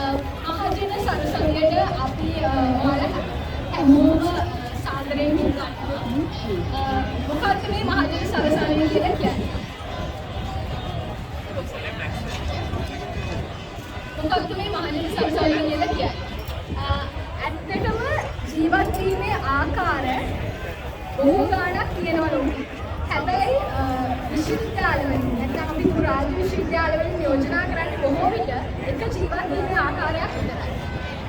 මහජන සරසවියට අපි හැමෝම සාදරයෙන් ගන්නවා. මොකක්ද මේ මහජන සරසවිය කියලා කියන්නේ? මොකක්ද මේ මහජන සරසවිය කියලා කියන්නේ? ඇත්තටම ජීවත් වීමේ ආකාර බොහෝ ගාණක් තියෙනවා ලෝකෙ. හැබැයි විශ්වවිද්‍යාලවලින් නැත්නම් අපි රාජ්‍ය විශ්වවිද්‍යාලවලින් යෝජනා කරන්නේ බොහෝ විට එක ජීවත් වීමේ ආකාරයක් විතරයි.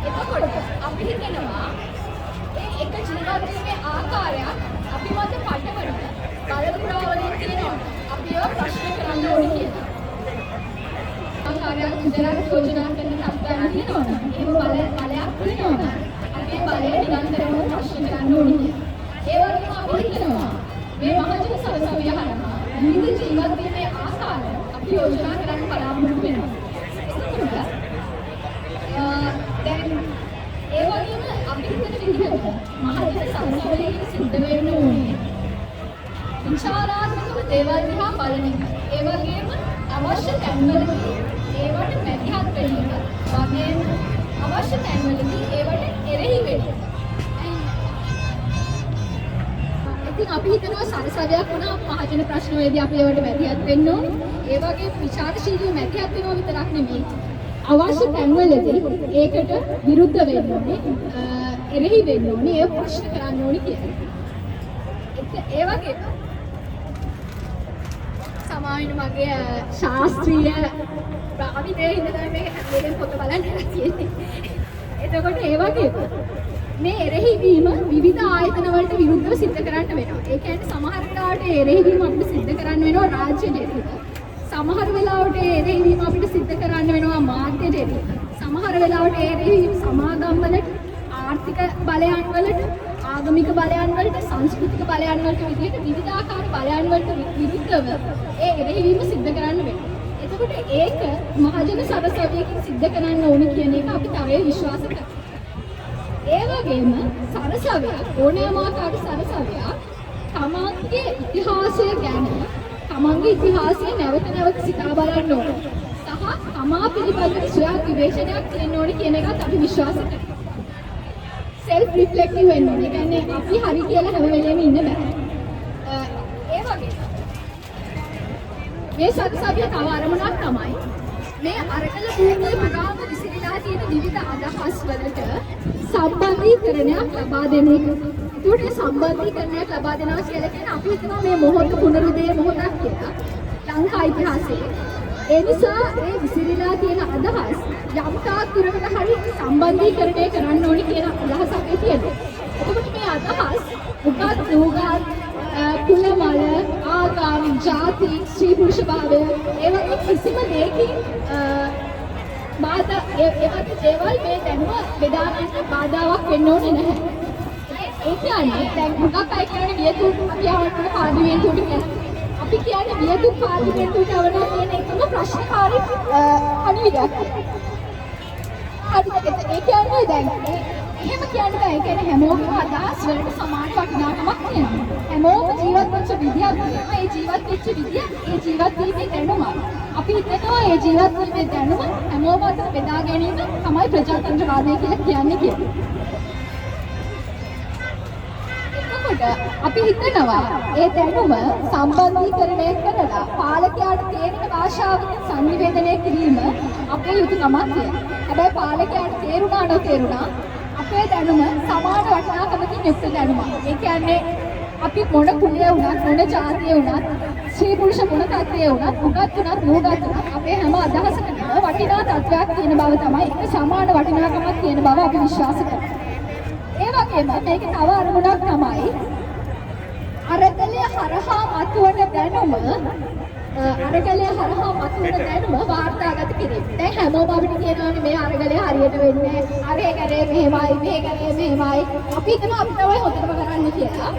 එතකොට අපි හිතනවා මේ එක ජීවත් වීමේ ආකාරයක් අපි මත පටවන බලපුරාවලින් තියෙනවා. අපි ඒවා ප්‍රශ්න කරන්න ඕනේ කියලා. ආකාරයක් විතරක් යෝජනා කරන තත්ත්වයක් තියෙනවා. ඒක බලයක් තියෙනවා. අපි බලය නිරන්තරව ප්‍රශ්න කරන්න ඕනේ කියලා. ඒ වගේම අපි හිතනවා මේ මහජන සරසවිය හරහා විවිධ ජීවත් වීමේ ආකාර අපි යෝජනා කරන්න බලාපොරොත්තු වෙනවා. එතකොට දැන් ඒ වගේම අපි හිතන විදිහට මහජන සරසවියකින් සිද්ධ වෙන්න ඕනේ විචාරාත්මක දේවල් දිහා බලන එක. ඒ වගේම අවශ්‍ය තැන්වලදී ඒවට මැදිහත් වෙන්න එක. වගේම අවශ්‍ය තැන්වලදී ඒවට එරෙහි වෙන්න. ඉතින් අපි හිතනවා සරසවියක් වුණා මහජන ප්‍රශ්න වේදී අපි ඒවට මැදිහත් වෙන්න ඕනේ. ඒ වගේ විචාරශීලීව මැදිහත් වෙනවා විතරක් නෙමෙයි. අවශ්‍ය තැන්වලදී ඒකට විරුද්ධ වෙන්න ඕනේ. එරෙහි වෙන්න ඕනේ. ඒ ප්‍රශ්න කරන්න ඕනේ කියලා. ඒ වගේම සමාවෙන්න මගේ ශාස්ත්‍රීය ප්‍රාවිදේ ඉඳලා මේක හැමදේම පොත බලන්න තියෙන්නේ. එතකොට ඒ වගේම මේ එරෙහිවීම විවිධ ආයතන වලට විරුද්ධව සිද්ධ කරන්න වෙනවා. ඒ කියන්නේ සමහර වෙලාවට එරෙහිවීම අපිට සිද්ධ කරන්න වෙනවා රාජ්‍ය දෙවිද. සමහර වෙලාවට එරෙහිවීම අපිට සිද්ධ කරන්න වෙනවා මාධ්‍ය දෙවිද. සමහර වෙලාවට එරෙහිවීම සමාගම් වලට, ආර්ථික බලයන් වලට, ආගමික බලයන් වලට, සංස්කෘතික බලයන් වලට විදිහට විවිධාකාර බලයන් වලට විරුද්ධව ඒ එරෙහිවීම සිද්ධ කරන්න වෙනවා. එතකොට ඒක මහජන සරසවියකින් සිද්ධ කරන්න ඕනේ කියන එක අපි තරයේ විශ්වාස කරනවා. ඒ වගේම සරසවිය ඕනෑම ආකාර සරසවියක් තමන්ගේ ඉතිහාසය ගැන තමන්ගේ ඉතිහාසය නැවත නැවත සිතා බලන්න ඕන සහ තමා පිළිබඳ ස්වයං විවේචනයක් තියෙන්න ඕනේ කියන එකත් අපි විශ්වාස කරනවා. self reflective වෙන්න ඕනේ. ඒ කියන්නේ අපි හරි කියලා හැම වෙලේම ඉන්න බෑ. ඒ වගේම මේ සරසවිය තව අරමුණක් තමයි මේ අරකල භූමියේ පුරාම විසිරීලා තියෙන විවිධ අදහස් වලට සම්බන්ධීකරණයක් ලබා දෙන එක. ඒකට සම්බන්ධීකරණයක් ලබා දෙනවා කියලා කියන්නේ අපි හිතනවා මේ මොහොත පුනරුදය මොහොතක් කියලා. ලංකා ඉතිහාසයේ ඒ නිසා මේ විසිරීලා තියෙන අදහස් යම් තාක් දුරකට හරි සම්බන්ධීකරණය කරන්න ඕනේ කියන අදහස අපේ තියෙනවා. එතකොට මේ අදහස් උගත් නුගත් කුලමල ආගම් ජාති ස්ත්‍රී පුරුෂ භාවය ඒ වගේ කිසිම දෙයකින් බාධා ඒවත් දේවල් මේ දැනුම බෙදා ගන්න බාධාවක් වෙන්න ඕනේ නැහැ. ඒ කියන්නේ දැන් හුඟක් අය කියන්නේ වියතුන් අපි ආවම පාර්ලිමේන්තුවට කියලා. අපි කියන්නේ වියතුන් පාර්ලිමේන්තුවට ආවම කියන එකම ප්‍රශ්නකාරී අනිවිදයක්. ඒ කියන්නේ දැන් එහෙම කියන්න බෑ. ඒ කියන්නේ හැමෝගේම අදහස් වලට සමාන වටිනාකමක් තියෙනවා. හැමෝම ජීවත් වෙච්ච විදියක් තියෙනවා. ඒ ජීවත් වෙච්ච විදිය ඒ ජීවත් වීමේ දැනුම. අපි හිතනවා ඒ ජීවත් වීමේ දැනුම හැමෝම අතර බෙදා ගැනීම තමයි ප්‍රජාතන්ත්‍රවාදය කියලා කියන්නේ කියලා. එතකොට අපි හිතනවා ඒ දැනුම සම්බන්ධීකරණය කරලා පාලකයාට තේරෙන භාෂාවකින් සංනිවේදනය කිරීම අපේ යුතුකමක් කියලා. හැබැයි පාලකයාට තේරුණා නොතේරුණා අපේ දැනුම සමාන වටිනාකමකින් යුක්ත දැනුමක්. ඒ කියන්නේ අපි මොන කුලය වුණත් මොන ජාතිය වුණත් ස්ත්‍රී පුරුෂ මොන තත්ත්වයේ වුණත් උගත් වුණත් නුගත් වුණත් අපේ හැම අදහසකම වටිනා තත්ත්වයක් තියෙන බව තමයි ඒක සමාන වටිනාකමක් තියෙන බව අපි විශ්වාස කරනවා. ඒ වගේම මේක තව අරමුණක් තමයි අරගලයේ හරහා මතුවන දැනුම වාර්තාගත කිරීම. දැන් හැමෝම අපිට කියනවානේ මේ අරගලය හරියට වෙන්නේ නැහැ. අර ඒ කරේ මෙහෙමයි, මේ කරේ මෙහෙමයි. අපි හිතනවා අපි තමයි හොඳටම කරන්නේ කියලා.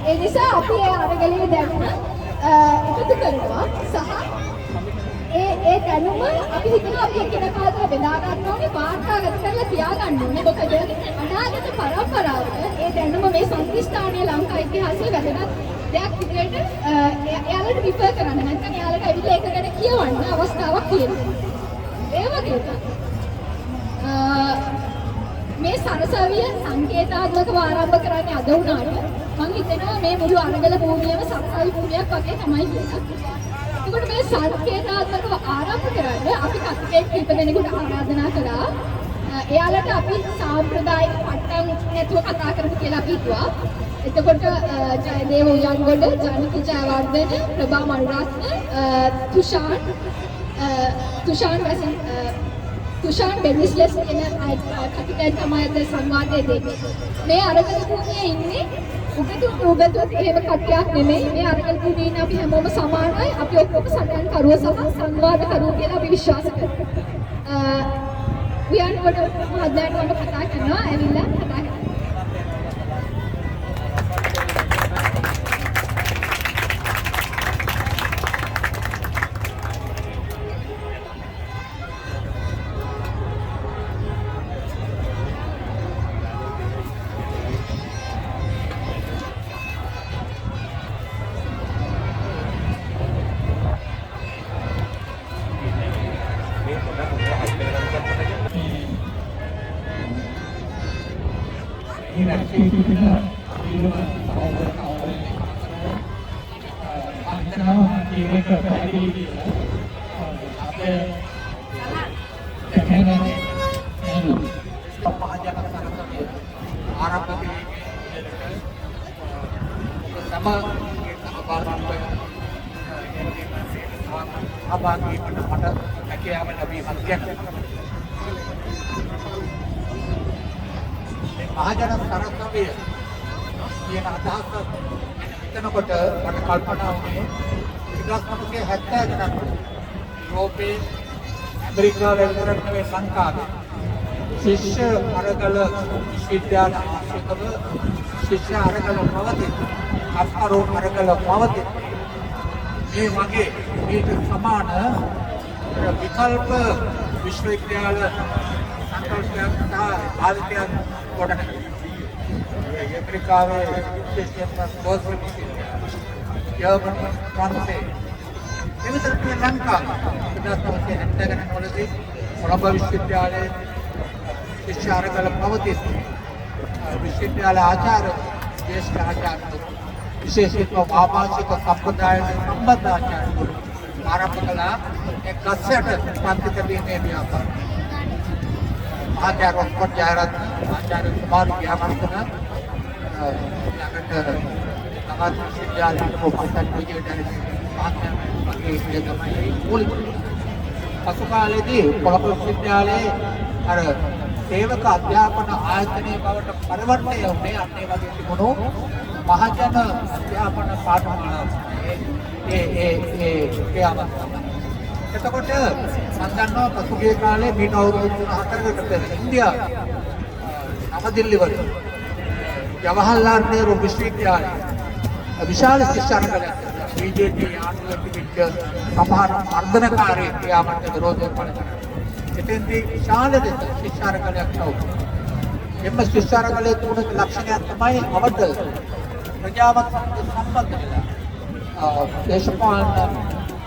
ඒ නිසා අපි ඒ අරගලයේ දැනුම එකතු කරනවා සහ ඒ දැනුම අපි හිතනවා අපි එකිනෙකා අතර බෙදා ගන්න ඕනේ, වාර්තාගත කරලා තියාගන්න ඕනේ. මොකද අනාගත පරම්පරාවට ඒ දැනුම මේ සංකීර්ණීය ලංකා ඉතිහාසයේ වැදගත් දෙයක් විදිහට එයාලට රිෆර් කරන්න නැත්නම් එයාලට ඇවිල්ලා ඒක ගැන කියවන්න අවස්ථාවක් තියෙනවා. ඒ වගේම මේ සරසවිය සංකේතාත්මකව ආරම්භ කරන්නේ අද වුණාට මම හිතනවා මේ මුළු අරගල භූමියම සරසවි භූමියක් වගේ තමයි කියලා. එතකොට මේ සංකේතාත්මකව ආරම්භ කරන්නේ අපි කතිකෙක් කීප දෙනෙකුට ආරාධනා කළා. එයාලට අපි සාම්ප්‍රදායික පට්ටම් නැතුව කතා කරමු කියලා අපි හිතුවා. එතකොට ජයදේව උයන්ගොඩ, ජනක ජයවර්ධන, ප්‍රභා මල්රත්න, තුෂාන් බෙනිස්ලස් කියන කතිකයන් තමයි අද සංවාදයේ දෙන්නේ. මේ අරගල භූමියේ ඉන්නේ උගතුන් එහෙම කට්ටියක් නෙමෙයි. මේ අරගල භූමියේ ඉන්න අපි හැමෝම සමානයි. අපි ඔක්කොම සටන් කරුව සහ සංවාද කරුව කියලා අපි විශ්වාස කරනවා. උයන්ගොඩ මහත්මයාට මම කතා කරනවා. ඇවිල්ලා කතා කරනවා. මහජන සරසවිය කියන අදහස එතනකොට මට කල්පනා වුණේ 1970 ගණන් යුරෝපයේ ඇමරිකාවේ විතරක් නෙවෙයි ලංකාවේ ශිෂ්‍ය අරගල විශ්වවිද්‍යාල ආශ්‍රිතව ශිෂ්‍ය අරගල පවතින අස්කරෝ අරගල පවතින මේ වගේ ඊට සමාන විකල්ප විශ්වවිද්‍යාල සංකල්පයන් ආදිත්‍යයන් කොටන ඇමරිකාවේ විශේෂයෙන්ම බෝස්ටන් ජර්මනි ප්‍රංශේ එවිට ලංකාව 1970 ගණන් වලදී කොළඹ විශ්වවිද්‍යාලයේ ශිෂ්‍ය අරගල පවතින විශ්වවිද්‍යාල ආචාර්ය දේශීය ආචාර්ය විශේෂයෙන්ම ආභාෂික සම්ප්‍රදායට සම්බන්ධ ආචාර්යවරු ආරම්භ කළා ඒ ගස්යට පන්ති තැබීමේ ව්‍යාපාරය. ආචාර්ය රොස්කොට් ජයරත්න ආචාර්ය කුමාරි ව්‍යාකරණ ළඟට සමාජ විශ්වවිද්‍යාලයට පොපසත් විජේදරි මහත්මයාගේ ඉස්සේ තමයි මූලික. පසු කාලයේදී කොළඹ විශ්වවිද්‍යාලයේ අර සේවක අධ්‍යාපන ආයතනයේ බවට පරිවර්තනය වුණේ අන්න ඒ වගේ තිබුණු මහජන අධ්‍යාපන පාඨමාලාව. එතකොට මම දන්නවා පසුගිය කාලේ මීට අවුරුදු 4කට පෙර ඉන්දියාවේ නවදිල්ලි වල ජවහර්ලාල් නෙහ්රු විශ්වවිද්‍යාලයේ විශාල ශිෂ්‍ය අරගලයක් BJP ආණ්ඩුවට පිට සමහර මර්ධනකාරී ක්‍රියාවට විරෝධව පළදෙනවා. එතෙන්දී විශාල ශිෂ්‍ය අරගලයක් වුණා. එම ශිෂ්‍ය අරගලයේ තුනක ලක්ෂණයක් තමයි අවද ප්‍රජාවත් සම්බන්ධ වෙලා දේශපාලන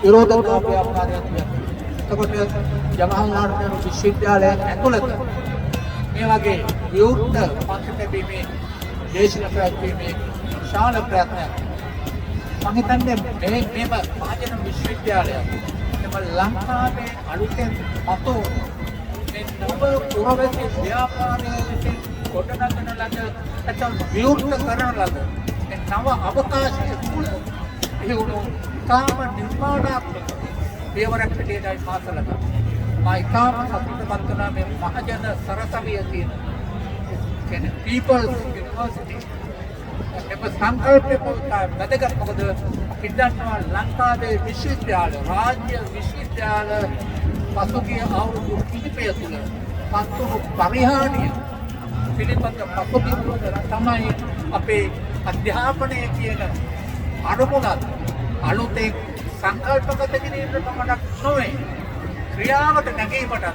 විරෝධතාවය ව්‍යාපාරයක් වෙනවා. එතකොට ජවහර්ලාල් නෙහ්රු විශ්වවිද්‍යාලයේ ඇතුළත මේ වගේ විවෘත පන්ති තැබීමේ දේශීය ප්‍රයත්නයේ විශාල ප්‍රයත්නයක්. මම හිතන්නේ මේම මහජන විශ්වවිද්‍යාලය එම ලංකාවේ අලුතෙන් අතෝ මේ නව පුරවැසි ව්‍යාපාරයේ ගොඩනගන ලද නැත්නම් විවෘත කරන ලද මේ නව අවකාශය තුළ එහුණු කාම නිර්මාණාත්මක පියවරක් පිටියයි මාසලක මා ඉතාම සතුටුපත් වුණා මේ මහජන සරසවිය තියෙන කියන්නේ People's University එම සංකල්පය වැදගත්. මොකද අපි දන්නවා ලංකාවේ විශ්වවිද්‍යාල රාජ්‍ය විශ්වවිද්‍යාල පසුගිය අවුරුදු කිහිපය තුළ පත්තුණු පරිහානිය පිළිබඳ පසුබිම තමයි අපේ අධ්‍යාපනය කියන අනුමුණත් අලුතෙන් සංකල්පගත කිරීමට පමණක් නොවේ ක්‍රියාවට නැගීමට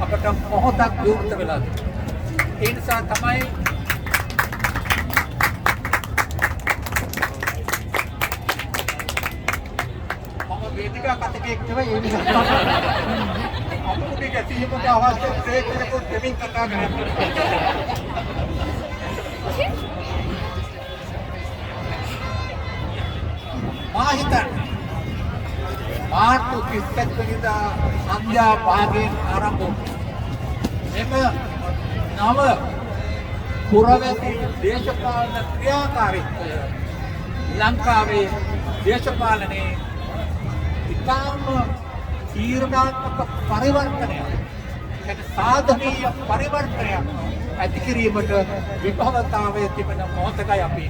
අපට මොහොතක් විවෘත වෙලා තියෙනවා. ඒ නිසා තමයි වේදිකා කතිකෙක් නෙවෙයි ඒ නිසා අමුඩි ගැසීමට අවශ්‍ය ක්‍රේකලකුත් දෙමින් කතා කරනවා. මා හිතන්නේ මාර්තු 31 වෙනිදා සන්ධ්‍යා භාගයෙන් ආරම්භ මෙම නව පුරවැසි දේශපාලන ක්‍රියාකාරීත්වය ලංකාවේ දේශපාලනයේ ඉතාම තීරණාත්මක පරිවර්තනයක් සාධනීය පරිවර්තනයක් ඇති කිරීමට විභවතාවයේ තිබෙන මොහොතකයි අපි.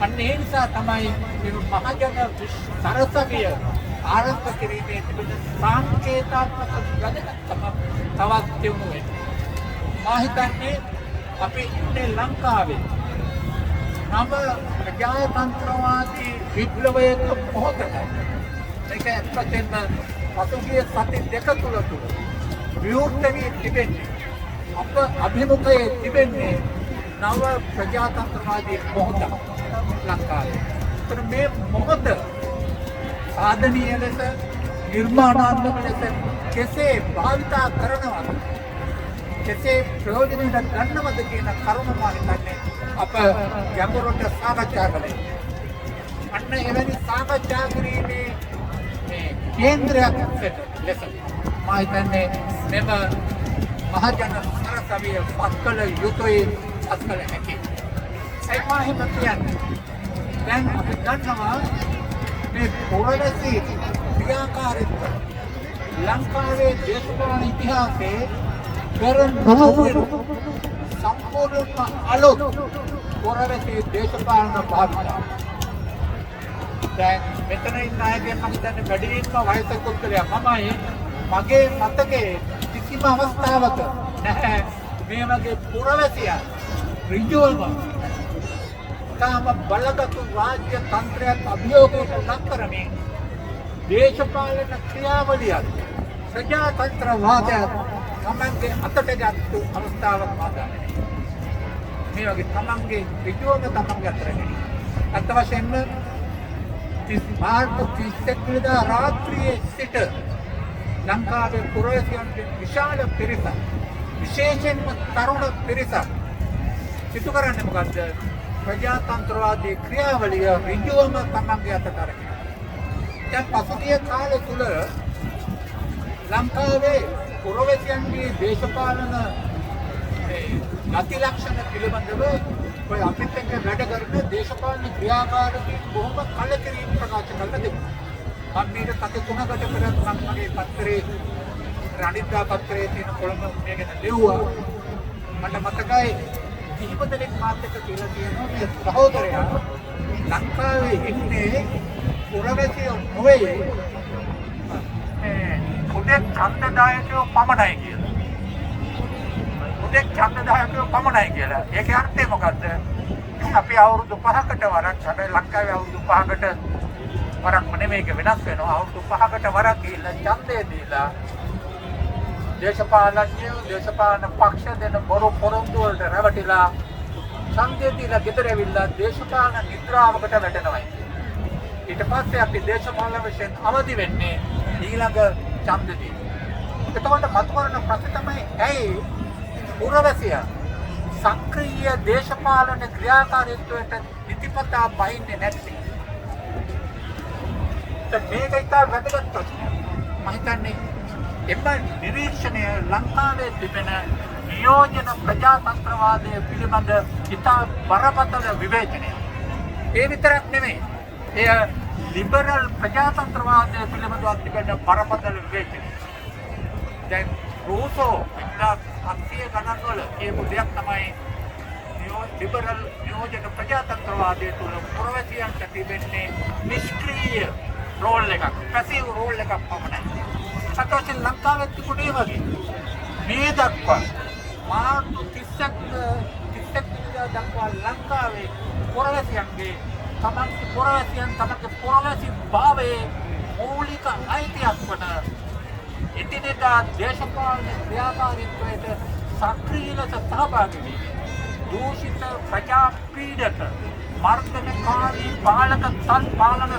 අන්න ඒ නිසා තමයි මේ මහජන සරසවිය ආරම්භ කිරීමේ තිබෙන සංකේතාත්මක වැදගත්කම තවත් දියුණු වෙනවා. මා හිතන්නේ අපි ඉන්නේ ලංකාවේ නව ප්‍රජාතන්ත්‍රවාදී විප්ලවයක මොහොතක. ඒක ඇත්තටම පසුගිය සති දෙක තුළ විවෘත වී තිබෙන්නේ අප අභිමුඛයේ තිබෙන්නේ නව ප්‍රජාතන්ත්‍රවාදී මොහොතක් ලංකාවේ. ඒතර මේ මොහොත සාධනීය ලෙස නිර්මාණාත්මක ලෙස කෙසේ භාවිතා කරනවද කෙසේ ප්‍රයෝජනයට ගන්නවද කියන කරුණ මා හිතන්නේ අප ගැඹුරට සාකච්ඡා කළේ. අන්න එවැනි සාකච්ඡා කිරීමේ මේ කේන්ද්‍රයක් ලෙස මා හිතන්නේ මෙම මහජන සරසවිය පත්කල යුතුයි පත්කල හැකි. ඒ මා හිතන්නේ දැන් අපි දන්නවා මේ පුරවැසි ක්‍රියාකාරීත්වය ලංකාවේ දේශපාලන ඉතිහාසයේ සම්පූර්ණ අලුත් පුරවැසි දේශපාලන භාවිතය. දැන් මෙතන ඉන්න අයගේ මම හිතන්නේ වැඩිම වයසක උත්තරයක් මමයි මගේ මතකයේ කිසිම අවස්ථාවක නැහැ මේ වගේ පුරවැසියා ඍජුවම කාම බලගත් රාජ්‍ය තන්ත්‍රයක් අභියෝගයට ලක් කරමින් දේශපාලන ක්‍රියාවලියක් ප්‍රජාතන්ත්‍රවාදයක් තමන්ගේ අතට ගත්තු අවස්ථාවක් මාදානේ. මේ වගේ තමන්ගේ ඍජුවම තමන්ගේ අතට ගැනීම. අත් වශයෙන්ම මාර්තු 31 වෙනිදා රාත්‍රියේ සිට ලංකාවේ පුරවැසියන්ගේ විශාල පිරිසක් විශේෂයෙන්ම තරුණ පිරිසක් සිදු කරන්නේ මොකද්ද? ප්‍රජාතන්ත්‍රවාදී ක්‍රියාවලිය ඍජුවම තමන්ගේ අතට අරගෙන. දැන් පසුගිය කාලය තුල ලංකාවේ පුරවැසියන්ගේ දේශපාලන ගති ලක්ෂණ පිළිබඳව ඔය අපිත් එක්ක වැඩ කරන දේශපාලන ක්‍රියාකාරීන් බොහොම කලකිරීම ප්‍රකාශ කරලා තිබුණා. මම මේක සති 3කට පෙර මම මගේ පත්‍රයේ රණිත්දා පත්‍රයේ තියෙන කොළඹ මේ ගැන ලිව්වා. මට මතකයි කිහිප දෙනෙක් මාත් එක්ක කියලා තියෙනවා මේ සහෝදරයා ලංකාවේ ඉන්නේ පුරවැසියෝ නොවේ උදේ ඡන්දදායකයෝ පමණයි කියලා. උදේ ඡන්දදායකයෝ පමණයි කියලා. ඒකේ අර්ථය මොකද්ද? අපි අවුරුදු 5කට වරක් හැබැයි ලංකාවේ අවුරුදු 5කට වරක් නෙමෙයි ඒක වෙනස් වෙනවා. අවුරුදු 5කට වරක් ගිහිල්ලා ඡන්දය දීලා දේශපාලනඥයෝ දේශපාලන පක්ෂ දෙන බොරු පොරොන්දු වලට රැවටිලා ඡන්දය දීලා ගෙදර ඇවිල්ලා දේශපාලන නිද්‍රාවකට වැටෙනවා. ඊට පස්සේ අපි දේශපාලන වශයෙන් අවදි වෙන්නේ ඊළඟ ඡන්දදී. එතකොට මතුවරන ප්‍රශ්න තමයි ඇයි පුරවැසියා සක්‍රීය දේශපාලන ක්‍රියාකාරීත්වයට නිතිපතා බහින්නේ නැත්තේ? මේක ඉතා වැදගත් ප්‍රශ්නයක්. මම හිතන්නේ එම නිරීක්ෂණය ලංකාවේ තිබෙන නියෝජන ප්‍රජාතන්ත්‍රවාදය පිළිබඳ ඉතා බරපතල විවේචනයක්. ඒ විතරක් නෙමෙයි. එය ලිබරල් ප්‍රජාතන්ත්‍රවාදය පිළිබඳව තිබෙන බරපතල විවේචනය. දැන් රූසෝ 80 ගණන් වල කියපු දෙයක් තමයි ලිබරල් නියෝජන ප්‍රජාතන්ත්‍රවාදය තුළ පුරවැසියන්ට තිබෙන්නේ නිෂ්ක්‍රීය රෝල් එකක්, පැසිව් රෝල් එකක් පමණයි. සතෝෂින් ලංකාවේ තිබුණේ වගේ මේ දක්වා මාර්තු 31 දක්වා ලංකාවේ පුරවැසියන්ගේ තමන්ගේ පුරවැසි භාවයේ මූලික අයිතියක් වන එදිනෙදා දේශපාලන ක්‍රියාකාරීත්වයට සක්‍රීය ලෙස සහභාගී වී දූෂිත ප්‍රජා පීඩක මර්ධනකාරී පාලන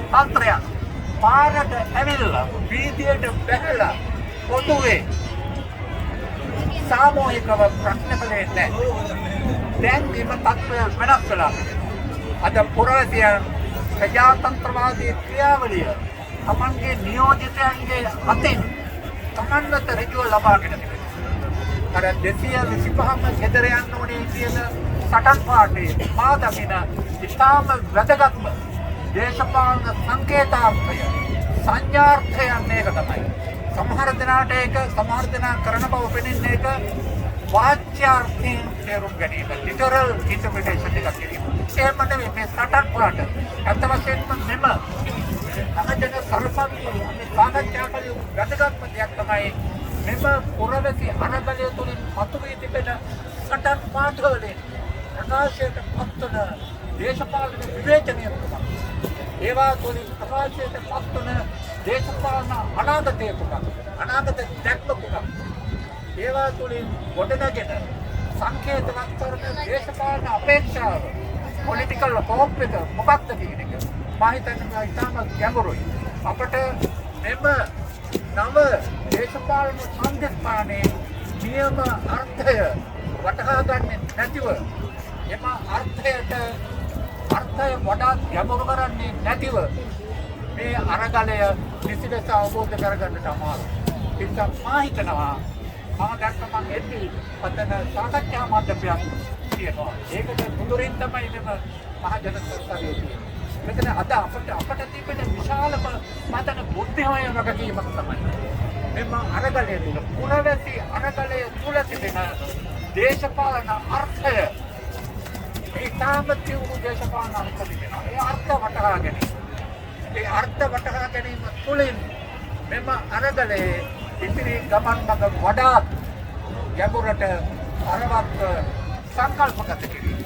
තන්ත්‍රයක් පාරට ඇවිල්ලා වීදියට බැහැලා පොදුවේ සාමූහිකව ප්‍රශ්න කළේ නැහැ. දැන් මේ තත්ත්වය වෙනස් වෙලා. අද පුරවැසියන් ප්‍රජාතන්ත්‍රවාදී ක්‍රියාවලිය තමන්ගේ නියෝජිතයන්ගේ අතින් තමන්ට ඍජුව ලබාගෙන තිබෙනවා. අර 225ම ගෙදර යන්න ඕනේ කියන සටන් පාඩේ මා දකින ඉතාම වැදගත්ම දේශපාලන සංකේතාර්ථය සංඥාර්ථය මේක තමයි. සමහර දෙනාට ඒක සමහර දෙනා කරන බව පෙනෙන්නේ ඒක වාච්‍යාර්ථයෙන් තේරුම් ගැනීම ලිටරල් ඉන්ටර්ප්‍රිටේෂන් එකක් කිරීම. එහෙම නෙවෙයි මේ සටන් පාඩ අත් වශයෙන්ම මෙම මහජන සරසවිය මේ සාකච්ඡා කළ වැදගත්ම දෙයක් තමයි මෙම පුරවැසි අරගලය තුළින් මතුවී තිබෙන සටන් පාඩවලින් ප්‍රකාශයට පත්වන දේශපාලන විවේචනය තුළ ඒවා තුළින් ප්‍රකාශයට පත්වන දේශපාලන අනාගතය තුළ අනාගත දැක්ම තුළ ඒවා තුළින් ගොඩනගෙන සංකේතවත් කරන දේශපාලන අපේක්ෂාව පොලිටිකල් හෝප් එක මොකක්ද කියන එක මම හිතන්නේ ඉතාම ගැඹුරුයි. අපට මෙම නව දේශපාලන සංස්ථානයේ නියම අර්ථය වටහා ගන්නේ නැතිව එම අර්ථය වඩා ගැඹුරු කරන්නේ නැතිව මේ අරගලය නිසිලෙස අවබෝධ කරගන්නට අමාරුයි. ඒ නිසා මා හිතනවා මම දැක්ක මම එද්දී පතන සාකච්ඡා මණ්ඩපයක් තියෙනවා. ඒකට මුදුරින් තමයි මෙම මහ ජනසංස්ථාවේ තියෙන්නේ. මෙතන අද අපට තිබෙන විශාලම මතන බුද්ධිමය වගකීමක් තමයි මෙම අරගලය තුළ පුරවැසි අරගලය තුළ තිබෙන දේශපාලන අර්ථය ඒ තාම තියුණු දේශපාලන අර්ථ තිබෙනවා. ඒ අර්ථ වටහා ගැනීම. ඒ අර්ථ වටහා ගැනීම තුළින් මෙම අරගලයේ ඉතිරි ගමන් මඟ වඩාත් ගැඹුරට අරවත් සංකල්පගත කිරීම.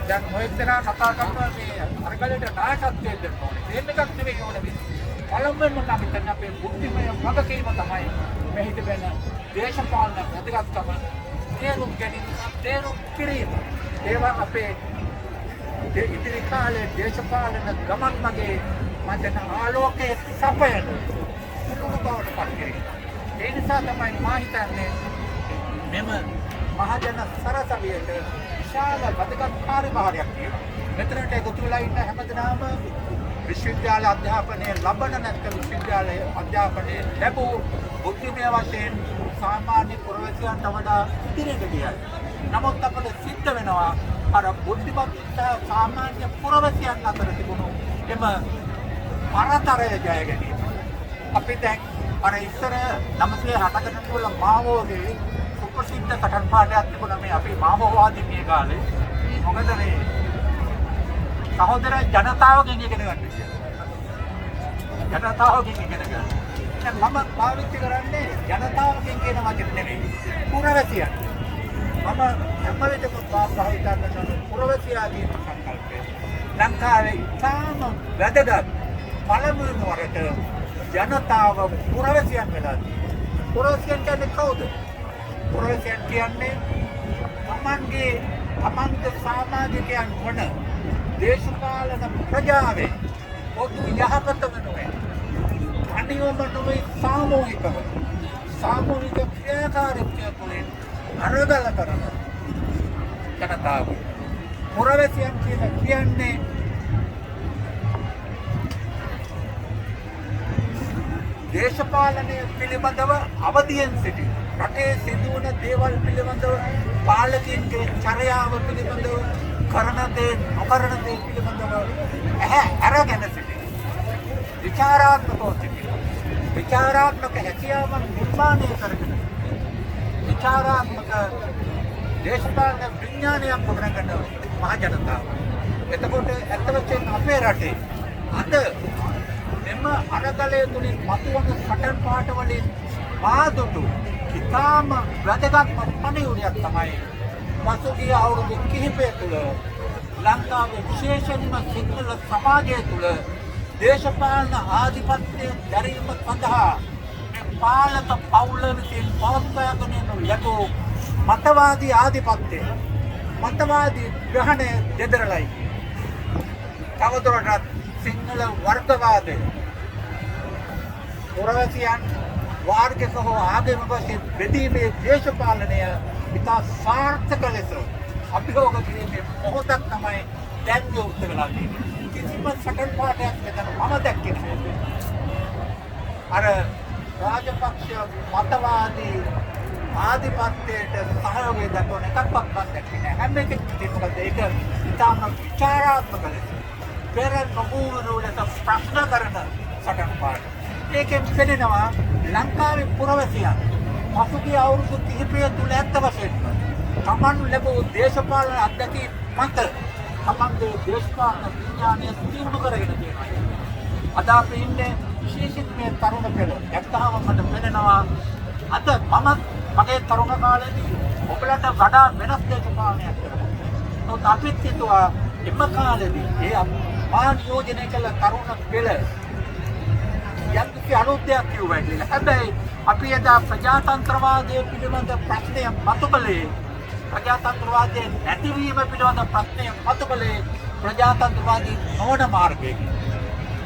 දැන් මොකද කතා කරනවා මේ අරගලයට නායකත්වයෙන් දෙන්න ඕනේ. මේක එකක් නෙවෙයි ඕනේ වෙන්නේ. පළමුවෙන්ම නම් හිතන්නේ අපේ බුද්ධිමය වගකීම තමයි මේ හිතෙන දේශපාලන වැදගත්කම තේරුම් ගැනීම තේරුම් කිරීම. ඒවා අපේ ඉදිරි කාලේ දේශපාලන ගමන් මගේ මතන ආලෝකයේ සපයන කුණු බවට පත් කිරීම. ඒ නිසා තමයි මා හිතන්නේ මෙම මහජන සරසවියට විශාල වැදගත් කාර්යභාරයක් තියෙනවා. මෙතනට එකතු වෙලා ඉන්න හැමදෙනාම විශ්වවිද්‍යාල අධ්‍යාපනය ලබන නැත්නම් විශ්වවිද්‍යාල අධ්‍යාපනය ලැබූ බුද්ධිමය වශයෙන් සාමාන්‍ය පුරවැසියන්ට වඩා ඉදිරියට ගියයි. නමුත් අපට සිද්ධ වෙනවා අර බුද්ධිමත් සාමාන්‍ය පුරවැසියන් අතර තිබුණු එම පරතරය ජය ගැනීම. අපි දැන් අර ඉස්සර 960 වල මාවෝගේ ප්‍රසිද්ධ සටන් පාඩයක් තිබුණා මේ අපේ මාමෝවාදී මේ කාලේ. මොකද මේ සහෝදර ජනතාවගෙන් ඉගෙන ගන්න කියලා. ජනතාවගෙන් ඉගෙන ගන්න. දැන් මම පාවිච්චි කරන්නේ ජනතාවගෙන් කියන වචන නෙමෙයි. පුරවැසියන්. මම හැම වෙලේම භාවිත කරන පුරවැසියාගේ සංකල්පය. ලංකාවේ ඉතාම වැදගත් පළමුවන වරට ජනතාව පුරවැසියන් වෙලා තියෙනවා. පුරවැසියන් කියන්නේ කවුද? පුරවැසියන් කියන්නේ තමන්ගේ සමාජිකයන් වන දේශපාලන ප්‍රජාවේ පොදු යහපත වෙනුවෙන් අනියම නොවේ සාමූහික ක්‍රියාකාරීත්වය තුළින් අරගල කරන ජනතාව. පුරවැසියන් කියන්නේ දේශපාලනය පිළිබඳව අවදියෙන් සිටි රටේ සිදුවන දේවල් පිළිබඳව පාලකයන්ගේ චර්යාව පිළිබඳව කරන දේ නොකරන දේ පිළිබඳව අරගෙන සිටි විචාරාත්මකව සිටි විචාරාත්මක හැකියාවන් නිර්මාණය කරගෙන විචාරාත්මක දේශපාලන විඥානයක් ගොඩනගන මහ ජනතාව. එතකොට ඇත්ත වශයෙන්ම අපේ රටේ අද මෙම අරගලය තුළින් මතුවන සටන් පාඨවලින් මාදුටු ඉතාම වැදගත්ම පණිවුඩයක් තමයි පසුගිය අවුරුදු කිහිපය තුළ ලංකාවේ විශේෂයෙන්ම සිංහල සමාජය තුළ දේශපාලන ආධිපත්‍යය දැරීම සඳහා මේ පාලක පවුල විසින් පවත්වාගෙන යනු ලැබූ මතවාදී ආධිපත්‍යය මතවාදී ග්‍රහණය දෙදරලයි. තවදුරටත් සිංහල වර්ගවාදය පුරවැසියන් වාර්ගික හෝ ආගමික වශයෙන් බෙදීමේ දේශපාලනය ඉතා සාර්ථක ලෙස අභියෝග කිරීමේ මොහොතක් තමයි දැන් යොමු වෙලා තියෙන්නේ. කිසිම සටන් පාඩයක් මෙතන මම දැක්කේ නැහැ. අර රාජපක්ෂ මතවාදී ආධිපත්‍යයට සහයෝගය දක්වන එකක්වත් මම දැක්කේ නැහැ. හැම එකකටම මොකද ඒක ඉතාම විචාරාත්මක ලෙස පෙර නොවුණු ලෙස ප්‍රශ්න කරන සටන් පාඩ. ඒකෙන් පෙනෙනවා ලංකාවේ පුරවැසියන් පසුගිය අවුරුදු කිහිපය තුළ ඇත්ත වශයෙන්ම තමන් ලැබූ දේශපාලන අත්දැකීම් මත තමන්ගේ දේශපාලන විඥානය තියුණු කරගෙන තියෙනවා. අද අපි ඉන්නේ විශේෂිත මේ තරුණ පෙළ. දැක්කහම මට පෙනෙනවා අද මමත් මගේ තරුණ කාලේදී ඔබලට වඩා වෙනස් දේශපාලනයක් කරනවා. නමුත් අපිත් හිතුවා එම කාලේදී ඒ මා නියෝජනය කළ තරුණ පෙළ යම්කිසි අලුත් දෙයක් කියුවා කියලා. හැබැයි අපි එදා ප්‍රජාතන්ත්‍රවාදය පිළිබඳ ප්‍රශ්නය මතු කළේ ප්‍රජාතන්ත්‍රවාදයේ නැතිවීම පිළිබඳ ප්‍රශ්නය මතු කළේ ප්‍රජාතන්ත්‍රවාදී නොවන මාර්ගයකින්.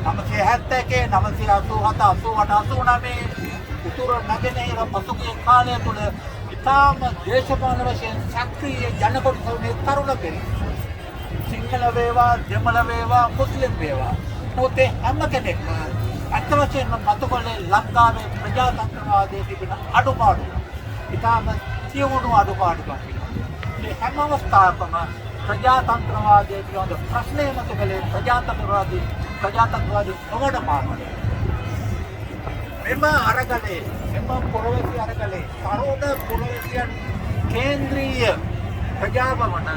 971, 987, 88, 89 උතුර නැගෙනහිර පසුගිය කාලය තුළ ඉතාම දේශපාලන වශයෙන් සක්‍රීය ජනකොටසුනේ තරුණ කෙනෙක්. සිංහල වේවා, දෙමළ වේවා, මුස්ලිම් වේවා. නොතේ හැම කෙනෙක්ම අත්ත වශයෙන්ම මතකලේ ලංකාවේ ප්‍රජාතන්ත්‍රවාදයේ තිබෙන අඩුපාඩු. ඉතාම සියුණු අඩුපාඩුකම්. මේ හැම අවස්ථාවකම ප්‍රජාතන්ත්‍රවාදයේ පිළිබඳ ප්‍රශ්නය මතකලේ ප්‍රජාතන්ත්‍රවාදී නොවන මාර්ගය. මෙම අරගලේ මෙම පුරවැසි අරගලේ තරුණ පුරවැසියන් කේන්ද්‍රීය ප්‍රජාභවන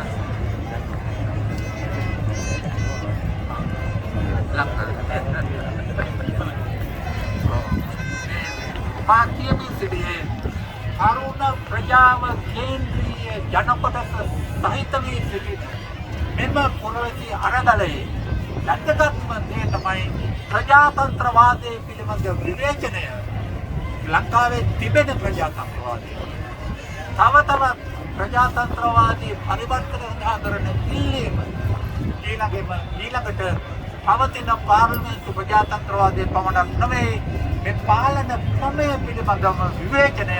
පාකියමි සිටියේ තරුණ ප්‍රජාව කේන්ද්‍රීය ජනකොටස සහිත වී සිටින මෙම පුරවැසි අරගලයේ වැදගත්ම දේ තමයි ප්‍රජාතන්ත්‍රවාදයේ පිළිබඳ විවේචනය. ලංකාවේ තිබෙන ප්‍රජාතන්ත්‍රවාදය තව තවත් ප්‍රජාතන්ත්‍රවාදී පරිවර්තන උදා කරන ඉල්ලීම ඊළඟට පවතින පාර්ලිමේන්තු ප්‍රජාතන්ත්‍රවාදයේ පමණක් නෙවෙයි මේ පාලන ක්‍රමය පිළිබඳව විවේචනය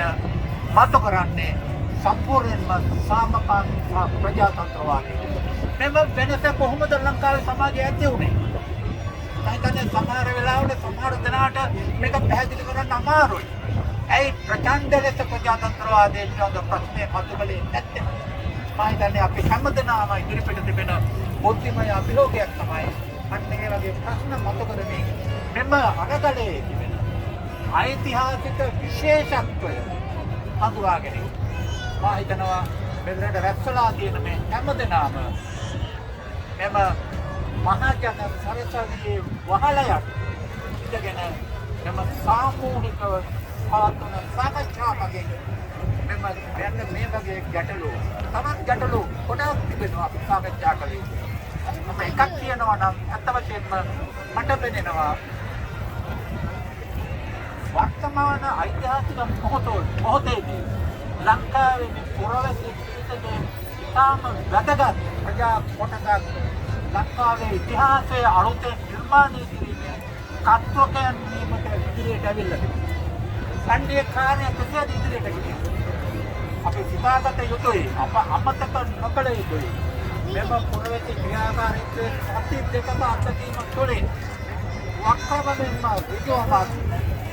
මතු කරන්නේ සම්පූර්ණයෙන්ම සාමකාමී ප්‍රජාතන්ත්‍රවාදී. මෙම වෙනස කොහොමද ලංකාවේ සමාජයේ ඇති වුනේ? නැත්නම් සමහර වෙලාවට සමහර දෙනාට මේක පැහැදිලි කරන්න අමාරුයි. ඇයි ප්‍රචණ්ඩ ලෙස ප්‍රජාතන්ත්‍රවාදයේ පිළිබඳ ප්‍රශ්නය මතුකලේ නැත්තේ? මම හිතන්නේ අපි හැමදෙනාම ඉදිරිපිට තිබෙන බුද්ධිමය අභියෝගයක් තමයි අන්න ඒ වගේ ප්‍රශ්න මතු කරමින් මෙම අරගලයේ තිබෙන ඓතිහාසික විශේෂත්වය හඳුනා ගැනීම. මම හිතනවා මෙතනට රැස්වලා තියෙන මේ හැමදෙනාම මෙම මහජන සරසවියේ වහලයක් ඉඳගෙන මෙම සාමූහිකව පවත්වන සාකච්ඡාවකින් මෙම මේ වගේ ගැටලු තවත් ගැටලු කොටස් තිබෙනවා අපි සාකච්ඡා කළේ. මම එකක් කියනවා නම් අත්ත වශයෙන්ම මට පෙනෙනවා වර්තමාන ඓතිහාසික මොහොතේදී ලංකාවේ මේ පුරවැසි පිරිසගේ ඉතාම වැදගත් ප්‍රජා කොටසක් ලංකාවේ ඉතිහාසයේ අලුතෙන් නිර්මාණය කිරීමේ කර්තෘකයන් වීමට ඉදිරියට ඇවිල්ලා තිබෙනවා. සම්ඩේ කාර්ය කෙසේද ඉදිරියට ගියේ? අපි සිතාගත යුතුයි. අප අමතක නොකළ යුතුයි. මෙම පුරවැසි ක්‍රියාකාරීත්වයේ සති දෙකම අත්දැකීම තුළින් වක්‍රවමින්ම ඍජුවම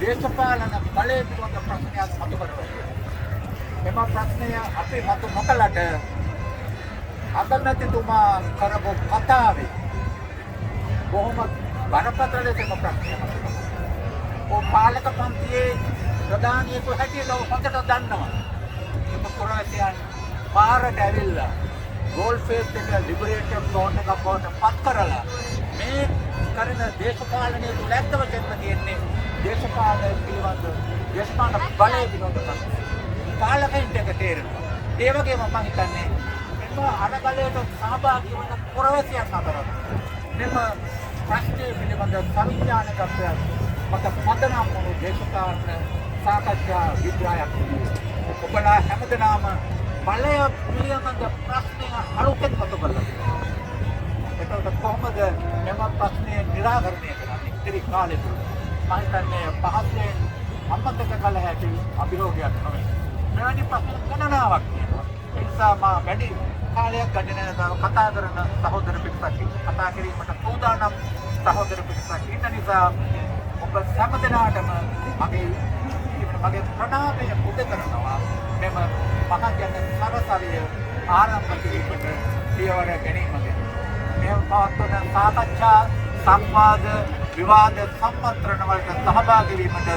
දේශපාලන බලය පිළිබඳ ප්‍රශ්නයක් මතු කරනවා. මෙම ප්‍රශ්නය අපි මතු නොකළට අගමැතිතුමා කරපු කතාවේ බොහොම බරපතල දෙයක් ප්‍රශ්නයක්. ඔය පාලක පන්තියේ ප්‍රධානියෙකු හැටියට හොඳට දන්නවා. ඒක පුරවැසියන් පාරට ඇවිල්ලා ගෝල්ෆේස් එක ලිබරේටර් ෆ්‍රන්ට් එකක් බවට පත් කරලා මේ කරන දේශපාලනයේ තුල ඇත්තම දෙන්න තියෙන්නේ දේශපාලන පිළිබඳ දේශපාලන බලය පිළිබඳ ප්‍රශ්න. පාලකයින්ට ඒක තේරෙනවා. ඒ වගේම මම හිතන්නේ මෙම අරගලයට සහභාගී වන පුරවැසියන් අතර මෙම ප්‍රශ්නය පිළිබඳ සංවිධානකත්වයක් මත පදනම් වූ දේශපාලන සාකච්ඡා විද්‍යාවක්. ඔබලා හැමදෙනාම බලය පිළිබඳ ප්‍රශ්නය අලුතෙන් මතු කරලා තියෙනවා. එතකොට කොහොමද මෙම ප්‍රශ්නය නිරාකරණය කරන්නේ? ඉතිරි කාලෙ තුල මම හිතන්නේ පහසෙන් අමතක කළ හැකි අභියෝගයක් නොවේ. මෙවැනි ප්‍රශ්න ගණනාවක් තියෙනවා. ඒ නිසා මා වැඩි කාලයක් ගන්න කතා කරන සහෝදර පිටසක් කතා කිරීමට සූදානම් සහෝදර පිටසක් ඉන්න නිසා ඔබ සෑමදෙනාටම මගේ ප්‍රණාමය පුද කරනවා. මෙම මහජන සරසවිය ආරම්භ කිරීමට පියවර ගැනීමට. මෙම පවත්වන සාකච්ඡා සංවාද විවාද සම්මන්ත්‍රණ වලට සහභාගී වීමට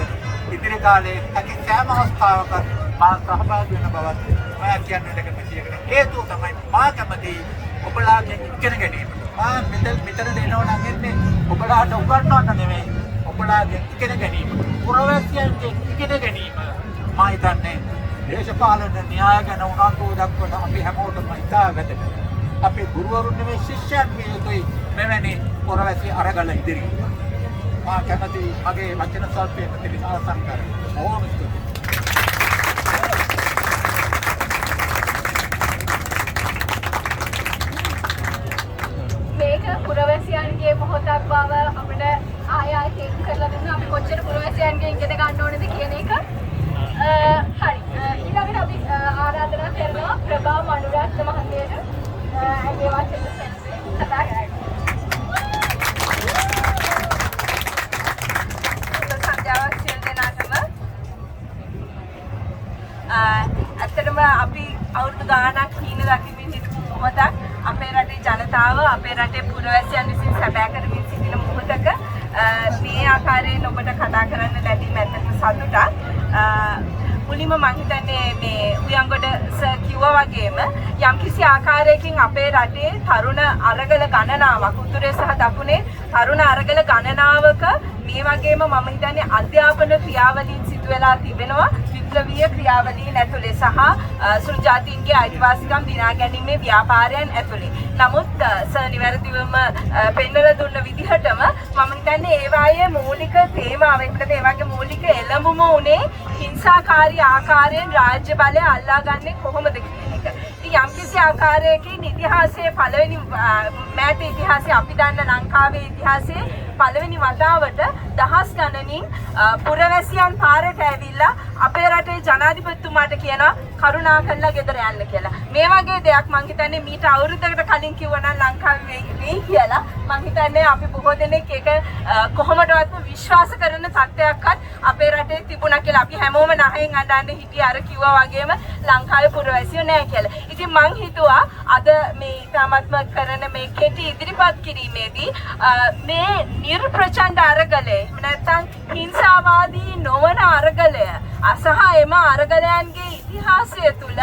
ඉදිරි කාලයේ හැකි සෑම අවස්ථාවක මා සහභාගී වෙන බවත් මා කියන්නට කැමතියි. හේතුව තමයි මා කැමති ඔබලාගෙන් ඉගෙන ගැනීම. මා මෙතන දෙනවා නම් එන්නේ ඔබලාට උගන්වන්න නෙමෙයි, ඔබලාගෙන් ඉගෙන ගැනීම. පුරවැසියන්ගෙන් ඉගෙන ගැනීම. මා හිතන්නේ දේශපාලන න්‍යාය ගැන උනන්දුව දක්වන අපි හැමෝටම ඉතා වැදගත්. අපේ ගුරුවරුන් නෙමෙයි ශිෂ්‍යයන් විය යුතුයි මෙවැනි පුරවැසි අරගල ඉදිරියට. මා කැමති මගේ වචන සල්පයෙන් මෙතන අවසන් කරන්න. බොහොම ස්තුතියි. මේක පුරවැසියන්ගේ මොහොතක් බව අපිට ආයෙත් ඒක කරලා දුන්නා. අපි කොච්චර පුරවැසියන්ගෙන් ඉගෙන ගන්න ඕනද කියන එක. හරි. ඊළඟට අපි ආරාධනා කරනවා ප්‍රභා මනුරත්න මහත්මියට ඇගේ වචන කතා කරන්න. ඇත්තටම අපි අවුරුදු ගාණක් හීන දකිමින් හිටපු මොහොතක් අපේ රටේ ජනතාව අපේ රටේ පුරවැසියන් විසින් සැබෑ කරමින් සිටින මොහොතක මේ ආකාරයෙන් ඔබට කතා කරන්න ලැබීම ඇත්තටම සතුටක්. මුලින්ම මම හිතන්නේ මේ උයන්ගොඩ සර් කිව්වා වගේම යම්කිසි ආකාරයකින් අපේ රටේ තරුණ අරගල ගණනාවක් උතුරේ සහ දකුණේ තරුණ අරගල ගණනාවක මේ වගේම මම හිතන්නේ අධ්‍යාපන ක්‍රියාවලීන් සිදු වෙලා තිබෙනවා. විප්ලවීය ක්‍රියාවලීන් ඇතුලේ සහ සුළු ජාතීන්ගේ අයිතිවාසිකම් දිනා ගැනීමේ ව්‍යාපාරයන් ඇතුලේ. නමුත් සර් නිවැරදිවම පෙන්වලා දුන්න විදිහටම මම හිතන්නේ ඒවායේ මූලික තේමාව එකට ඒ වගේ මූලික එළඹුම උනේ හිංසාකාරී ආකාරයෙන් රාජ්‍ය බලය අල්ලාගන්නේ කොහොමද කියන එක. ඉතින් යම්කිසි ආකාරයකින් ඉතිහාසයේ පළවෙනි මෑත ඉතිහාසයේ අපි දන්න ලංකාවේ ඉතිහාසයේ පළවෙනි වතාවට දහස් ගණනින් පුරවැසියන් පාරට ඇවිල්ලා අපේ රටේ ජනාධිපතිතුමාට කියනවා කරුණාකරලා ගෙදර යන්න කියලා. මේ වගේ දෙයක් මං හිතන්නේ මීට අවුරුද්දකට කලින් කිව්වනම් ලංකාවේ වෙයි කියලා. මං හිතන්නේ අපි බොහෝ දෙනෙක් ඒක කොහොමදවත් විශ්වාස කරන තත්ත්වයක්වත් අපේ රටේ තිබුණා කියලා. අපි හැමෝම නහයෙන් අඬන්නේ හිටියේ අර කිව්වා වගේම ලංකාවේ පුරවැසියෝ නැහැ කියලා. ඉතින් මං හිතුවා අද මේ ඉතාමත්ම කරන මේ කෙටි ඉදිරිපත් කිරීමේදී මේ නිර්ප්‍රචණ්ඩ අරගලය නැත්නම් හිංසාවාදී නොවන අරගලය අසහ එම අරගලයන්ගේ ඉතිහාසය තුළ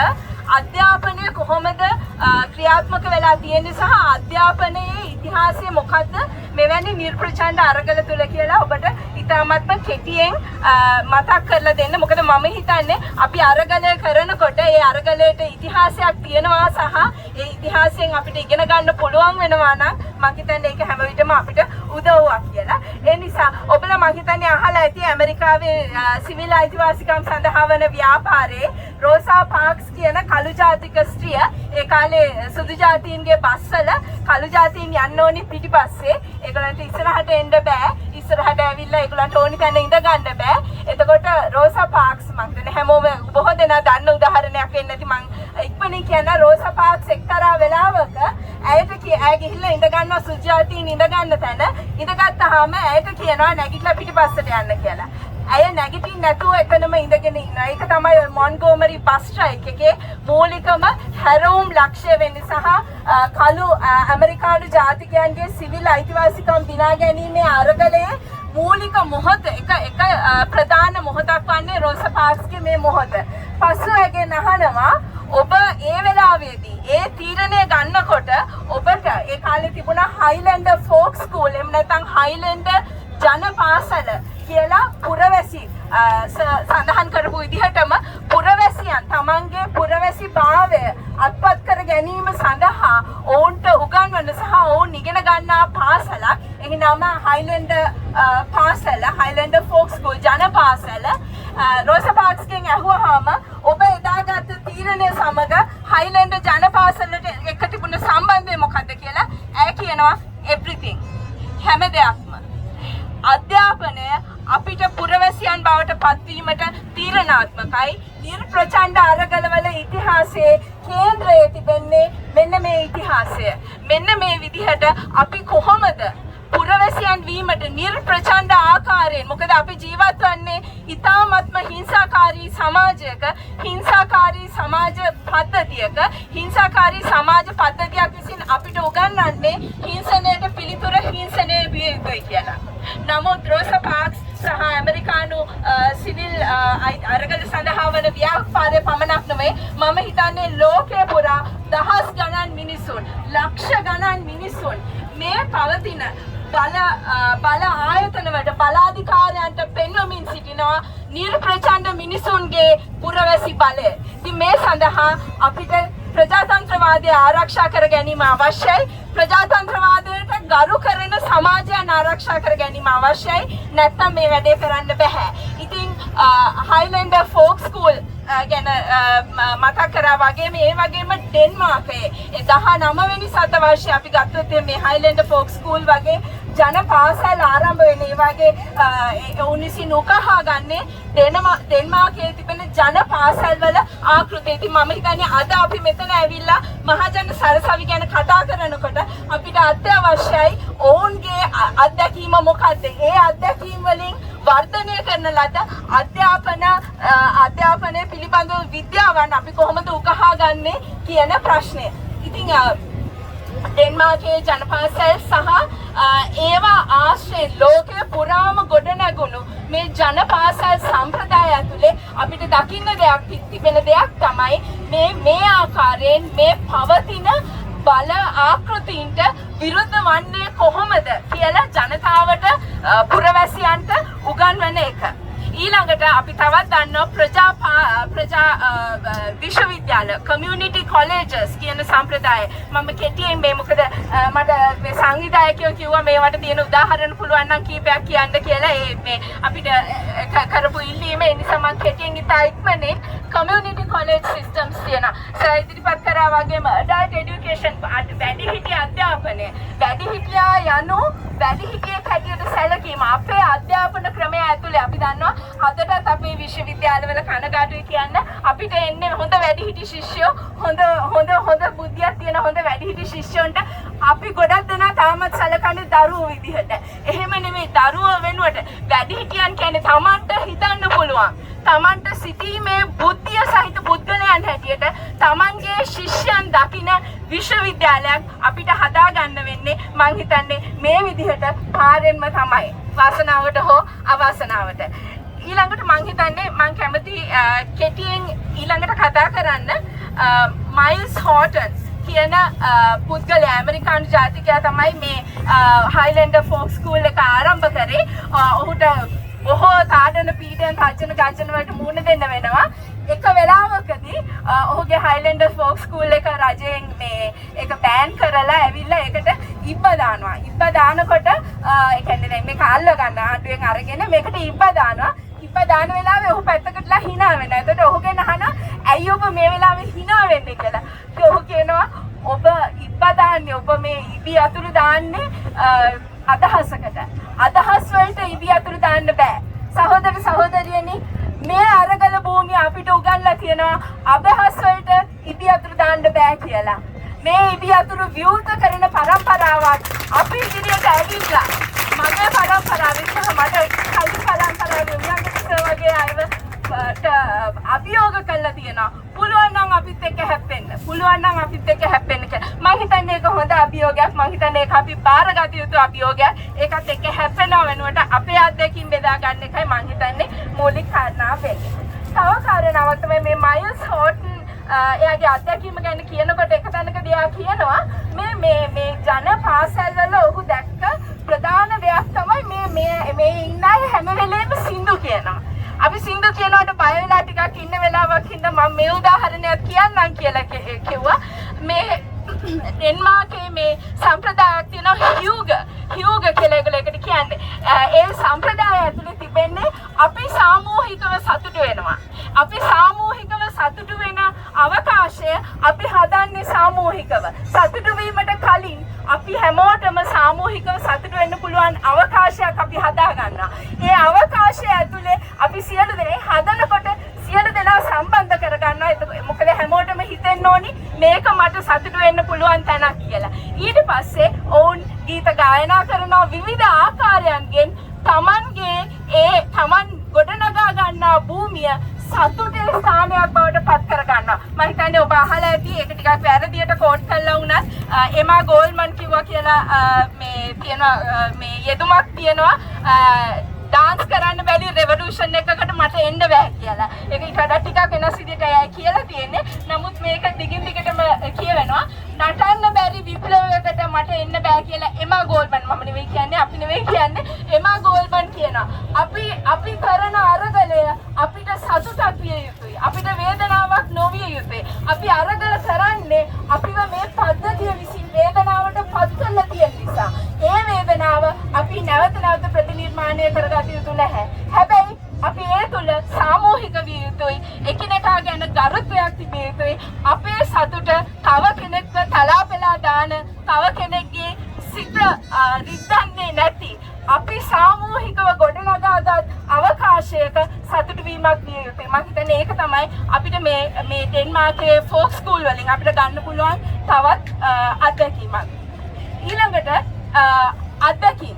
අධ්‍යාපනය කොහොමද ක්‍රියාත්මක වෙලා තියෙන්නේ සහ අධ්‍යාපනයේ ඉතිහාසය මොකද්ද මෙවැනි නිර්ප්‍රචණ්ඩ අරගල තුළ කියලා ඔබට ඉතාමත්ම කෙටියෙන් මතක් කරලා දෙන්න. මොකද මම හිතන්නේ අපි අරගලය කරනකොට ඒ අරගලයට ඉතිහාසයක් තියෙනවා සහ ඒ ඉතිහාසයෙන් අපිට ඉගෙන ගන්න පුළුවන් වෙනවා නම් මම හිතන්නේ ඒක හැම විටම අපිට උදව්වක් කියලා. ඒ නිසා ඔබලා මම හිතන්නේ අහලා ඇති ඇමරිකාවේ සිවිල් අයිතිවාසිකම් සඳහා වන ව්‍යාපාරයේ රෝසා පාක්ස් කියන කළු ජාතික ස්ත්‍රිය ඒ කාලේ සුදු ජාතීන්ගේ බස්වල කළු ජාතීන් යන්න ඕනි පිටිපස්සේ. ඒගොල්ලන්ට ඉස්සරහට එන්න බෑ. ඉස්සරහට ඇවිල්ලා ඒගොල්ලන්ට ඕනි තැන ඉඳ ගන්න බෑ. එතකොට රෝසා පාක්ස් මම හිතන්නේ හැමෝම බොහෝ දෙනා දන්න උදාහරණයක් වෙන්න ඇති. මම ඉක්මනින් කියන රෝසා පාක්ස් එක්තරා වෙලාවක ඇය ගිහිල්ලා ඉඳ ගන්නවා සුදු ජාතීන් ඉඳ ගන්න තැන. ඉඳගත්තාම ඇයට කියනවා නැගිටලා පිටිපස්සට යන්න කියලා. ඇය නැගිටින්න නැතුව එතනම ඉඳගෙන ඉන්නවා. ඒක තමයි මොන්ගෝමරි බස් ස්ට්‍රයික් එකේ මූලිකම හැරවුම් ලක්ෂ්‍ය වෙන්නේ සහ කළු ඇමරිකානු ජාතිකයන්ගේ සිවිල් අයිතිවාසිකම් දිනා ගැනීමේ අරගලයේ මූලික මොහොත එක ප්‍රධාන මොහොතක් වන්නේ රෝසා පාක්ස්ගේ මේ මොහොත. පසු ඇගෙන් අහනවා ඔබ ඒ වෙලාවේදී ඒ තීරණය ගන්නකොට ඔබට ඒ කාලේ තිබුණා හයිලැන්ඩර් ෆෝක් ස්කූල් එහෙම නැත්නම් හයිලැන්ඩර් ජන පාසල කියලා පුරවැසි සඳහන් කරපු විදිහටම පුරවැසියන් තමන්ගේ පුරවැසි භාවය අත්පත් කර ගැනීම සඳහා ඔවුන්ට උගන්වන සහ ඔවුන් ඉගෙන ගන්නා පාසලක්. එහි නම හයිලැන්ඩර් පාසල, හයිලැන්ඩර් ෆෝක් ස්කූල් ජන පාසල. රෝසා පාක්ස්ගෙන් ඇහුවාම ඔබ එදාගත් තීරණය සමග හයිලැන්ඩර් ජන පාසලට එක්ක තිබුණ සම්බන්ධය මොකක්ද කියලා ඇය කියනවා everything. හැම දෙයක්ම. අධ්‍යාපනය අපිට පුරවැසියන් බවට පත්වීමට තීරණාත්මකයි. නිර්ප්‍රචණ්ඩ අරගලවල ඉතිහාසයේ කේන්ද්‍රයේ තිබෙන්නේ මෙන්න මේ ඉතිහාසය. මෙන්න මේ විදිහට අපි කොහොමද පුරවැසියන් වීමට නිර්ප්‍රචණ්ඩ ආකාරයෙන්, මොකද අපි ජීවත් වන්නේ ඉතාමත්ම හිංසාකාරී සමාජයක, හිංසාකාරී සමාජ පද්ධතියක, හිංසාකාරී සමාජ පද්ධතියක් විසින් අපිට උගන්වන්නේ හිංසනයට පිළිතුර හිංසනය විය යුතුයි කියලා. නමුත් රෝසා පාක්ස් සහ ඇමරිකානු සිවිල් අරගල සඳහා වන ව්‍යාපාරය පමණක් නෙවෙයි, මම හිතන්නේ ලෝකයේ පුරා දහස් ගණන් මිනිසුන්, ලක්ෂ ගණන් මිනිසුන් මේ පවතින බල ආයතනවලට බලාධිකාරයන්ට පෙන්වමින් සිටිනවා නිර්ප්‍රචණ්ඩ මිනිසුන්ගේ පුරවැසි බලය. ඉතින් මේ සඳහා අපිට ප්‍රජාතන්ත්‍රවාදය ආරක්ෂා කර ගැනීම අවශ්‍යයි. ප්‍රජාතන්ත්‍රවාදයට ගරු කරන සමාජයන් ආරක්ෂා කර ගැනීම අවශ්‍යයි. නැත්නම් මේ වැඩේ කරන්න බෑ. ඉතින් හයිලන්ඩර් ෆෝක් ස්කූල් ගැන මතක් කරා වගේ මේ වගේම ඩෙන්මාර්කයේ 19 වෙනි සතවර්ෂයේ අපි ගත්තොත් මේ හයිලන්ඩර් ෆෝක් ස්කූල් වගේ ජන පාසල් ආරම්භ වෙන ඒ වගේ උන්විසි නොකහා ගන්නේ ඩෙන්මාර්කයේ තිබෙන ජන පාසල් වල ආකෘතිය. ඉතින් මම හිතන්නේ අද අපි මෙතන ඇවිල්ලා මහජන සරසවි ගැන කතා කරනකොට අපිට අත්‍යවශ්‍යයි ඔවුන්ගේ අත්දැකීම මොකක්ද? ඒ අත්දැකීම් වලින් වර්ධනය කරන ලද අධ්‍යාපනය පිළිබඳව විද්‍යාවන් අපි කොහොමද උකහා ගන්නේ කියන ප්‍රශ්නය. ඉතින් ඩෙන්මාර්කයේ ජනපාසල් සහ ඒවා ආශ්‍රයෙන් ලෝකයේ පුරාම ගොඩනැගුණු මේ ජනපාසල් සම්ප්‍රදාය ඇතුලේ අපිට දකින්න තිබෙන දෙයක් තමයි මේ ආකාරයෙන් මේ පවතින බල ආකෘතීන්ට විරුද්ධ වන්නේ කොහොමද කියලා ජනතාවට පුරවැසියන්ට උගන්වන එක. ඊළඟට අපි තවත් දන්නවා ප්‍රජා විශ්වවිද්‍යාල කමියුනිටි කොලෙජස් කියන සම්ප්‍රදාය. මම කෙටියෙන් මේ මොකද මට මේ සංවිධායකයෝ කිව්වා මේවට තියෙන උදාහරණ පුළුවන් නම් කීපයක් කියන්න කියලා. මේ අපිට කරපු ඉල්ලීම ඒ නිසා මම කෙටියෙන් ඉතා ඉක්මනින් කමියුනිටි කොලෙජ් සිස්ටම්ස් තියෙනවා. ඉදිරිපත් කරා වගේම ඇඩල්ට් එඩියුකේෂන් වැඩිහිටි අධ්‍යාපනය. වැඩිහිටියා යනු වැඩිහිටියෙක් හැටියට සැලකීම අපේ අධ්‍යාපන ක්‍රමය ඇතුලේ අපි දන්නවා අදටත් අපේ විශ්වවිද්‍යාලවල කනගාටුයි කියන්න අපිට එන්නේ හොඳ වැඩිහිටි ශිෂ්‍යයෝ හොඳ බුද්ධියක් තියෙන හොඳ වැඩිහිටි ශිෂ්‍යයන්ට අපි ගොඩක් දෙනා තාමත් සැලකන්නේ දරුවෝ විදිහට. එහෙම නෙමෙයි, දරුවෝ වෙනුවට වැඩිහිටියන් කියන්නේ Tamanට හිතන්න පුළුවන්, Tamanට සිටීමේ බුද්ධිය සහිත පුද්ගලයන් හැටියට Tamanගේ ශිෂ්‍යයන් දකින විශ්වවිද්‍යාලයක් අපිට හදා ගන්න වෙන්නේ මං හිතන්නේ මේ විදිහට පාරෙන්ම තමයි, වාසනාවට හෝ අවාසනාවට. ඊළඟට මං හිතන්නේ මං කැමති කෙටියෙන් ඊළඟට කතා කරන්න මයිල්ස් හෝටන් කියන පුද්ගලයා, ඇමරිකානු ජාතිකයා තමයි මේ හයිලන්ඩර් ෆෝක් ස්කූල් එක ආරම්භ කරේ. ඔහුට බොහෝ තාඩන පීඩන තර්ජන ගර්ජන වලට මුහුණ දෙන්න වෙනවා. එක වෙලාවකදී ඔහුගේ හයිලන්ඩර් ෆෝක් ස්කූල් එක රජයෙන් ඒක බෑන් කරලා ඇවිල්ලා ඒකට ඉබ්බ දානවා. ඉබ්බ දානකොට ඒ කියන්නේ දැන් මේක අල්ල ගන්න ආණ්ඩුවෙන් අරගෙන මේකට ඉබ්බ දානවා. ඉබ්බ දාන වෙලාවේ ඔහු පැත්තකටලා hina වෙනවා. එතකොට ඔහුගෙන් අහනවා ඇයි ඔබ මේ වෙලාවේ hina වෙන්නේ කියලා. ඉතින් ඔහු කියනවා ඔබ ඉබ්බ දාන්නේ, ඔබ මේ ඉබි අතුරු දාන්නේ අදහසකට. අදහස් වලට ඉබි අතුරු දාන්න බෑ. සහෝදර සහෝදරියනි, මේ අරගල භූමිය අපිට උගන්ලා තියෙනවා අදහස් වලට ඉබි අතුරු දාන්න බෑ කියලා. මේ ඉබි අතුරු විවෘත කරන පරම්පරාවක් අපි ඉදිරියට ඇවිල්ලා මගේ පරම්පරාවේ සහ මට කලින් පරම්පරාවේ උගන්වපු වගේ අයව අභියෝග කළා තියෙනවා. පුළුවන් නම් අපිත් එක්ක හැප්පෙන්න. පුළුවන් නම් අපිත් එක්ක හැප්පෙන්න කියලා. මම හිතන්නේ ඒක හොඳ අභියෝගයක්. මම හිතන්නේ ඒක අපි බාරගත යුතු අභියෝගයක්. ඒකත් එක්ක හැප්පෙනව වෙනුවට අපේ අත්දැකීම් බෙදා ගන්න එකයි මම හිතන්නේ මූලික කාරණාව වෙන්නේ. තව කාරණාවක් තමයි මේ මයිල්ස් හෝටන් එයාගේ අත්දැකීම ගැන කියනකොට එක තැනකදී එයා කියනවා මේ ජන පාසල් වල ඔහු දැක්ක ප්‍රධාන දෙයක් තමයි මේ ඉන්න අය හැම වෙලේම සින්දු කියනවා. අපි සින්දු කියනකොට බය වෙලා ටිකක් ඉන්න වෙලාවක් හින්දා මම මේ උදාහරණයක් කියන්නම් කියලා කිව්වා. මේ ඩෙන්මාර්කයේ මේ සම්ප්‍රදායක් තියෙනවා හියුග කියලා ඒකට කියන්නේ. ඒ සම්ප්‍රදාය ඇතුලේ තිබෙන්නේ අපි සාමූහිකව සතුටු වෙනවා. අපි සාමූහිකව සතුටු වෙන අවකාශය අපි හදන්නේ සාමූහිකව. සතුටු වීමට කලින් අපි හැමෝටම සාමූහිකව සතුටු වෙන්න පුළුවන් අවකාශයක් අපි හදා ගන්නවා. ඒ අවකාශය ඇතුලේ අපි සියලු දෙනා හදනකොට සියලු දෙනා සම්බන්ධ කරගන්නවා. ඒක මොකද හැමෝටම හිතෙන්න ඕනි මේක මට සතුටු වෙන්න පුළුවන් තැනක් කියලා. ඊට පස්සේ ඔවුන් ගීත ගායනා කරනවා විවිධ ආකාරයන්ගෙන් තමන්ගේ තමන් ගොඩනගා ගන්නා භූමිය සතුටේ ස්ථානයක් බවට පත් කර ගන්නවා. මම හිතන්නේ ඔබ අහලා ඇති ඒක ටිකක් වැරදියට කෝට් කරලා වුණත් එමා ගෝල්මන් කිව්වා කියලා මේ තියෙනවා මේ යෙදුමක් තියෙනවා ඩාන්ස් කරන්න බැරි රෙවොලූෂන් එකකට මට එන්න බෑ කියලා. ඒක ඊට වඩා ටිකක් වෙනස් විදිහට අයයි කියලා තියෙන්නේ. නමුත් මේක දිගින් දිගටම කියවෙනවා. නටන්න බැරි විප්ලවයකට මට එන්න බෑ කියලා එමා ගෝල්මන් මම නෙවෙයි කියන්නේ අපි නෙවෙයි කියන්නේ එමා ගෝල්මන් කියනවා. අපි කරන අරගලය අපිට සතුටක් විය යුතුයි. අපිට වේදනාවක් නොවිය යුතුයි. අපි අරගල කරන්නේ අපිව මේ පද්ධතිය විසින් වේදනාවට පත් කරලා තියෙන නිසා. ඒ වේදනාව අපි නැවත නැවත ප්‍රතිනිර්මාණය කරගත යුතු නැහැ. හැබැයි අපි ඒ තුල සාමූහික විය යුතුයි. එකිනෙකා ගැන ගරුත්වයක් තිබිය යුතුයි. අපේ සතුට තව කෙනෙක්ව තලාපෙලා දාන තව කෙනෙක්ගේ සිත රිද්දන්නේ නැති අපි සාමූහිකව ගොඩනගාගත් අවකාශයක සතුට වීමක් විය යුතුයි. මම හිතන්නේ ඒක තමයි අපිට මේ ඩෙන්මාර්කයේ ෆෝක් ස්කූල් වලින් අපිට ගන්න පුළුවන් තවත් අත්දැකීමක්. ඊළඟට අත්දැකීම්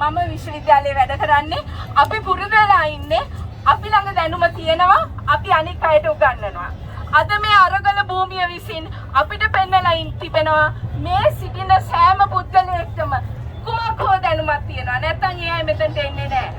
මම විශ්වවිද්‍යාලයේ වැඩ කරන්නේ අපි පුරුදු වෙලා ඉන්නේ අපි ළඟ දැනුම තියෙනවා අපි අනික් අයට උගන්වනවා. අද මේ අරගල භූමිය විසින් අපිට පෙන්වලා තිබෙනවා මේ සිටින සෑම පුද්ගලයෙක්ටම කුමක් හෝ දැනුමක් තියෙනවා. නැත්නම් ඒ අය මෙතනට එන්නේ නැහැ.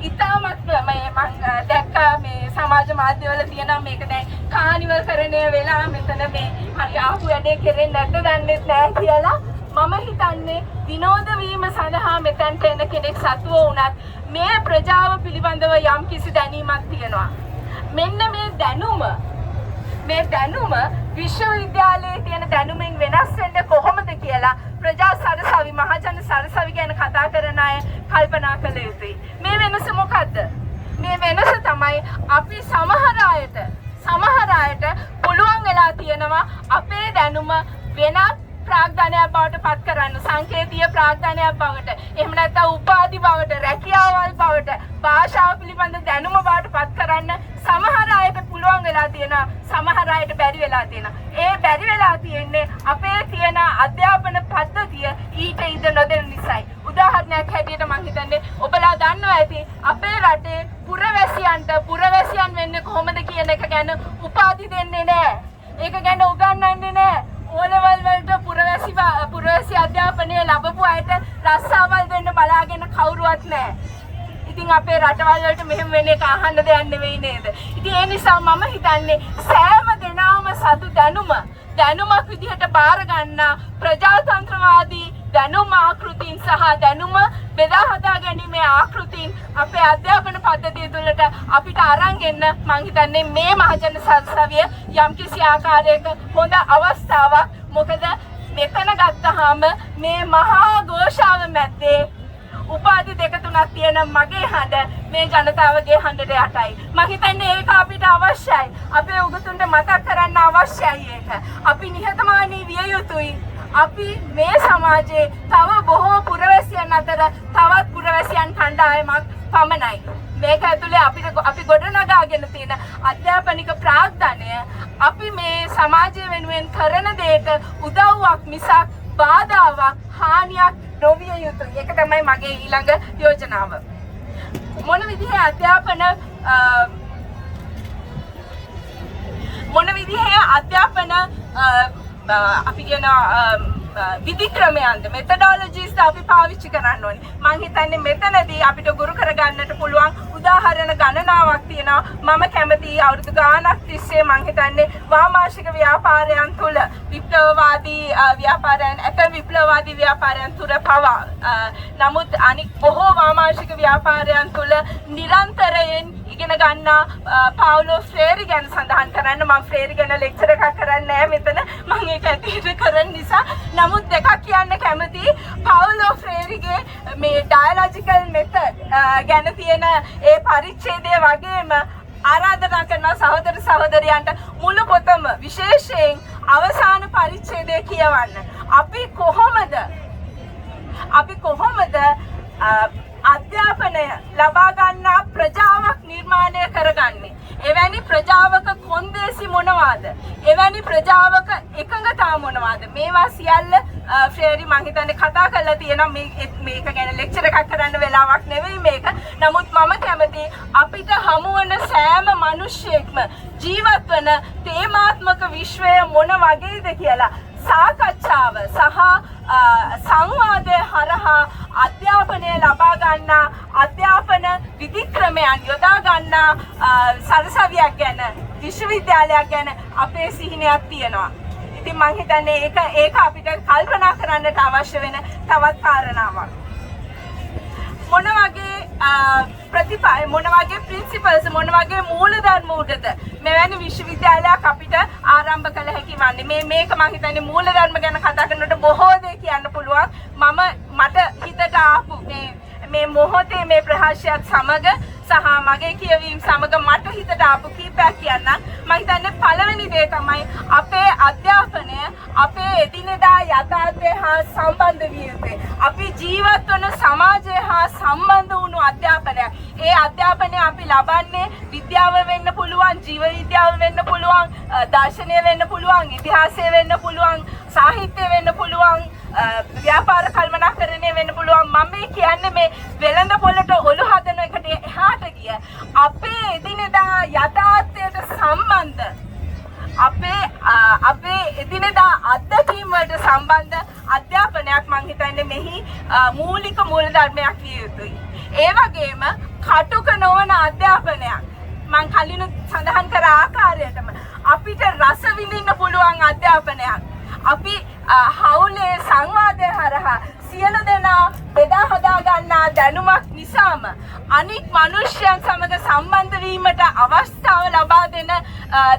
ඉතාමත්ම මම දැක්කා මේ සමාජ මාධ්‍යවල තියෙනවා මේක දැන් කානිවල් කරණය වෙලා මෙතන මේ හරි ආපු වැඩේ කෙරෙන්නේ නැද්ද දන්නේ නැහැ කියලා. මම හිතන්නේ විනෝද වීම සඳහා මෙතනට එන කෙනෙක් සතුව වුණත් මේ ප්‍රජාව පිළිබඳව යම් කිසි දැනීමක් තියෙනවා. මෙන්න මේ දැනුම විශ්වවිද්‍යාලයේ තියෙන දැනුමින් වෙනස් වෙන්නේ කොහොමද කියලා ප්‍රජා සරසවි මහජන සරසවි ගැන කතා කරන අය කල්පනා කළ යුතුයි. මේ වෙනස මොකද්ද? මේ වෙනස තමයි අපි සමහර අයට පුළුවන් වෙලා තියෙනවා අපේ දැනුම වෙනත් ප්‍රාග්ධනයක් බවට පත් කරන්න, සංකේතීය ප්‍රාග්ධනයක් බවට, එහෙම නැත්නම් උපාධි බවට, රැකියාවල් බවට, භාෂාව පිළිබඳ දැනුම බවට පත් කරන්න සමහර අයට පුළුවන් වෙලා තියෙනවා, සමහර අයට බැරි වෙලා තියෙනවා. ඒ බැරි වෙලා තියෙන්නේ අපේ තියෙන අධ්‍යාපන පද්ධතිය ඊට ඉඩ නොදෙන නිසායි. උදාහරණයක් හැටියට මම හිතන්නේ ඔබලා දන්නවා ඇති අපේ රටේ පුරවැසියන් වෙන්නේ කොහොමද කියන එක ගැන උපාධි දෙන්නේ නැහැ. ඒක ගැන උගන්වන්නේ නැහැ. ඕලෙවල් වලට පුරවැසි අධ්‍යාපනය ලැබපු අයට රස්සාවල් දෙන්න බලාගෙන කවුරුවත් නැහැ. ඉතින් අපේ රටවල් වලට මෙහෙම වෙන එක අහන්න දෙයක් නෙවෙයි නේද? ඉතින් ඒ නිසා මම හිතන්නේ සෑම දෙනාම සතු දැනුමක් විදිහට බාර ගන්නා ප්‍රජාතන්ත්‍රවාදී දැනුම ආකෘතීන් සහ දැනුම බෙදා හදා ගැනීමේ ආකෘතීන් අපේ අධ්‍යාපන පද්ධතිය තුළට අපිට අරන් එන්න මම හිතන්නේ මේ මහජන සරසවිය යම්කිසි ආකාරයක හොඳ අවස්ථාවක්. මොකද මෙතන ගත්තාම මේ මහා ഘോഷාව මැද්දේ උපාධි දෙක තුනක් තියෙන මගේ හඬ මේ ජනතාවගේ හඬට යටයි. මම හිතන්නේ ඒක අපිට අවශ්‍යයි. අපේ උගතුන්ට මතක් කරන්න අවශ්‍යයි ඒක. අපි නිහතමානී විය යුතුයි. අපි මේ සමාජයේ තව බොහෝ පුරවැසියන් අතර තවත් පුරවැසියන් කණ්ඩායමක් පමණයි. මේක ඇතුලේ අපි ගොඩනගාගෙන තියෙන අධ්‍යාපනික ප්‍රාග්ධනය අපි මේ සමාජය වෙනුවෙන් කරන දෙයට උදව්වක් මිසක් බාධාවක් හානියක් නොවිය යුතුයි. ඒක තමයි මගේ ඊළඟ යෝජනාව. මොන විදිහේ අධ්‍යාපන අපි කියන විධික්‍රමයන්ද මෙතඩොලොජිස් අපි පාවිච්චි කරන්න ඕනේ. මම හිතන්නේ මෙතනදී අපිට ගුරු කරගන්නට පුළුවන් උදාහරණ ගණනාවක් තියෙනවා. මම කැමතියි අවුරුදු ගාණක් තිස්සේ මම හිතන්නේ වාමාංශික ව්‍යාපාරයන් තුල විප්ලවවාදී ව්‍යාපාරයන් තුල පවා නමුත් අනික් බොහෝ වාමාංශික ව්‍යාපාරයන් තුල නිරන්තරයෙන් ඉගෙන ගන්නා පාවුලෝ ෆ්‍රේරි ගැන සඳහන් කරන්න. මම ෆ්‍රේරි ගැන ලෙක්චර් එකක් කරන්නේ නැහැ මෙතන. මම ඒක ඇතුළට කරන නිසා නමුත් දෙකක් කියන්න කැමතියි. පාවුලෝ ෆ්‍රේරිගේ මේ ඩයලොජිකල් මෙතඩ් ගැන තියෙන ඒ පරිච්ඡේදය වගේම ආරාධනා කරන සහෝදර සහෝදරියන්ට මුළු පොතම විශේෂයෙන් අවසාන පරිච්ඡේදය කියවන්න. අපි කොහොමද අධ්‍යාපනය ලබා ගන්නා ප්‍රජාවක් නිර්මාණය කරගන්නේ. එවැනි ප්‍රජාවක කොන්දේසි මොනවාද? එවැනි ප්‍රජාවක එකඟතා මොනවාද? මේවා සියල්ල ෆ්‍රේරි මං හිතන්නේ කතා කරලා තියෙනවා. මේක ගැන ලෙක්චර් එකක් කරන්න වෙලාවක් නෙවෙයි මේක. නමුත් මම කැමති අපිට හමු වන සෑම මිනිස්සෙක්ම ජීවත් වන තේමාත්මක විශ්වය මොන වගේද කියලා සාකච්ඡාව සහ සංවාදය හරහා අධ්‍යාපනය ලබා ගන්නා අධ්‍යාපන විධික්‍රමයන් යොදා ගන්නා සරසවියක් ගැන විශ්වවිද්‍යාලයක් ගැන අපේ සිහිනයක් තියෙනවා. ඉතින් මම හිතන්නේ ඒක අපිට කල්පනා කරන්නට අවශ්‍ය වෙන තවත් කාරණාවක්. මොන වගේ මොන වගේ ප්‍රින්සිපල්ස් මොන වගේ මූලධර්ම උඩද මෙවැනි විශ්වවිද්‍යාලයක් අපිට ආරම්භ කළ හැකි වන්නේ? මේක මම හිතන්නේ මූලධර්ම ගැන කතා කරනකොට බොහෝ දේ කියන්න පුළුවන්. මට හිතට ආපු මේ මොහොතේ මේ ප්‍රහාෂයත් සමග සහ මගේ කියවීම සමග මට හිතට ආපු කීපයක් කියන්නම්. මම හිතන්නේ පළවෙනි දේ තමයි අපේ අධ්‍යාපනය අපේ එදිනෙදා යථාර්ථය හා සම්බන්ධ විය යුතුයි. අපි ජීවත් වන සමාජය හා සම්බන්ධ වුණු අධ්‍යාපනයක්. ඒ අධ්‍යාපනය අපි ලබන්නේ විද්‍යාව වෙන්න පුළුවන්, ජීව විද්‍යාව වෙන්න පුළුවන්, දර්ශනය වෙන්න පුළුවන්, ඉතිහාසය වෙන්න පුළුවන්, සාහිත්‍ය වෙන්න පුළුවන්, ව්‍යාපාර කල්පනාකරණය වෙන්න පුළුවන්. මම මේ කියන්නේ මේ වෙළඳ පොළට ඔලු හදන එකට එහාට ගිය අපේ එදිනෙදා යථාර්ථයට සම්බන්ධ අපේ එදිනෙදා අත්දැකීම් වලට සම්බන්ධ අධ්‍යාපනයක් මම හිතන්නේ මෙහි මූලික මූලධර්මයක් විය යුතුයි. ඒ වගේම කටුක නොවන අධ්‍යාපනයක් මම කලින් සඳහන් කර ආකාරයටම අපිට රස විඳින්න පුළුවන් අධ්‍යාපනයක්. අපි හවුලේ සංවාදය හරහා සියලු දෙනා බෙදා හදා ගන්නා දැනුමක් නිසාම අනික් මිනිස්යන් සමග සම්බන්ධ වීමට අවස්ථාව ලබා දෙන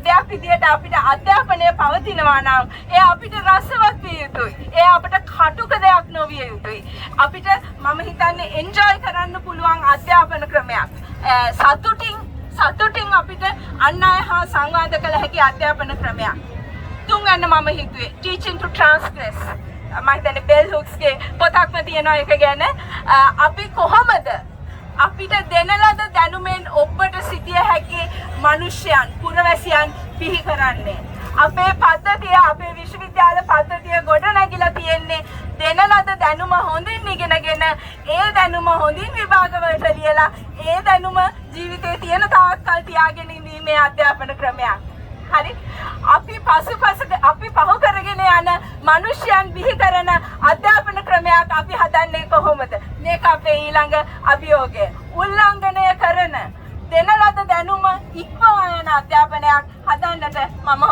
දෙයක් විදිහට අපිට අධ්‍යාපනය පවතිනවා නම් ඒ අපිට රසවත් විය යුතුයි. ඒ අපිට කටුක දෙයක් නොවිය යුතුයි. අපිට මම හිතන්නේ එන්ජොයි කරන්න පුළුවන් අධ්‍යාපන ක්‍රමයක්. සතුටින් අපිට අන් අය හා සංවාද කළ හැකි අධ්‍යාපන ක්‍රමයක්. තුන්වැන්න මම හිතුවේ teaching to transgress. මම හිතන්නේ බෙල් හුක්ස්ගේ පොතක්ම තියෙනවා ඒක ගැන. අපි කොහොමද අපිට දෙන ලද දැනුමෙන් ඔබට සිටිය හැකි මිනිසයන් පුරවැසියන් පිහි කරන්නේ? අපේ පද්ධතිය අපේ විශ්වවිද්‍යාල පද්ධතිය ගොඩ නැගිලා තියෙන්නේ දෙන ලද දැනුම හොඳින් ඉගෙනගෙන ඒ දැනුම හොඳින් විභාග වලට ලියලා ඒ දැනුම ජීවිතේ තියෙන තාක්කල් තියාගෙන ඉඳීමේ අධ්‍යාපන ක්‍රමයක්. හරි අපි පහු කරගෙන යන මිනිස්යන් බිහි කරන අධ්‍යාපන ක්‍රමයක් අපි හදන්නේ කොහොමද? මේක අපේ ඊළඟ අභියෝගය. උල්ලංඝනය කරන දෙන ලද දැනුම ඉක්මවා යන අධ්‍යාපනයක් හදන්නට මම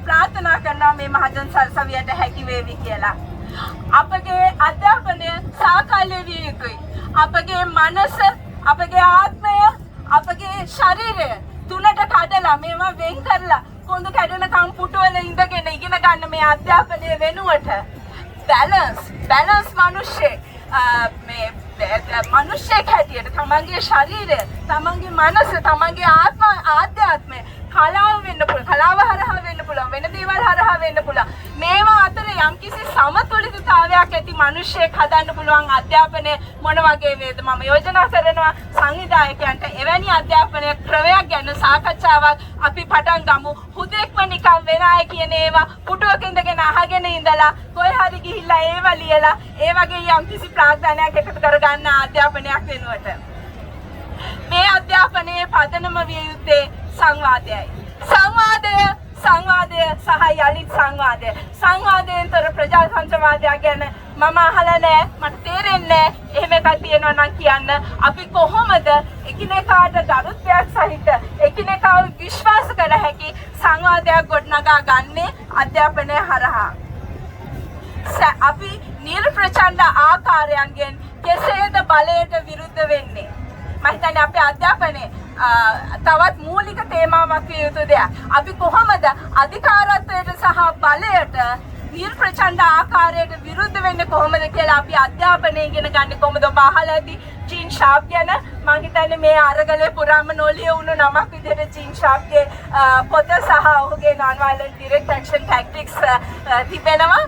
ප්‍රාර්ථනා කරනවා මේ මහජන සරසවියට හැකි වේවි කියලා. අපගේ අධ්‍යාපනය සාකල්‍ය විය යුතුයි. අපගේ මනස, අපගේ ආත්මය, අපගේ ශරීරය තුනට කඩලා මේවා වෙන් කරලා කොඳු කැඩෙන කම්පුටුවල ඉඳගෙන ඉගෙන ගන්න මේ අධ්‍යාපනය වෙනුවට බැලන්ස් මිනිස්සෙක් හැටියට තමන්ගේ ශරීරය, තමන්ගේ මනස, තමන්ගේ ආධ්‍යාත්මය කලාව වෙන්න පුළුවන්, කලාව හරහා වෙන්න පුළුවන්, වෙන දේවල් හරහා වෙන්න පුළුවන්. මේවා අතර යම්කිසි සමතුලිතතාවයක් ඇති මිනිස්සෙක් හදන්න පුළුවන් අධ්‍යාපනය මොන වගේ වේද? මම යෝජනා කරනවා සංවිධායකයන්ට එවැනි අධ්‍යාපන ක්‍රමයක් ගැන සාකච්ඡාවක් අපි පටන් ගමු. හුදෙක්ම නිකන් වෙන අය කියන ඒවා පුටුවක ඉඳගෙන අහගෙන ඉඳලා කොයි හරි ගිහිල්ලා ඒවා ලියලා ඒ වගේ යම්කිසි ප්‍රාග්ධනයක් එකතු කරගන්න අධ්‍යාපනයක් වෙනුවට මේ අධ්‍යාපනයේ පදනම විය යුත්තේ සංවාදයයි. සංවාදය සහ යලිත් සංවාදය. සංවාදයෙන්තර ප්‍රජාතන්ත්‍රවාදයක් ගැන මම අහලා නැහැ, මට තේරෙන්නේ නැහැ. එහෙම එකක් තියෙනවා නම් කියන්න. අපි කොහොමද එකිනෙකාට ගරුත්වයක් සහිත එකිනෙකාව විශ්වාස කළ හැකි සංවාදයක් ගොඩනගා ගන්නේ අධ්‍යාපනය හරහා? අපි නිර්ප්‍රචණ්ඩ ආකාරයන්ගෙන් කෙසේද බලයට විරුද්ධ වෙන්නේ? මම හිතන්නේ අපේ අධ්‍යාපනයේ තවත් මූලික තේමාවක් විය යුතු දෙයක්. අපි කොහොමද අධිකාරත්වයට සහ බලයට නිර්ප්‍රචණ්ඩ ආකාරයට විරුද්ධ වෙන්නේ කොහොමද කියලා අපි අධ්‍යාපනයේ ඉගෙන ගන්න කොහොමද? ඔබ අහලා ඇති චීන් ෂාප් ගැන. මම හිතන්නේ මේ අරගලේ පුරාම නොලිය වුණු නමක් විදිහට චීන් ෂාප්ගේ පොත සහ ඔහුගේ non-violent direct action tactics තිබෙනවා.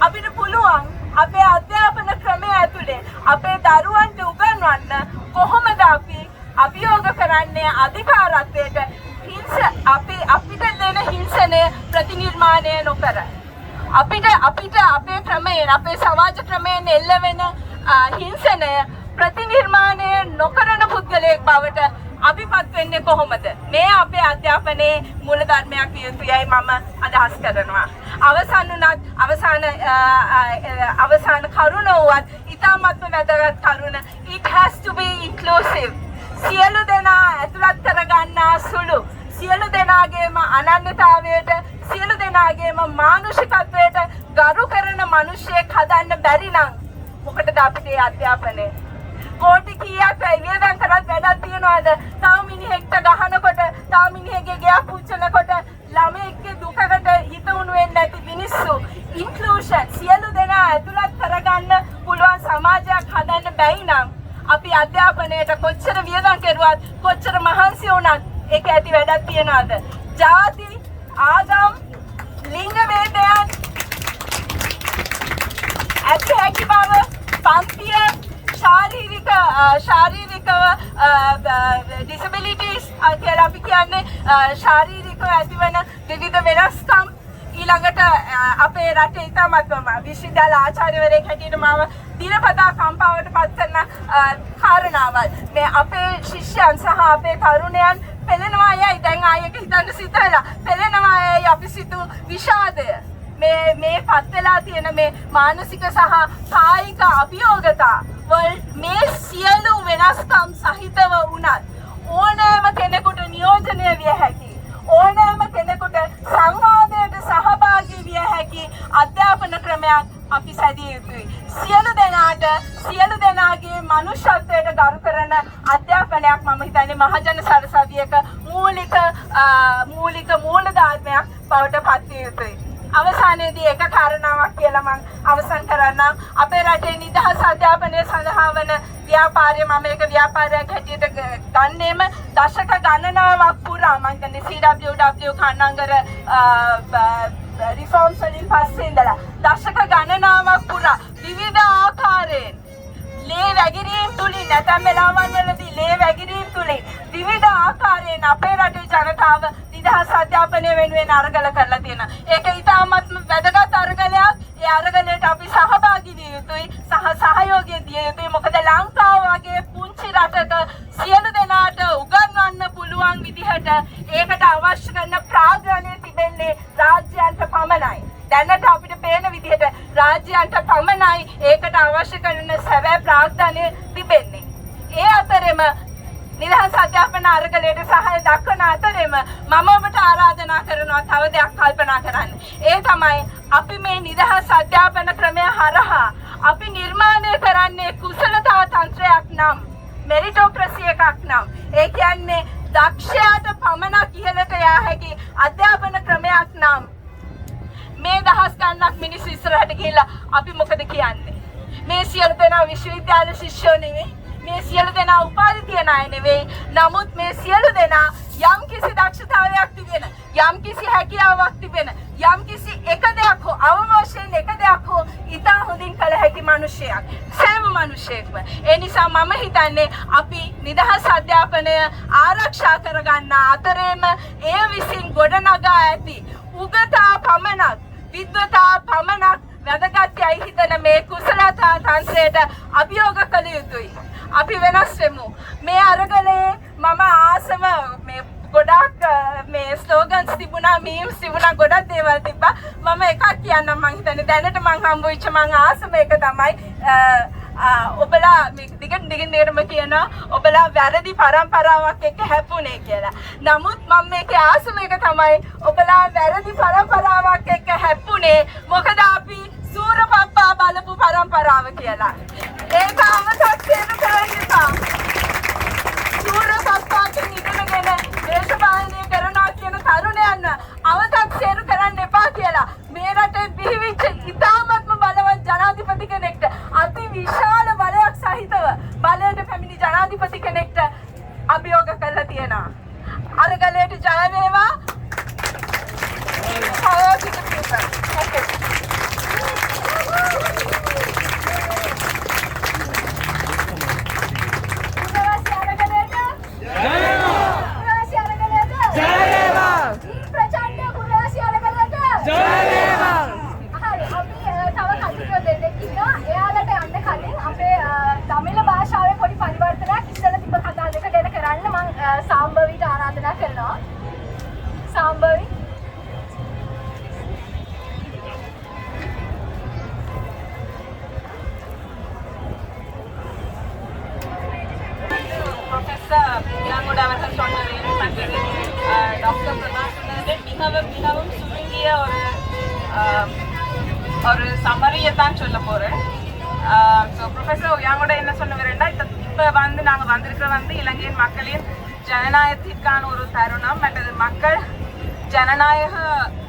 අපිට පුළුවන් අපේ අධ්‍යාපන ක්‍රමය ඇතුලේ අපේ දරුවන්ට උගන්වන්න කොහොමද අපි අභියෝග කරන්නේ අධිකාරත්වයට අපිට දෙන හිංසනය ප්‍රතිනිර්මාණය නොකර අපිට අපේ ක්‍රමයෙන් අපේ සමාජ ක්‍රමයෙන් එල්ල වෙන හිංසනය ප්‍රතිනිර්මාණය නොකරන පුද්ගලයෙක් බවට අපිපත් වෙන්නේ කොහොමද? මේ අපේ අධ්‍යාපනයේ මූලධර්මයක් විය යුතුයි මම අදහස් කරනවා. අවසාන කරුණ වුවත් ඉතාමත්ම වැදගත් කරුණ it has to be inclusive. සියලු දෙනා ඇතුළත් කරගන්නා සුළු සියලු දෙනාගේම අනන්‍යතාවයට සියලු දෙනාගේම මානුෂිකත්වයට ගරු කරන මිනිහෙක් හදන්න බැරි නම් මොකටද අපිට මේ අධ්‍යාපනය? කෝටි කීයක් වියදම් කරත් වැඩක් තියනවාද? තව මිනිහෙක්ට ගහනකොට තව මිනිහෙක්ගේ ගෙයක් පුච්චනකොට ළමයෙක්ගේ දුකකට හිත උණු වෙන්නේ නැති මිනිස්සු ඉන්ක්ලූෂන් සියලු දෙනා ඇතුළත් කරගන්න පුළුවන් සමාජයක් හදන්න බැයි නම් අපි අධ්‍යාපනයට කොච්චර වියදම් කරුවත් කොච්චර මහන්සි වුණත් ඒක ඇති වැඩක් තියනවාද? ජාති ආගම් ලිංග ભેදයන් ඇති හැකි බව පන්තිය ශාරීරික ඩිසබිලිටිස් කියලා අපි කියන්නේ ශාරීරිකව ඇතිවන විවිධ වෙනස්කම් ඊළඟට අපේ රටේ ඉතාමත්ම විශ්වවිද්‍යාල ආචාර්යවරයෙක් හැටියට මම දිනපතා කම්පාවට පත් කරන කාරණාවල් මේ අපේ ශිෂ්‍යයන් සහ අපේ තරුණයන් පෙළෙනවා යයි දැන් ආයෙක හිතන්න සිද්ධ වෙලා පෙළෙනවා යයි අපි සිතු විෂාදය මේ පත් වෙලා තියෙන මේ මානසික සහ කායික අභියෝගතා මේ සියලු වෙනස්කම් සහිතව වුණත් ඕනෑම කෙනෙකුට නියෝජනය විය හැකි ඕනෑම කෙනෙකුට සංවාදයට සහභාගී විය හැකි අධ්‍යාපන ක්‍රමයක් අපි සැදිය යුතුයි. සියලු දෙනාගේ මනුෂ්‍යත්වයට ගරු කරන අධ්‍යාපනයක් මම හිතන්නේ මහජන සරසවියක මූලික මූලධර්මයක් බවට පත් විය යුතුයි. අවසානයේදී එක කාරණාවක් කියලා මම අවසන් කරන්නම්. අපේ රටේ නිදහස් අධ්‍යාපනය සඳහා වන ව්‍යාපාරය මම ඒක ව්‍යාපාරයක් හැටියට ගන්නෙම දශක ගණනාවක් පුරා මම කියන්නේ CWW කන්නංගර රිෆෝම්ස් වලින් පස්සේ ඉඳලා දශක ගණනාවක් පුරා විවිධ ආකාරයෙන් ලේ වැගිරීම් තුලින් නැත්නම් වෙලාවන් වලදී ලේ වැගිරීම් තුලින් විවිධ ආකාරයෙන් අපේ රටේ ජනතාව නිදහස් අධ්‍යාපනය වෙනුවෙන් අරගල කරලා තියෙනවා. ඒක ඉතාමත්ම වැදගත් අරගලයක්. ඒ අරගලයට අපි සහභාගී විය යුතුයි සහයෝගය දිය යුතුයි. මොකද ලංකාව වගේ පුංචි රටක සියලු දෙනාට උගන්වන්න පුළුවන් විදිහට ඒකට අවශ්‍ය කරන ප්‍රාග්ධනය තිබෙන්නේ රාජ්‍යයන්ට පමණයි. දැනට අපිට පේන විදිහට රාජ්‍යයන්ට පමණයි ඒකට අවශ්‍ය කරන සැබෑ ප්‍රාග්ධනය තිබෙන්නේ. ඒ අතරෙම නිදහස් අධ්‍යාපන අරගලයට සහාය දක්වන අතරෙම මම ඔබට ආරාධනා කරනවා තව දෙයක් කල්පනා කරන්න. ඒ තමයි අපි මේ නිදහස් අධ්‍යාපන ක්‍රමය හරහා අපි නිර්මාණය කරන්නේ කුසලතා තන්ත්‍රයක් නම් මෙරිටෝක්‍රසි එකක් නම් ඒ කියන්නේ දක්ෂයාට පමණක් ඉහළට යා හැකි අධ්‍යාපන ක්‍රමයක් නම් මේ දහස් ගණනක් මිනිස්සු ඉස්සරහට ගිහිල්ලා අපි මොකද කියන්නේ? මේ සියලු දෙනා විශ්වවිද්‍යාල ශිෂ්‍යෝ නෙවෙයි. මේ සියලු දෙනා උපාධි තියන අය නෙවෙයි. නමුත් මේ සියලු දෙනා යම්කිසි දක්ෂතාවයක් තිබෙන, යම්කිසි හැකියාවක් තිබෙන, යම්කිසි එක දෙයක් හෝ අවම වශයෙන් එක දෙයක් හෝ ඉතා හොඳින් කළ හැකි මිනිසෙක්. සෑම මිනිසෙක්ම. ඒ නිසා මම හිතන්නේ අපි නිදහස් අධ්‍යාපනය ආරක්ෂා කරගන්න අතරේම එය විසින් ගොඩනගා ඇති උගතා පමණක්, විද්වතා පමණක් වැදගත් යයි හිතන මේ කුසලතා තන්ත්‍රයට අභියෝග කළ යුතුයි. අපි වෙනස් වෙමු. මේ අරගලයේ මම ආසම මේ ගොඩක් මේ ස්ලෝගන්ස් තිබුණා, මීම්ස් තිබුණා, ගොඩක් දේවල් තිබ්බා. මම එකක් කියන්නම් මං හිතන්නේ දැනට මං හම්බුච්ච මං ආසම එක තමයි ඔබලා මේ දිගටම කියනවා ඔබලා වැරදි පරම්පරාවක් එක්ක හැපුණේ කියලා. නමුත් මම මේකේ ආසම එක තමයි ඔබලා වැරදි පරම්පරාවක් එක්ක හැපුණේ මොකද අපි සූරපප්පා බලපු පරම්පරාව කියලා. ඒක අමතක කරන්න එපා. සූරපප්පාගෙන් ඉගෙනගෙන දේශපාලනය කරනවා කියන තරුණයන්ව අවතක්සේරු කරන්න එපා කියලා. මේ රටේ බිහිවිච්ච ඉතාමත්ම බලවත් ජනාධිපති කෙනෙක්ට අති විශාල බලයක් සහිතව බලයට පැමිණි ජනාධිපති කෙනෙක්ට අභියෝග කරලා තියෙනවා. අරගලයට ජය වේවා. சாம்பவி ப்ரொஃபஸர் யாங்கோட அவர்கள் சொன்னது மற்றது டாக்டர் பிரபா சொன்னது மிகவும் மிகவும் சுருங்கிய ஒரு சமரியை தான் சொல்ல போகிறேன். ஸோ ப்ரொஃபஸர் யாங்கோட என்ன சொன்ன வரேன்டா இப்போ வந்து நாங்கள் வந்திருக்கிற இலங்கையின் மக்களின் ஜனநாயகத்திற்கான ஒரு தருணம். மற்றது மக்கள் ஜனநாயக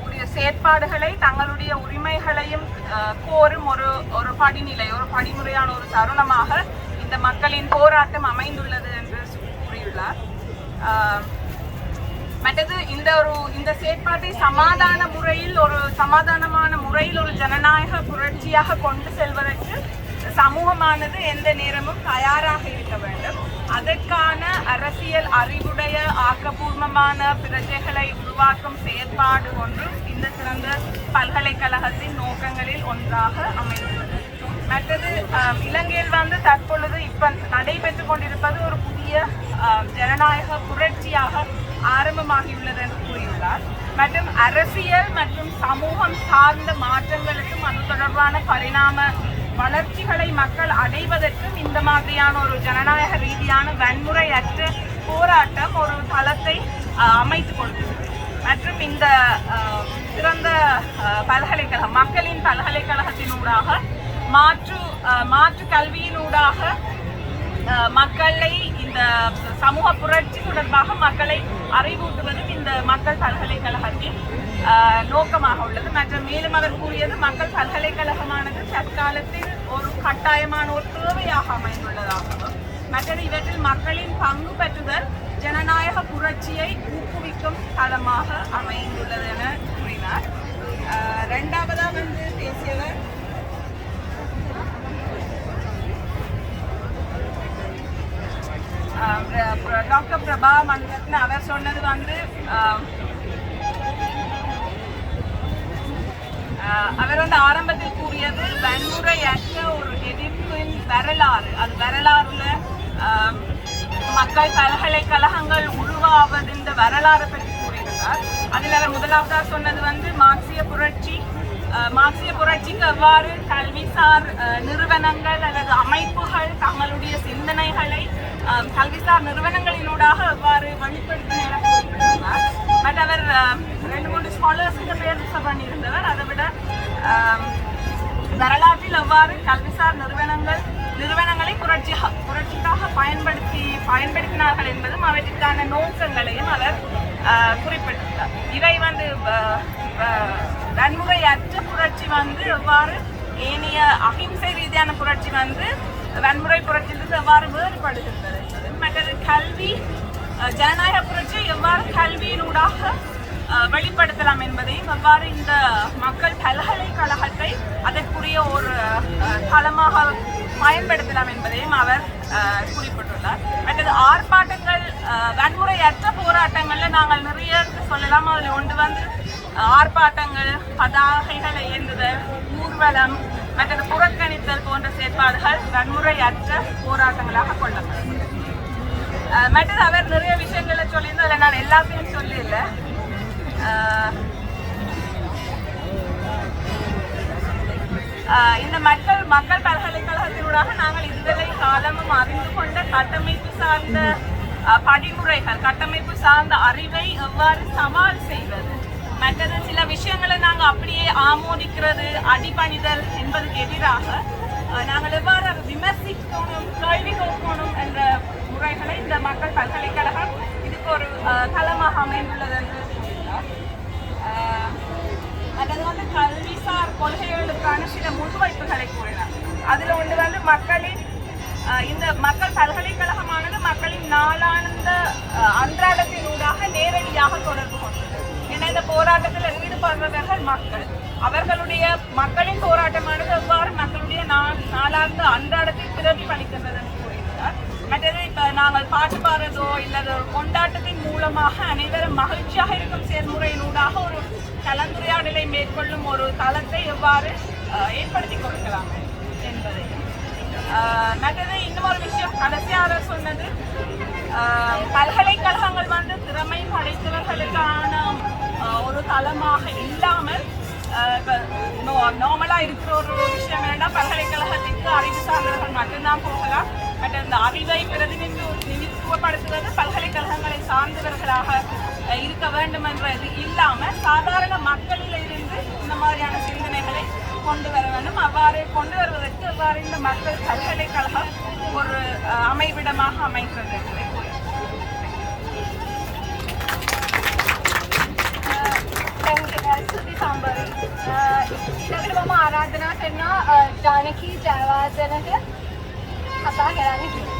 உடைய செயற்பாடுகளை தங்களுடைய உரிமைகளையும் கோரும் ஒரு படிநிலை, ஒரு படிமுறையான ஒரு தருணமாக இந்த மக்களின் போராட்டம் அமைந்துள்ளது என்று கூறியுள்ளார். மற்றது இந்த செயற்பாட்டை சமாதானமான முறையில் ஒரு ஜனநாயக புரட்சியாக கொண்டு செல்வதற்கு சமூகமானது எந்த நேரமும் தயாராக இருக்க வேண்டும். அதற்கான அரசியல் அறிவுடைய ஆக்கப்பூர்வமான பிரஜைகளை உருவாக்கும் செயற்பாடு ஒன்று இந்த சிறந்த பல்கலைக்கழகத்தின் நோக்கங்களில் ஒன்றாக அமைந்துள்ளது. மற்றது இலங்கையில் தற்பொழுது இப்ப நடைபெற்று கொண்டிருப்பது ஒரு புதிய ஜனநாயக புரட்சியாக ஆரம்பமாகியுள்ளது என்று கூறியுள்ளார். மற்றும் அரசியல் மற்றும் சமூகம் சார்ந்த மாற்றங்களுக்கும் அது தொடர்பான பரிணாம வளர்ச்சிகளை மக்கள் அடைவதற்கும் இந்த மாதிரியான ஒரு ஜனநாயக ரீதியான வன்முறையற்ற போராட்டம் ஒரு தளத்தை அமைத்துக் கொடுக்கிறது. மற்றும் இந்த சிறந்த பல்கலைக்கழகம் மக்களின் பல்கலைக்கழகத்தினூடாக மாற்று கல்வியினூடாக மக்களை இந்த சமூக புரட்சி தொடர்பாக மக்களை அறிவூட்டுவதும் இந்த மக்கள் பல்கலைக்கழகத்தின் நோக்கமாக உள்ளது. மற்றும் மேலும் அவர் கூறியது மக்கள் பல்கலைக்கழகமானது தற்காலத்தில் ஒரு கட்டாயமான ஒரு தேவையாக அமைந்துள்ளதாகவும் மற்றது இவற்றில் மக்களின் பங்கு பெற்றுதல் ஜனநாயக புரட்சியை ஊக்குவிக்கும் தளமாக அமைந்துள்ளது என கூறினார். இரண்டாவதாக பேசியவர் டாக்டர் பிரபா மணிரத்ன. அவர் சொன்னது அவர் ஆரம்பத்தில் கூறியது வன்முறையற்ற ஒரு எதிர்ப்பின் வரலாறு. அது வரலாறுல மக்கள் பல்கலைக்கழகங்கள் உருவாவது இந்த வரலாறு பற்றி கூறியிருந்தார். அதில் அவர் முதலாவதாக சொன்னது மார்க்சிய புரட்சிக்கு எவ்வாறு கல்விசார் நிறுவனங்கள் அல்லது அமைப்புகள் தங்களுடைய சிந்தனைகளை கல்விசார் நிறுவனங்களினூடாக எவ்வாறு வெளிப்படுத்தினார். பட் அவர் 2-3 ஸ்காலர்ஸ்க்கு பேர் பண்ணியிருந்தவர். அதை விட வரலாற்றில் எவ்வாறு கல்விசார் நிறுவனங்களை புரட்சிக்காக பயன்படுத்தினார்கள் என்பதும் அவற்றிற்கான நோக்கங்களையும் அவர் குறிப்பிட்டிருந்தார். இவை வன்முறையற்ற புரட்சி எவ்வாறு ஏனைய அகிம்சை ரீதியான புரட்சி வன்முறை புரட்சியிலிருந்து எவ்வாறு வேறுபடுகின்றது என்பது. மற்றது கல்வி ஜனநாயக புரட்சியை எவ்வாறு கல்வியினூடாக வெளிப்படுத்தலாம் என்பதையும் எவ்வாறு இந்த மக்கள் பல்கலைக்கழகத்தை அதற்குரிய ஒரு தளமாக பயன்படுத்தலாம் என்பதையும் அவர் குறிப்பிட்டுள்ளார். மற்றது ஆர்ப்பாட்டங்கள் வன்முறையற்ற போராட்டங்களில் நாங்கள் நிறைய சொல்லலாம். அதில் ஒன்று ஆர்ப்பாட்டங்கள், பதாகைகளை ஏந்துதல், ஊர்வலம், மற்றது புறக்கணித்தல் போன்ற செயற்பாடுகள் வன்முறையற்ற போராட்டங்களாக கொள்ளப்படும். மற்றது அவர் நிறைய விஷயங்களை சொல்லியிருந்தோம். அதில் நான் எல்லாத்தையும் சொல்லல. இந்த மக்கள் பல்கலைக்கழகத்தினூடாக நாங்கள் இதுவரை காலமும் அறிந்து கொண்ட கட்டமைப்பு சார்ந்த படிமுறைகள், கட்டமைப்பு சார்ந்த அறிவை எவ்வாறு சவால் செய்வது, மற்றது சில விஷயங்களை நாங்கள் அப்படியே ஆமோதிக்கிறது, அடிபணிதல் என்பதற்கு எதிராக நாங்கள் எவ்வாறு விமர்சிக்கணும், கேள்வி கேட்கணும் என்ற முறைகளை இந்த மக்கள் பல்கலைக்கழகம் இதுக்கு ஒரு தளமாக அமைந்துள்ளது என்று கூறினார். அதாவது கல்விசார் கொள்கைகளுக்கான சில முன்வைப்புகளை கூறினார். அதில் ஒன்று மக்களின் இந்த மக்கள் பல்கலைக்கழகமானது மக்களின் நாளானந்த அன்றாடத்தினூடாக நேரடியாக தொடர்பு கொண்டது. ஏன்னா இந்த போராட்டத்தில் ஈடுபடுறவர்கள் அவர்களுடைய மக்களின் போராட்டமானது எவ்வாறு மக்களுடைய நாளார்ந்த அன்றாடத்தை பிரதிபலிக்கின்றது என்று கூறினார். மற்றது இப்போ நாங்கள் பாட்டு பாடுறதோ இல்லது ஒரு கொண்டாட்டத்தின் மூலமாக அனைவரும் மகிழ்ச்சியாக இருக்கும் செயல்முறையினூடாக ஒரு கலந்துரையாடலை மேற்கொள்ளும் ஒரு தளத்தை எவ்வாறு ஏற்படுத்தி கொடுக்கலாம் என்பதை. மற்றது இன்னொரு விஷயம் கடைசியாக சொன்னது, பல்கலைக்கழகங்கள் திறமை படைத்தவர்களுக்கான ஒரு தளமாக இல்லாமல் நார்மலாக இருக்கிற ஒரு விஷயம் என்னன்னா பல்கலைக்கழகத்திற்கு அறிவு சார்ந்தவர்கள் மட்டும்தான் போகலாம். பட் அந்த அறிவை பிரதிநிதித்துவப்படுத்துவது பல்கலைக்கழகங்களை சார்ந்தவர்களாக இருக்க வேண்டும் என்றது இல்லாமல் சாதாரண மக்களில் இருந்து இந்த மாதிரியான சிந்தனைகளை கொண்டு வர வேண்டும். அவ்வாறு கொண்டு வருவதற்கு அவ்வாறு இந்த மக்கள் பல்கலைக்கழகம் ஒரு அமைவிடமாக அமைகிறது. ඊළඟට මම ආරාධනා කරනවා ජානකී ජයවර්ධනට කතා කරන්න කියලා.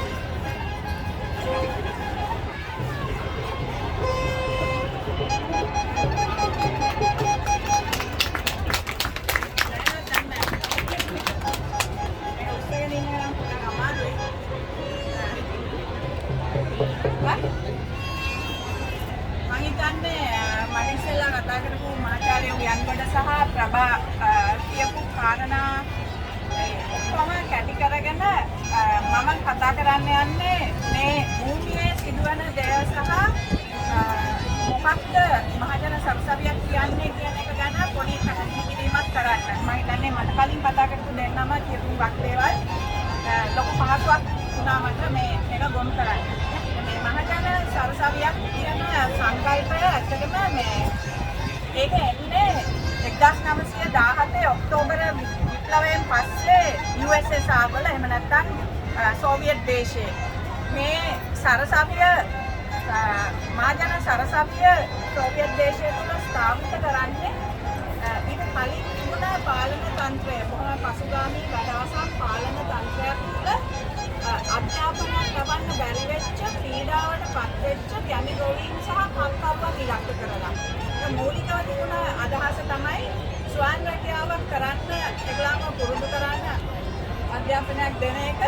මනිස්සෙල්ලා කතා කරපු මහාචාර්ය උයන්ගොඩ සහ ප්‍රභා කියපු කාරණා කොහොම කැටි කරගෙන මම කතා කරන්න යන්නේ මේ භූමියේ සිදුවන දේ සහ මොකක්ද මහජන සරසවියක් කියන්නේ කියන එක ගැන පොඩි පැහැදිලි කිරීමක් කරන්න. මම හිතන්නේ මට කලින් කතා කරපු දෙන්නම කියපු වක් දේවල් ලොකු පහසුවක් වුණා මට මේක ගොනු කරන්න. මේ මහජන සරසවියක් කියන සංකල්පය ඇත්තටම ඒක එන්නේ 1917 ඔක්තෝබර් විප්ලවයෙන් පස්සේ USSR වල එහෙම නැත්නම් සෝවියට් දේශයේ මේ සරසවිය මහජන සරසවිය සෝවියට් දේශය තුළ ස්ථාපිත කරන්නේ ඊට කලින් තිබුණ පාලන තන්ත්‍රය බොහොම පසුගාමී ගඩාසම් පාලන තන්ත්‍රයක් තුළ අධ්‍යාපනයක් ලබන්න බැරි වෙච්ච ක්‍රීඩාවට පත් වෙච්ච ගැමි ගොවීන් සහ කල්කව්වන් ඉලක්ක කරලා. ඒ මූලිකව තිබුණ අදහස තමයි ස්වයං රැකියාවක් කරන්න ඒගොල්ලන්ව පුරුදු කරන්න අධ්‍යාපනයක් දෙන එක.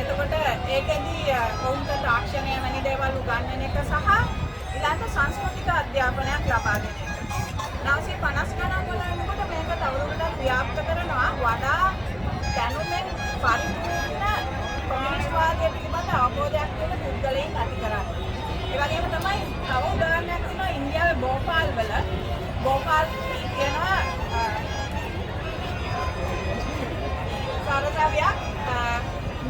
එතකොට ඒකෙදී ඔවුන්ට තාක්ෂණය වැනි දේවල් උගන්වන එක සහ ඊළඟ සංස්කෘතික අධ්‍යාපනයක් ලබා දෙන එක. 1950 ගණන් වල වෙනකොට මේක තවදුරටත් ව්‍යාප්ත කරනවා වඩා දැනුමෙන් පරිපූර්ණ කොමියුනිස්ට්වාදයේ පිළිබඳ අවබෝධයක් තියෙන පුද්ගලයන් ඇති කරන්නේ. ඒ වගේම තමයි තව උදාහරණයක් තියෙනවා ඉන්දියාවේ භෝපාල් වල භෝපාල් කියනවා සරසවියක්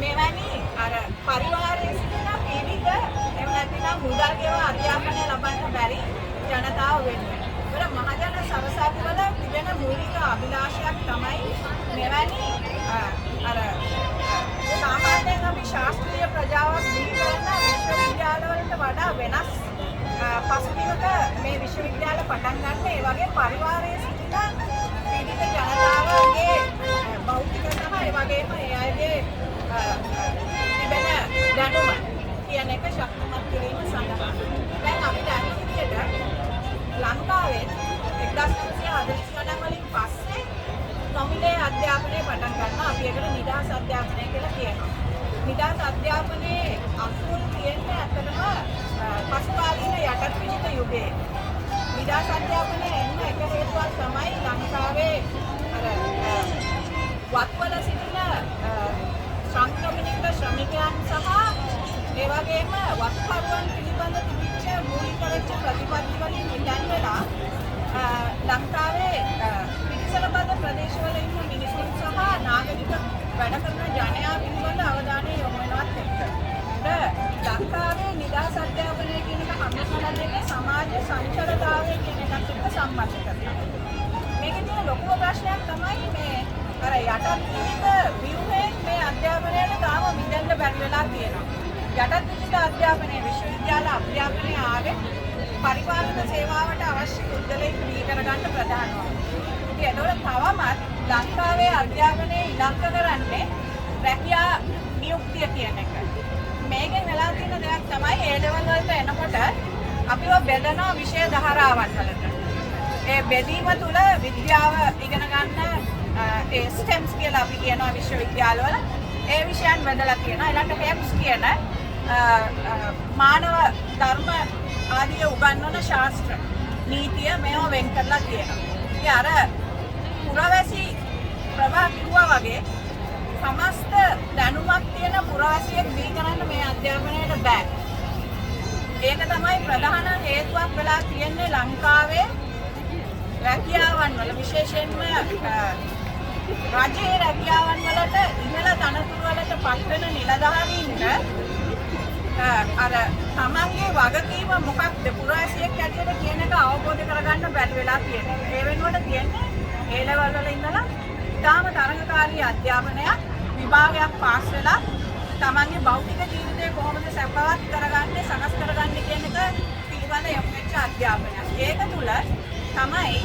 මෙවැනි අර පරිවාරයේ සිටින පීඩිත එහෙම නැත්නම් මුදල් ගෙව අධ්‍යාපනය ලබන්න බැරි ජනතාව වෙනුවෙන්. ඒවල මහජන සරසවි වල තිබෙන මූලික අභිලාෂයක් තමයි මෙවැනි අර සාමාන්‍යයෙන් අපි ශාස්ත්‍රීය ප්‍රජාවක් බිහි කරන විශ්වවිද්‍යාලවලට වඩා වෙනස් පසුබිමක මේ විශ්වවිද්‍යාල පටන් ගන්න. ඒ වගේ පරිවාරයේ සිටින පීඩිත ජනතාවගේ භෞතික සහ ඒ වගේම ඒ අයගේ තිබෙන දැනුම කියන එක ශක්තිමත් කිරීම සඳහා. දැන් අපි දන්න විදිහට ලංකාවේ 1940 ගණන් වලින් පස්සේ නොමිලේ අධ්‍යාපනය පටන් ගන්නවා. අපි ඒකට නිදහස් අධ්‍යාපනය කියලා කියනවා. නිදහස් අධ්‍යාපනයේ අකුරු තියෙන්නේ ඇත්තටම පසුකාලීන යටත් විජිත යුගයේ. නිදහස් අධ්‍යාපනය එන්න එක හේතුවක් තමයි ලංකාවේ අර වත්වල සිටින සංක්‍රමණික ශ්‍රමිකයන් සහ ඒ වගේම වත්කරුවන් පිළිබඳ තිබිච්ච මූලික වෙච්ච ප්‍රතිපත්ති වලින් නිදන් වෙලා ලංකාවේ පිටිසරබද ප්‍රදේශවල ඉන්න මිනිසුන් සහ නාගරික වැඩ කරන ජනයා පිළිබඳ අවධානය යොමු වෙනවත් එක්ක ලංකාවේ නිදහස් අධ්‍යාපනය කියන එක හම්බෙන්න දෙන්නේ සමාජ සංචලතාවය කියන එකත් එක්ක සම්බන්ධ කරලා. මේකේ තියෙන ලොකුම ප්‍රශ්නයක් තමයි මේ අර යටත් විජිත ව්‍යුහයෙන් මේ අධ්‍යාපනයට තාම මිදෙන්න බැරි වෙලා තියෙනවා. යටත් විජිත අධ්‍යාපනයේ විශ්වවිද්‍යාල අධ්‍යාපනය ආවේ පරිපාලන සේවාවට අවශ්‍ය පුද්ගලයන් බිහි කරගන්න ප්‍රධානම. ඉතින් ඒතකොට තවමත් ලංකාවේ අධ්‍යාපනයේ ඉලක්ක කරන්නේ රැකියා නියුක්තිය කියන එක. මේකෙන් වෙලා තියෙන දෙයක් තමයි ඒ ලෙවල් වලට එනකොට අපිව බෙදනවා විෂය ධාරාවන් වලට. ඒ බෙදීම තුළ විද්‍යාව ඉගෙන ගන්න ඒ ස්ටෙම්ස් කියලා අපි කියනවා විශ්වවිද්‍යාලවල ඒ විෂයන් බෙදලා තියෙනවා. ඊළඟට හෙප්ස් කියන මානව ධර්ම ආදී උගන්වන ශාස්ත්‍ර නීතිය මේවා වෙන් කරලා තියෙනවා. ඉතින් අර පුරවැසි ප්‍රභා කිව්වා වගේ සමස්ත දැනුමක් තියෙන පුරවැසියෙක් බිහි කරන්න මේ අධ්‍යාපනයට බෑ. ඒක තමයි ප්‍රධාන හේතුවක් වෙලා තියෙන්නේ ලංකාවේ රැකියාවන් වල විශේෂයෙන්ම රජයේ රැකියාවන් වලට ඉහළ තනතුරු වලට පත් වෙන නිලධාරීන්ට අර තමන්ගේ වගකීම මොකක්ද පුරවැසියෙක් ඇටියට කියන එක අවබෝධ කරගන්න බැරි වෙලා තියෙනවා. ඒ වෙනුවට තියෙන්නේ ඒ ලෙවල් වල ඉඳලා ඊටාම තරඟකාරී අධ්‍යාපනයක් විභාගයක් පාස් වෙලා තමන්ගේ භෞතික ජීවිතය කොහොමද සැපවත් කරගන්නේ සකස් කරගන්නේ කියන එක පිළිබඳ යොමු වෙච්ච අධ්‍යාපනයක්. ඒක තුල තමයි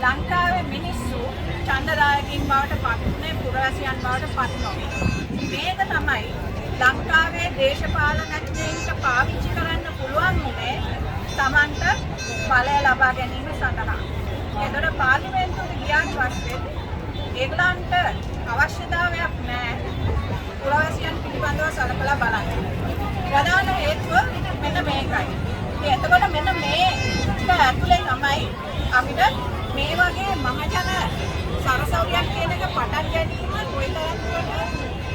ලංකාවේ මිනිස්සු ඡන්දදායකින් බවට පත් වුණේ පුරවැසියන් බවට පත් නොවේ. මේක තමයි ලංකාවේ දේශපාලනඥයින්ට පාවිච්චි කරන්න පුළුවන් උනේ තමන්ට බලය ලබා ගැනීම සඳහා. ඒතර පාර්ලිමේන්තුවට ගියාට පස්සේ ඒගොල්ලන්ට අවශ්‍යතාවයක් නැහැ පුරවැසියන් පිළිබඳව සලකලා බලන්න. ප්‍රධාන හේතුව මෙන්න මේකයි. එතකොට මෙන්න මේ ඇතුලේ තමයි අපිට මේ වගේ මහජන සරසවියක් කියන එක පටන් ගැනීම කොයිතරම්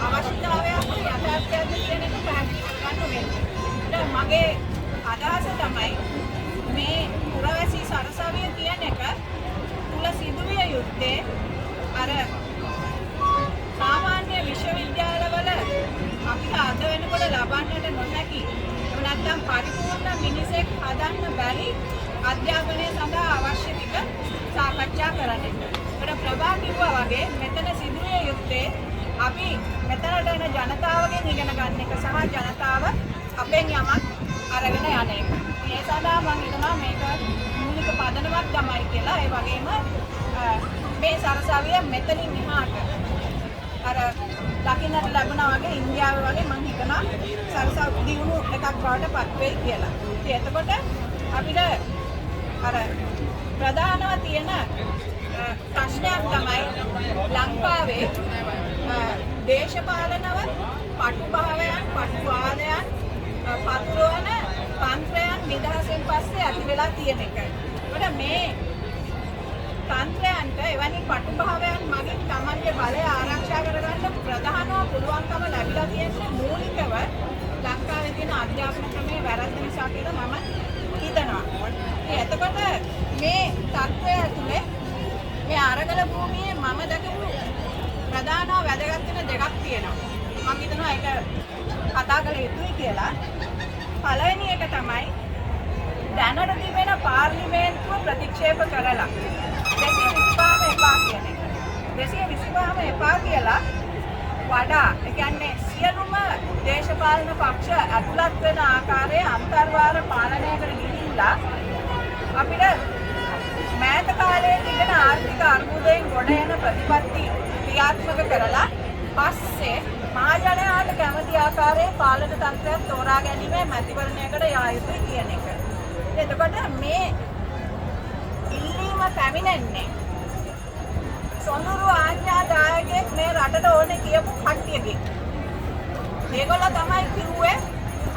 අවශ්‍යතාවයක් යථාර්ථයක්ද කියන එක පැහැදිලි කරගන්න වෙන්නේ. මගේ අදහස තමයි මේ පුරවැසි සරසවිය කියන එක තුල සිදුවිය යුත්තේ අර සාමාන්‍ය විශ්වවිද්‍යාලවල අපිට අද වෙනකොට ලබන්නට නොහැකි නැත්නම් පරිපූර්ණ මිනිසෙක් හදන්න බැරි අධ්‍යාපනය සඳහා අවශ්‍ය ටික සාකච්ඡා කරන්න. ඒකට ප්‍රභා කිව්වා වගේ මෙතන සිදුවිය යුත්තේ අපි මෙතනට එන ජනතාවගෙන් ඉගෙන ගන්න එක සහ ජනතාව අපෙන් යමක් අරගෙන යන එක. මේ සඳහා මම හිතනවා මේක මූලික පදනමක් තමයි කියලා. ඒ වගේම මේ සරසවිය මෙතනින් එහාට අර දකින්නට ලැබුණා වගේ ඉන්දියාවේ වගේ මම හිතනවා සරසවි දියුණු එකක් බවට පත් වෙයි කියලා. ඉතින් එතකොට අපිට අර ප්‍රධානව තියෙන ප්‍රශ්නයක් තමයි ලංකාවේ දේශපාලනව පටුභාවයන් පටුවාදයන් පතුරවන තන්ත්‍රයන් නිදහසෙන් පස්සේ ඇති වෙලා තියෙන එක. ඒකට මේ තන්ත්‍රයන්ට එවැනි පටුභාවයන් මගින් තමන්ගේ බලය ආරක්ෂා කරගන්න ප්‍රධානව පුළුවන්කම ලැබිලා තියෙන්නේ මූලිකව ලංකාවේ තියෙන අධ්‍යාපන ක්‍රමයේ වැරද්ද නිසා කියලා මම හිතනවා. එතකොට මේ තත්ත්වය ඇතුලේ මේ අරගල භූමියේ මම දැකපු ප්‍රධාන වැදගත් වෙන දෙකක් තියෙනවා. මම හිතනවා ඒක කතා කළ යුතුයි කියලා. පළවෙනි එක තමයි දැනට තිබෙන පාර්ලිමේන්තුව ප්‍රතික්ෂේප කරලා 225ම එපා කියන එක. 225ම එපා කියලා වඩා ඒ කියන්නේ සියලුම දේශපාලන පක්ෂ ඇතුළත් වෙන ආකාරයේ අන්තර්වාර පාලනයකට ගිහිල්ලා අපිට මෑත කාලයේ තිබෙන ආර්ථික අර්බුදයෙන් ගොඩ එන ප්‍රතිපත්ති ක්‍රියාත්මක කරලා පස්සේ මහජනයාට කැමති ආකාරයේ පාලන තන්ත්‍රයක් තෝරා ගැනීමේ මැතිවරණයකට යා යුතුයි කියන එක. එතකොට මේ ඉල්ලීම පැමිණෙන්නේ සොඳුරු ආඥාදායකයෙක් මේ රටට ඕනේ කියපු කට්ටියගේ. මේගොල්ලෝ තමයි කිව්වේ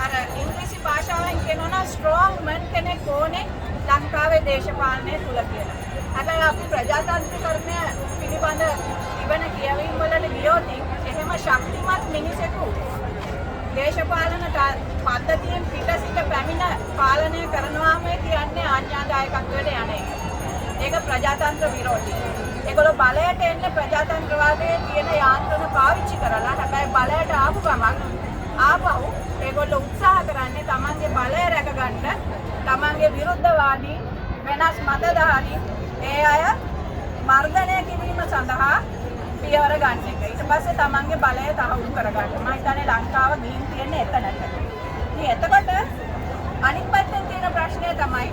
අර ඉංග්‍රීසි භාෂාවෙන් කියනවා ස්ට්‍රෝං මන් කෙනෙක් ඕනේ ලංකාවේ දේශපාලනය තුල කියලා. හැබැයි අපි ප්‍රජාතන්ත්‍රීකරණය පිළිබඳ ඉවන කියවීම් වලට ගියොත් එහෙම ශක්තිමත් මිනිසෙකු දේශපාලන පද්ධතියෙන් පිට සිට පැමිණ පාලනය කරනවාම කියන්නේ ආඥාදායකත්වයට යන එක. ඒක ප්‍රජාතන්ත්‍ර විරෝධී. ඒගොල්ලෝ බලයට එන්න ප්‍රජාතන්ත්‍රවාදයේ තියෙන යාන්ත්‍රණ පාවිච්චි කරලා හැබැයි බලයට ආපු ගමන් ආපහු ඒගොල්ලෝ උත්සාහ කරන්නේ තමන්ගේ බලය රැකගන්න තමන්ගේ විරුද්ධවාදී වෙනස් මතධාරී ඒ අය මර්ධනය කිරීම සඳහා පියවර ගන්න එක. ඊට පස්සේ තමන්ගේ බලය තහවුරු කරගන්න. මම හිතන්නේ ලංකාව ගිහින් තියන්නේ එතනට. ඉතින් එතකොට අනිත් පැත්තෙන් තියෙන ප්‍රශ්නය තමයි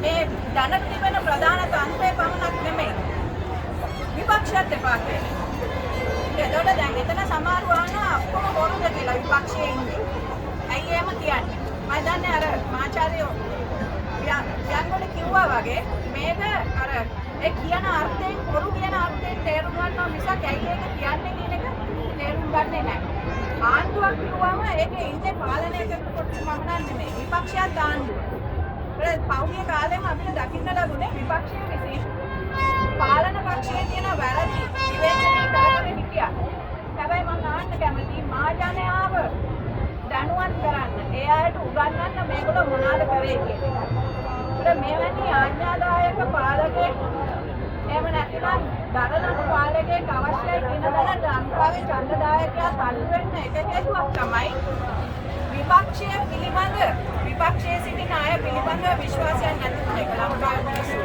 මේ දැනට තිබෙන ප්‍රධාන තන්ත්‍රය පමණක් නෙමෙයි. විපක්ෂයත් එපා කියන්නේ. එතකොට දැන් එතන සමහර වහන ඔක්කොම බොරුද කියලා විපක්ෂයේ ඉන්නේ. ඇයි එහෙම කියන්නේ? මම දන්නේ අර මාචාර්යෝ යන්කොට කිව්වා වගේ මේක අර ඒ කියන අර්ථයෙන් බොරු කියන අර්ථයෙන් තේරුම් ගන්නවා මිසක් ඇයි ඒක කියන්නේ කියන එක තේරුම් ගන්නේ නැහැ. ආණ්ඩුවක් කිව්වම ඒකේ ඉන්නේ පාලනය කරන කොටස මම නෙමෙයි. විපක්ෂයත් ආණ්ඩුව. ඒ පෞද්ගලික කාලෙම අපිට දකින්න ලැබුණේ විපක්ෂයේ විසින් පාලන පක්ෂයේ තියෙන වැරදි විවේචනය කරගෙන හිටියා. හැබැයි මම අහන්න කැමතියි මහජනයාව දැනුවත් කරන්න, ඒ අයට උගන්වන්න පාලකයෙක් එහෙම නැත්නම් දරදඬු පාලකයෙක් අවශ්‍යයි කියන දැනට ලංකාවේ ඡන්දදායකයා තල්ලු වෙන්න එක හේතුවක් තමයි විපක්ෂය පිළිබඳ විපක්ෂයේ සිටින අය පිළිබඳ විශ්වාසයක් නැතිව එක ලංකාවේ මිනිස්සු.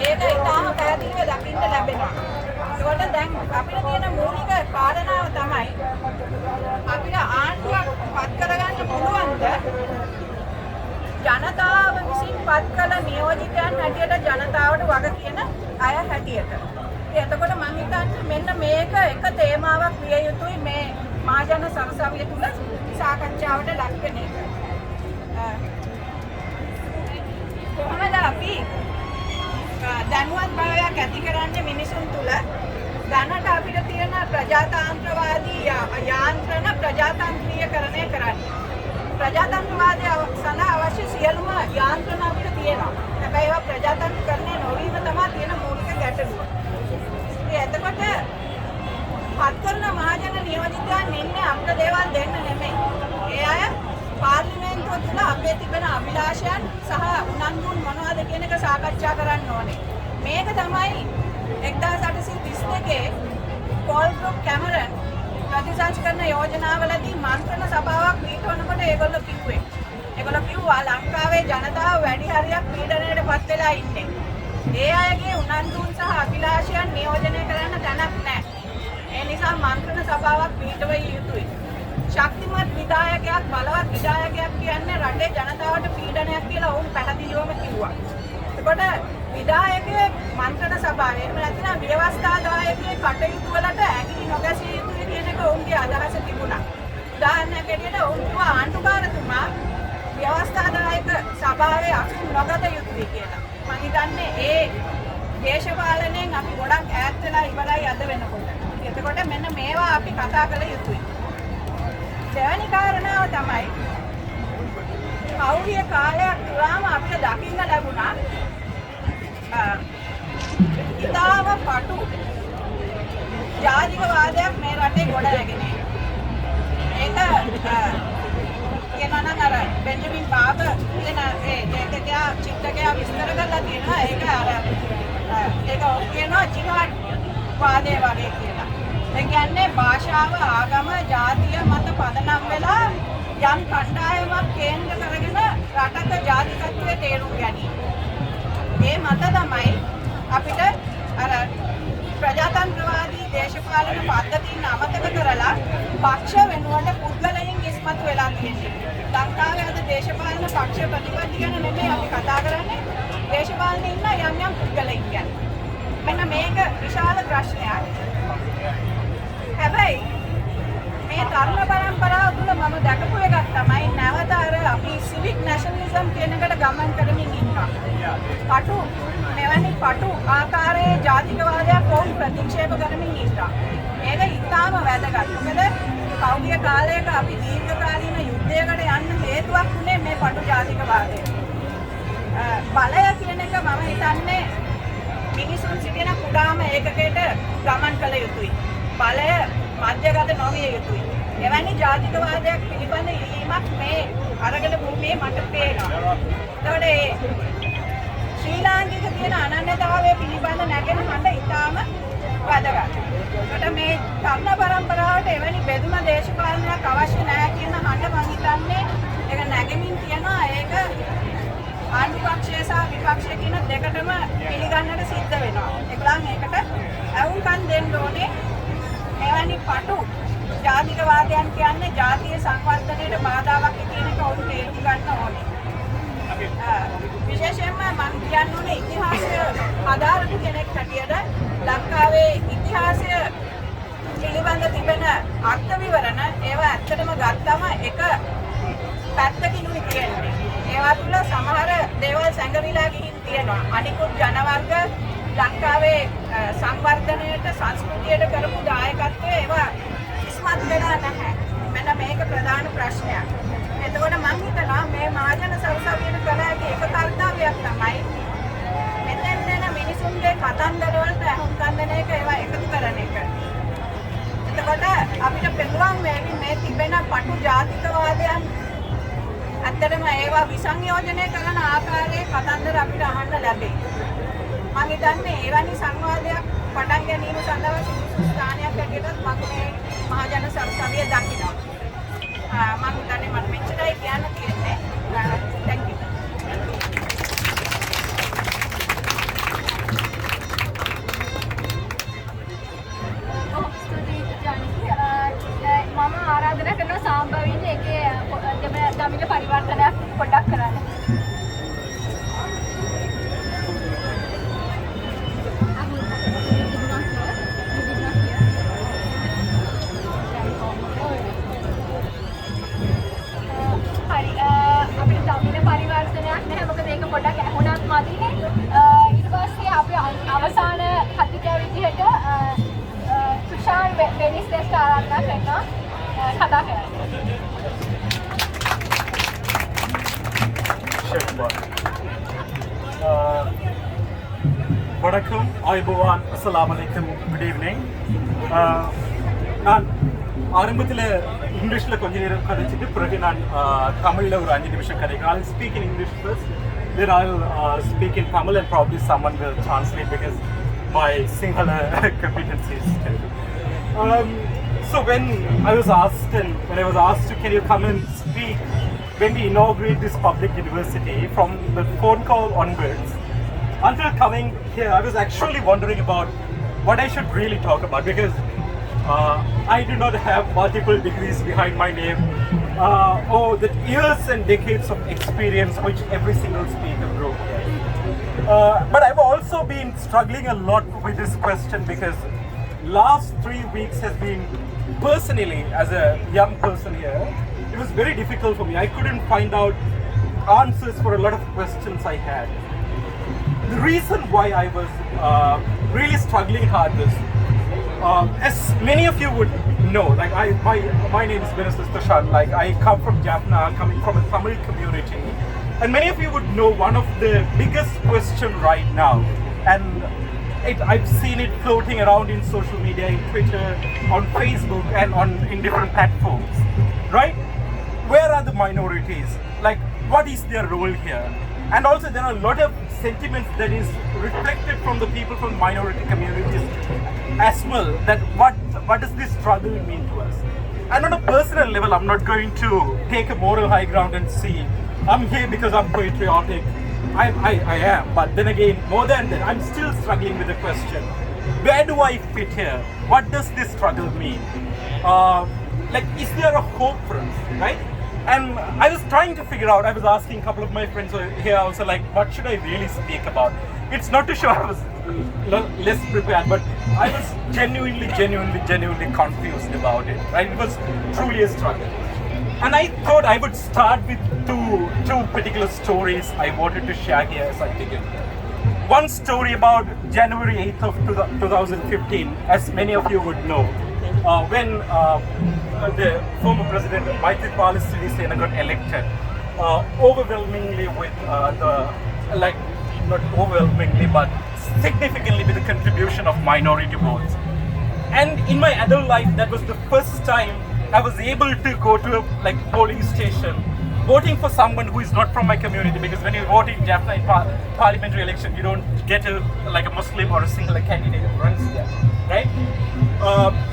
ඒක ඉතාම පැහැදිලිව දකින්න ලැබෙනවා. ඒකට දැන් අපිට තියෙන මූලික කාරණාව තමයි අපිට ආණ්ඩුවක් පත් කරගන්න පුළුවන්ද ජනතාව විසින් පත් කළ නියෝජිතයන් හැටියට ජනතාවට වග කියන අය හැටියට. එතකොට මම හිතන්නේ මෙන්න මේක එක තේමාවක් විය යුතුයි මේ මහජන සරසවිය තුල සාකච්ඡාවට ලක් වෙන එක. කොහොමද අපි දැනුවත් භාවයක් ඇති කරන්නේ මිනිසුන් තුල දැනට අපිට තියෙන ප්‍රජාතන්ත්‍රවාදී යාන්ත්‍රණ ප්‍රජාතන්ත්‍රීයකරණය කරන්නේ. ප්‍රජාතන්ත්‍රවාදය සඳහා අවශ්‍ය සියලුම යාන්ත්‍රණ අපිට තියෙනවා. හැබැයි ඒවා ප්‍රජාතන්ත්‍රීකරණය නොවීම තමයි තියෙන මූලික ගැටලුව. එතකොට පත් කරන මහජන නියෝජිතයන් ඉන්නේ අපිට දේවල් දෙන්න නෙමෙයි. ඒ අය පාර්ලිමේන්තුව තුළ අපේ තිබෙන අභිලාෂයන් සහ උනන්දුන් මොනවද කියන එක සාකච්ඡා කරන්න ඕනේ. මේක තමයි 1832 පෝල් බ්‍රොක් කැමරන් ප්‍රතිසංස්කරණ යෝජනාවලදී මන්ත්‍රණ සභාවක් පිටවනකොට ඒගොල්ලෝ කිව්වේ. ඒගොල්ලෝ කිව්වා ලංකාවේ ජනතාව වැඩි හරියක් පීඩනයට පත් වෙලා ඉන්නේ. ඒ අයගේ උනන්දුන් සහ අභිලාෂයන් නියෝජනය කරන්න තැනක් නැහැ. ඒ නිසා මන්ත්‍රණ සභාවක් පිටවිය යුතුයි. ශක්තිමත් විධායකයක් බලවත් විධායකයක් කියන්නේ රටේ ජනතාවට පීඩනයක් කියලා වුන් පැහැදිලිවම කිව්වා. එතකොට විධායකයේ මන්ත්‍රණ සභාවේ එහෙම නැත්නම් ව්‍යවස්ථාදායකයේ කටයුතු වලට ඇඟිලි නොගැසිය යුතුයි කියන එක උන්ගේ අදහස තිබුණා. උදාහරණයක් ඇටියට උන් කිව්වා ආණ්ඩුකාරතුමා ව්‍යවස්ථාදායක සභාවේ අසුන් නොගත යුතුයි කියලා. මම හිතන්නේ ඒ දේශපාලනයෙන් අපි ගොඩක් ඈත් වෙලා ඉවරයි අද වෙනකොට. එතකොට මෙන්න මේවා අපි කතා කළ යුතුයි. දෙවැනි කාරණාව තමයි පෞද්ගලික කාලයක් පුරාම අපිට දකින්න ලැබුණා ඉතාම පටු ජාතිකවාදයක් මේ රටේ ගොඩ නැගෙනේ. ඒක කියනවා නම් අර බෙන්ජමින් බාබර් කියන ඒ ලේඛකයා චිත්තකයා විස්තර කරලා තියෙනවා. ඒක කියනවා ජිහාඩ් වාදය වගේ කියලා. ඒ කියන්නේ භාෂාව ආගම ජාතිය මත පදනම් වෙලා යම් කණ්ඩායමක් කේන්ද්‍ර කරගෙන රටක ජාතිකත්වයේ තේරුම් ගැනීම. මේ මත තමයි අපිට අර ප්‍රජාතන්ත්‍රවාදී දේශපාලන පද්ධතීන් අමතක කරලා පක්ෂ වෙනුවට පුද්ගලයන් ඉස්මතු වෙලා තියෙන්නේ. ලංකාවේ අද දේශපාලන පක්ෂ ප්‍රතිපත්ති ගැන නෙමෙයි අපි කතා කරන්නේ. දේශපාලනේ ඉන්න යම් පුද්ගලයන් ගැන. මෙන්න මේක විශාල ප්‍රශ්නයක්. හැබැයි මේ තරුණ පරම්පරාව තුළ මම දැකපු එකක් තමයි නැවත අර අපි සිවික් නැෂනලිසම් කියන එකට ගමන් කරමින් ඉන්නවා. මෙවැනි පටු ආකාරයේ ජාතිකවාදයක් වුන් ප්‍රතික්ෂේප කරමින් ඉන්නවා. ඒක ඉතාම වැදගත්. මොකද පෞද්ගලික කාලයක අපි දීර්ඝකාලීන යුද්ධයකට යන්න හේතුවක් වුණේ මේ පටු ජාතිකවාදය. බලය කියන එක මම හිතන්නේ මිනිසුන් සිටින කුඩාම ඒකකයට ගමන් කළ යුතුයි. බලය මධ්‍යගත නොවිය යුතුයි. එවැනි ජාතිකවාදයක් පිළිබඳ ඉල්ලීමක් මේ අරගල භූමියේ මට පේනවා. එතකොට ශ්‍රී ලාංකික තියෙන අනන්‍යතාවය පිළිබඳ නැගෙන හඬ ඉතාම වැදගත්. ඒකට මේ තරුණ පරම්පරාවට එවැනි බෙදුම දේශපාලනයක් අවශ්‍ය නැහැ කියන හඬ මම හිතන්නේ ඒක නැගෙමින් තියෙනවා. ඒක ආණ්ඩු පක්ෂය සහ විපක්ෂය කියන දෙකටම පිළිගන්නට සිද්ධ වෙනවා. ඒගොල්ලන් ඒකට අවුල්කම් දෙන්න ඕනේ. එවැනි පටු ජාතිකවාදයන් කියන්නේ ජාතිය සංවර්ධනයට බාධාවක් කියන එක ඔවුන් තේරුම් ගන්න ඕනේ. විශේෂයෙන්ම මම කියන්නේ ඉතිහාසය ආධාරක කෙනෙක් හැටියට ලංකාවේ ඉතිහාසය පිළිබඳ තිබෙන අර්ථ විවරණ ඒවා ඇත්තටම ගත්තම එක පැත්තකිනුයි තියෙන්නේ. ඒවා තුළ සමහර දේවල් සැඟවිලා ගිහින් තියෙනවා. අනිකුත් ජනවර්ග ලංකාවේ සංවර්ධනයට සංස්කෘතියට කරපු දායකත්වය ඒවා ඉස්මතු වෙලා නැහැ. මෙන්න මේක ප්‍රධාන ප්‍රශ්නයක්. එතකොට මම හිතනවා මේ මහජන සරසවියට කළ හැකි එක කර්තව්‍යයක් තමයි මෙතෙන් දෙන මිනිසුන්ගේ කතන්දර වලට අහුම්කම් දෙන එක ඒවා එකතු කරන එක. එතකොට අපිට පෙළුවන් වේවි මේ තිබෙන පටු ජාතිකවාදයන් ඇත්තටම ඒවා විසංයෝජනය කරන ආකාරයේ කතන්දර අපිට අහන්න ලැබේ. මම හිතන්නේ එවැනි සංවාදයක් පටන් ගැනීම සඳහා සුදුසු ස්ථානයක් හැටියට මම මේ මහජන සභාවේ දකිනවා. මම හිතන්නේ මට මෙච්චරයි කියන්න තියෙන්නේ. Thank you. මම ආරාධනා කරනවා සාම්භවීන් එකේ ගමිල පරිවර්තනයක් පොඩ්ඩක් කරන්න. හරි අපිට ගමිල පරිවර්තනයක් නැහැ මොකද ඒක පොඩ්ඩක් ඇහුණත් මදිනේ. ඊට පස්සේ අපි අවසාන කතිකය විදිහට සුෂාන් වෙනිස් දෙස්ට ආරාධනා කරනවා කතා කරන්න. வணக்கம் ஆய்பவான் அஸ்ஸலாமு அலைக்கும் குட் ஈவினிங் நான் ஆரம்பத்தில் இங்கிலீஷில் கொஞ்ச நேரம் கதைச்சிட்டு பிறகு நான் தமிழில் ஒரு 5 நிமிஷம் கதைக்கிறேன். I'll speak in English first, then I'll speak in Tamil and probably someone will translate because my Sinhala competency is terrible. So when I was asked to can you come and speak when we inaugurate this public university, from the phone call onwards until coming here I was actually wondering about what I should really talk about because I do not have multiple degrees behind my name or the years and decades of experience which every single speaker wrote. But I've also been struggling a lot with this question because last 3 weeks has been personally as a young person here, it was very difficult for me. I couldn't find out answers for a lot of questions I had. The reason why I was really struggling hard was, as many of you would know, like my name is Minister Prashant, like I come from Jaffna, coming from a Tamil community, and many of you would know one of the biggest question right now, and I've seen it floating around in social media, in Twitter, on Facebook, and in different platforms, right? Where are the minorities? Like, what is their role here? And also, there are a lot of sentiments that is reflected from the people from minority communities as well. That what does this struggle mean to us? And on a personal level, I'm not going to take a moral high ground and see I'm here because I'm patriotic. I am, but then again, more than that, I'm still struggling with the question: where do I fit here? What does this struggle mean? Like, is there a hope for us, right? And I was trying to figure out. I was asking a couple of my friends here also, like, what should I really speak about? It's not to show I was less prepared, but I was genuinely confused about it. Right? It was truly a struggle. And I thought I would start with two particular stories I wanted to share here as I begin. One story about January 8th of 2015, as many of you would know, when the former president Maithripala Sirisena got elected, overwhelmingly with not overwhelmingly, but significantly with the contribution of minority votes. And in my adult life, that was the first time I was able to go to a polling station voting for someone who is not from my community, because when you vote in Jaffna in parliamentary election, you don't get a Muslim or a single candidate who runs there, right?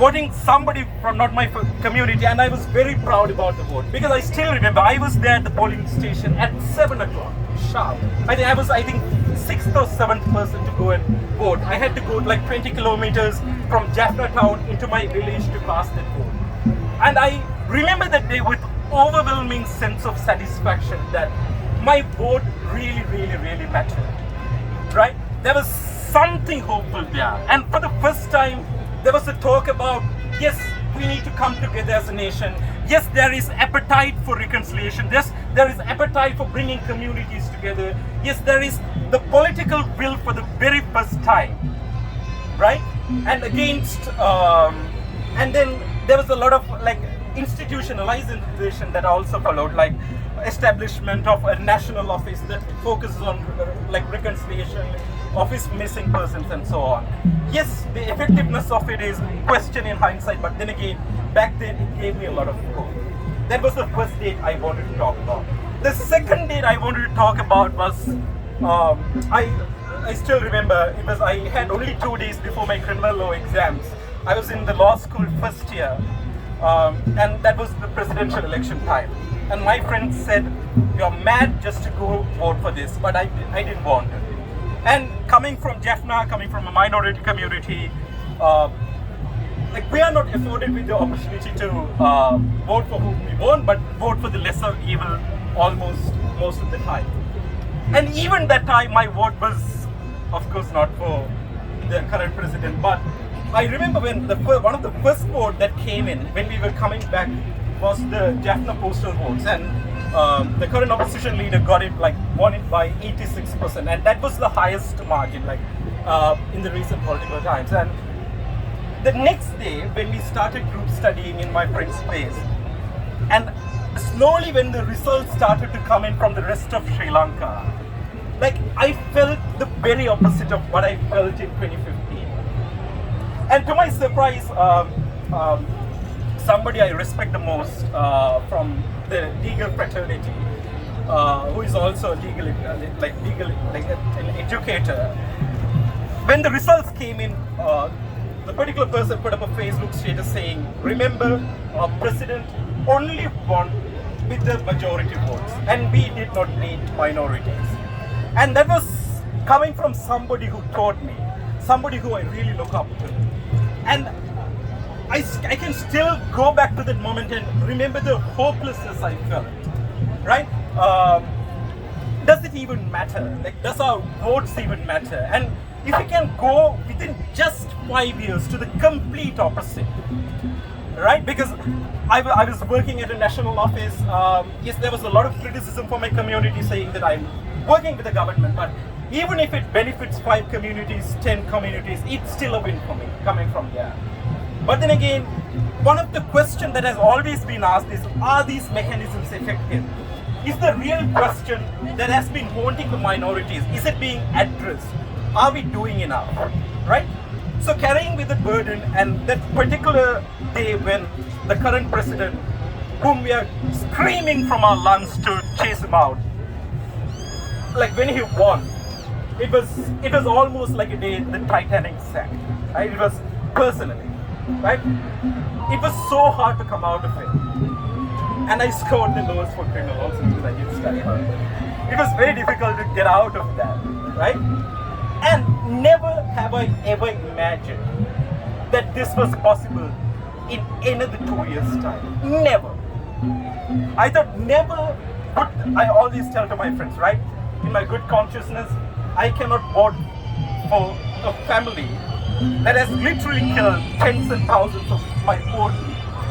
Voting somebody from not my community, and I was very proud about the vote because I still remember I was there at the polling station at 7 o'clock sharp. I was 6th or 7th person to go and vote. I had to go 20 kilometers from Jaffna town into my village to cast that vote. And I remember that day with overwhelming sense of satisfaction that my vote really mattered, right? There was something hopeful there. And for the first time, there was a talk about, yes, we need to come together as a nation. Yes, there is appetite for reconciliation. Yes, there is appetite for bringing communities together. Yes, there is the political will for the very first time, right? And and then there was a lot of institutionalization that also followed, like establishment of a national office that focuses on reconciliation, office missing persons and so on. Yes, the effectiveness of it is questioned in hindsight, but then again, back then it gave me a lot of hope. That was the first date I wanted to talk about. the second date I wanted to talk about was I still remember I had only 2 days before my criminal law exams. I was in the law school first year, and that was the presidential election time. And my friends said, "You're mad just to go vote for this," but I didn't want it. And coming from Jaffna, coming from a minority community, like we are not afforded with the opportunity to vote for whom we want, but vote for the lesser evil most of the time. And even that time, my vote was, of course, not for the current president. But I remember when one of the first vote that came in when we were coming back was the Jaffna postal votes, and the current opposition leader won it by 86%, and that was the highest margin in the recent political times. And the next day, when we started group studying in my friend's place, and slowly when the results started to come in from the rest of Sri Lanka, I felt the very opposite of what I felt in 2015. And to my surprise, somebody I respect the most from the legal fraternity, who is also an educator, when the results came in, the particular person put up a Facebook status saying, "Remember, our president only won with the majority votes, and we did not need minorities." And that was coming from somebody who taught me, somebody who I really look up to. And I can still go back to that moment and remember the hopelessness I felt, right? Does it even matter? Does our votes even matter? And if we can go within just 5 years to the complete opposite, right? Because I was working at a national office. Yes, there was a lot of criticism from my community saying that I'm working with the government, but even if it benefits 5 communities, 10 communities, it's still a win for me coming from there. But then again, one of the questions that has always been asked is, are these mechanisms effective? Is the real question that has been haunting the minorities, is it being addressed? Are we doing enough, right? So carrying with the burden, and that particular day when the current president, whom we are screaming from our lungs to chase him out, when he won, it was almost like a day the Titanic sank, right? It was personally, right? It was so hard to come out of it. And I scored the lowest for criminal also because I did study hard. It was very difficult to get out of that, right? And never have I ever imagined that this was possible in another 2 years' time. Never. I thought never would, I always tell to my friends, right? In my good consciousness, I cannot vote for a family that has literally killed tens and thousands of my own people,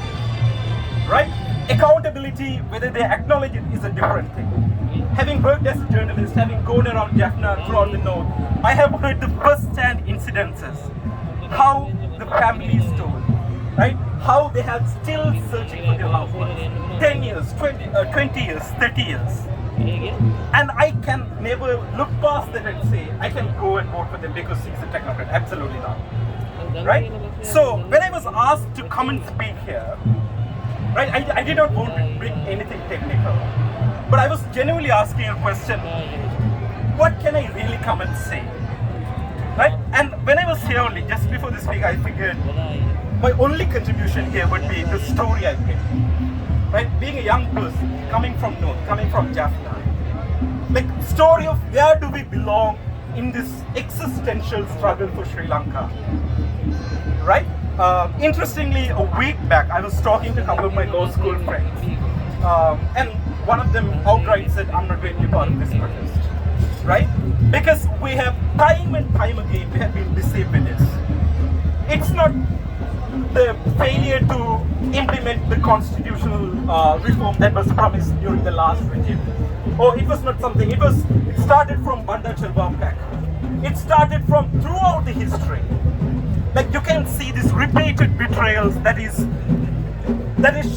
right? Accountability, whether they acknowledge it, is a different thing. Having worked as a journalist, having gone around Jaffna throughout the north, I have heard the first-hand incidences, how the families told, right? How they have still searching for their loved ones. 10 years, 20 years, 30 years. And I can never look past that and say, I can go and vote for them because he's a technocrat. Absolutely not. Right? So, when I was asked to come and speak here, right, I did not want to bring anything technical. But I was genuinely asking a question, what can I really come and say? Right? And when I was here only, just before this week, I figured my only contribution here would be the story I bring. Right? Being a young person, coming from North, coming from Jaffna, story of where do we belong in this existential struggle for Sri Lanka. Right? Interestingly, a week back, I was talking to a couple of my law school friends, and one of them outright said, I'm not going to be part of this protest. Right? Because we have time and time again, we have been deceived with this. It's not the failure to implement the constitutional reform that was promised during the last regime. Or it was not something, it started from Bandar Chelwa Pact. It started from throughout the history. You can see these repeated betrayals that is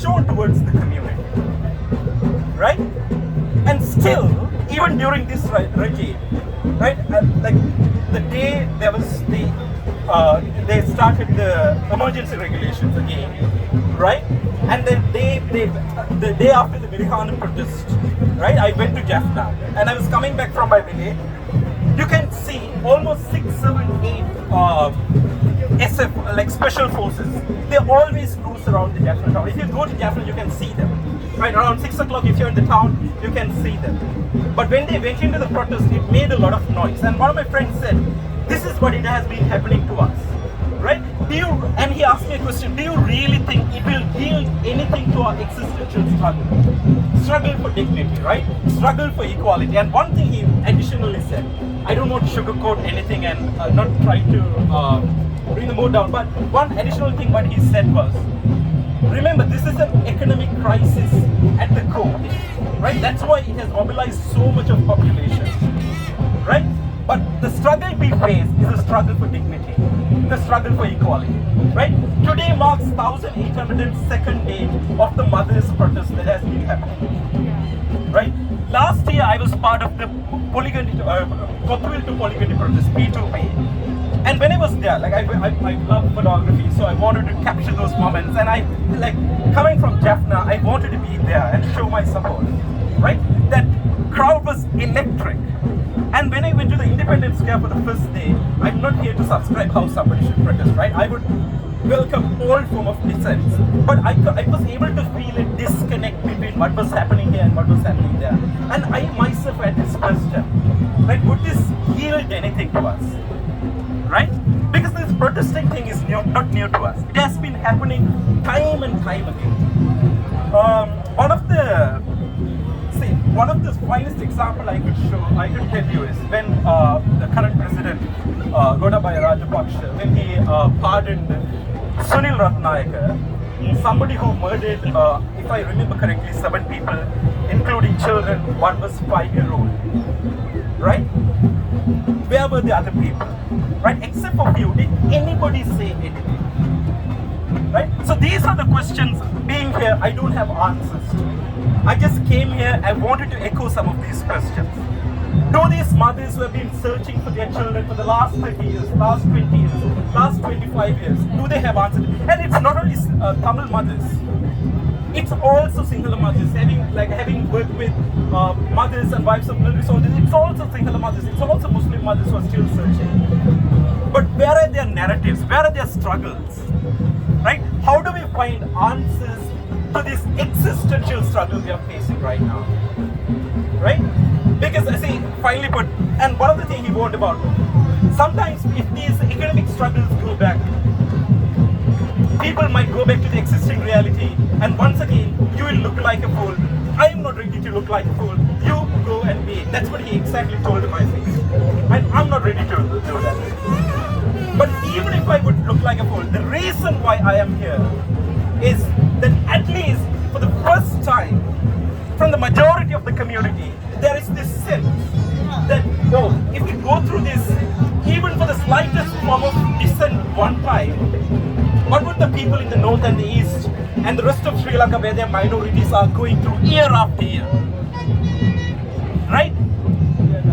shown towards the community. Right? And still, even during this regime, right, the day there was they started the emergency regulations again, right? And then the day after the Mirihana protest, right? I went to Jaffna and I was coming back from my village. You can see almost 6, 7, 8 SF, like special forces. They always cruise around the Jaffna town. If you go to Jaffna, you can see them. Right, around 6 o'clock, if you're in the town, you can see them. But when they went into the protest, it made a lot of noise. And one of my friends said, this is what it has been happening to us. Right? And he asked me a question, do you really think it will yield anything to our existential struggle? Struggle for dignity, right? Struggle for equality. And one thing he additionally said, I don't want to sugarcoat anything and not try to bring the mood down, but one additional thing what he said was, remember, this is an economic crisis at the core, right? That's why it has mobilized so much of population, right? But the struggle we face is a struggle for dignity, the struggle for equality, right? Today marks 1802nd day of the mothers' protest that has been happening, right? Last year I was part of the Kothwil to Polygamy protest, P2P. And when I was there, like I love photography, so I wanted to capture those moments. And I, like, coming from Jaffna, I wanted to be there and show my support, right? That crowd was electric. And when I went to the Independence Square for the first day, I'm not here to subscribe how somebody should protest, right? I would welcome all form of dissents. But I was able to feel a disconnect between what was happening here and what was happening there. And I myself had this question, like, would this yield anything to us? Right? Because this protesting thing is not new to us. It has been happening time and time again. One of the finest example I could tell you is when the current president, Gotagogama Rajapaksa, when he pardoned Sunil Ratnayaka, somebody who murdered, if I remember correctly, 7 people, including children. One was 5-year-old. Right? Where were the other people? Right? Except for you, did anybody say anything? Right? So these are the questions. Being here, I don't have answers to. I just came here, I wanted to echo some of these questions. Do these mothers who have been searching for their children for the last 30 years, last 20 years, last 25 years, do they have answers? And it's not only Tamil mothers. It's also single mothers, having worked with mothers and wives of military soldiers. It's also single mothers. It's also Muslim mothers who are still searching. But where are their narratives? Where are their struggles? Right? How do we find answers to this existential struggle we are facing right now? Right? Because I say, finally put, and one of the things he warned about, sometimes if these economic struggles go back, people might go back to the existing reality, and once again, you will look like a fool. I am not ready to look like a fool. You go and be. That's what he exactly told in my face. And I'm not ready to do that. But even if I would look like a fool, the reason why I am here is that at least for the first time, from the majority of the community, there is this sense that, oh, if we go through this, even for the slightest form of dissent one time, what would the people in the north and the east and the rest of Sri Lanka, where their minorities are going through year after year? Right?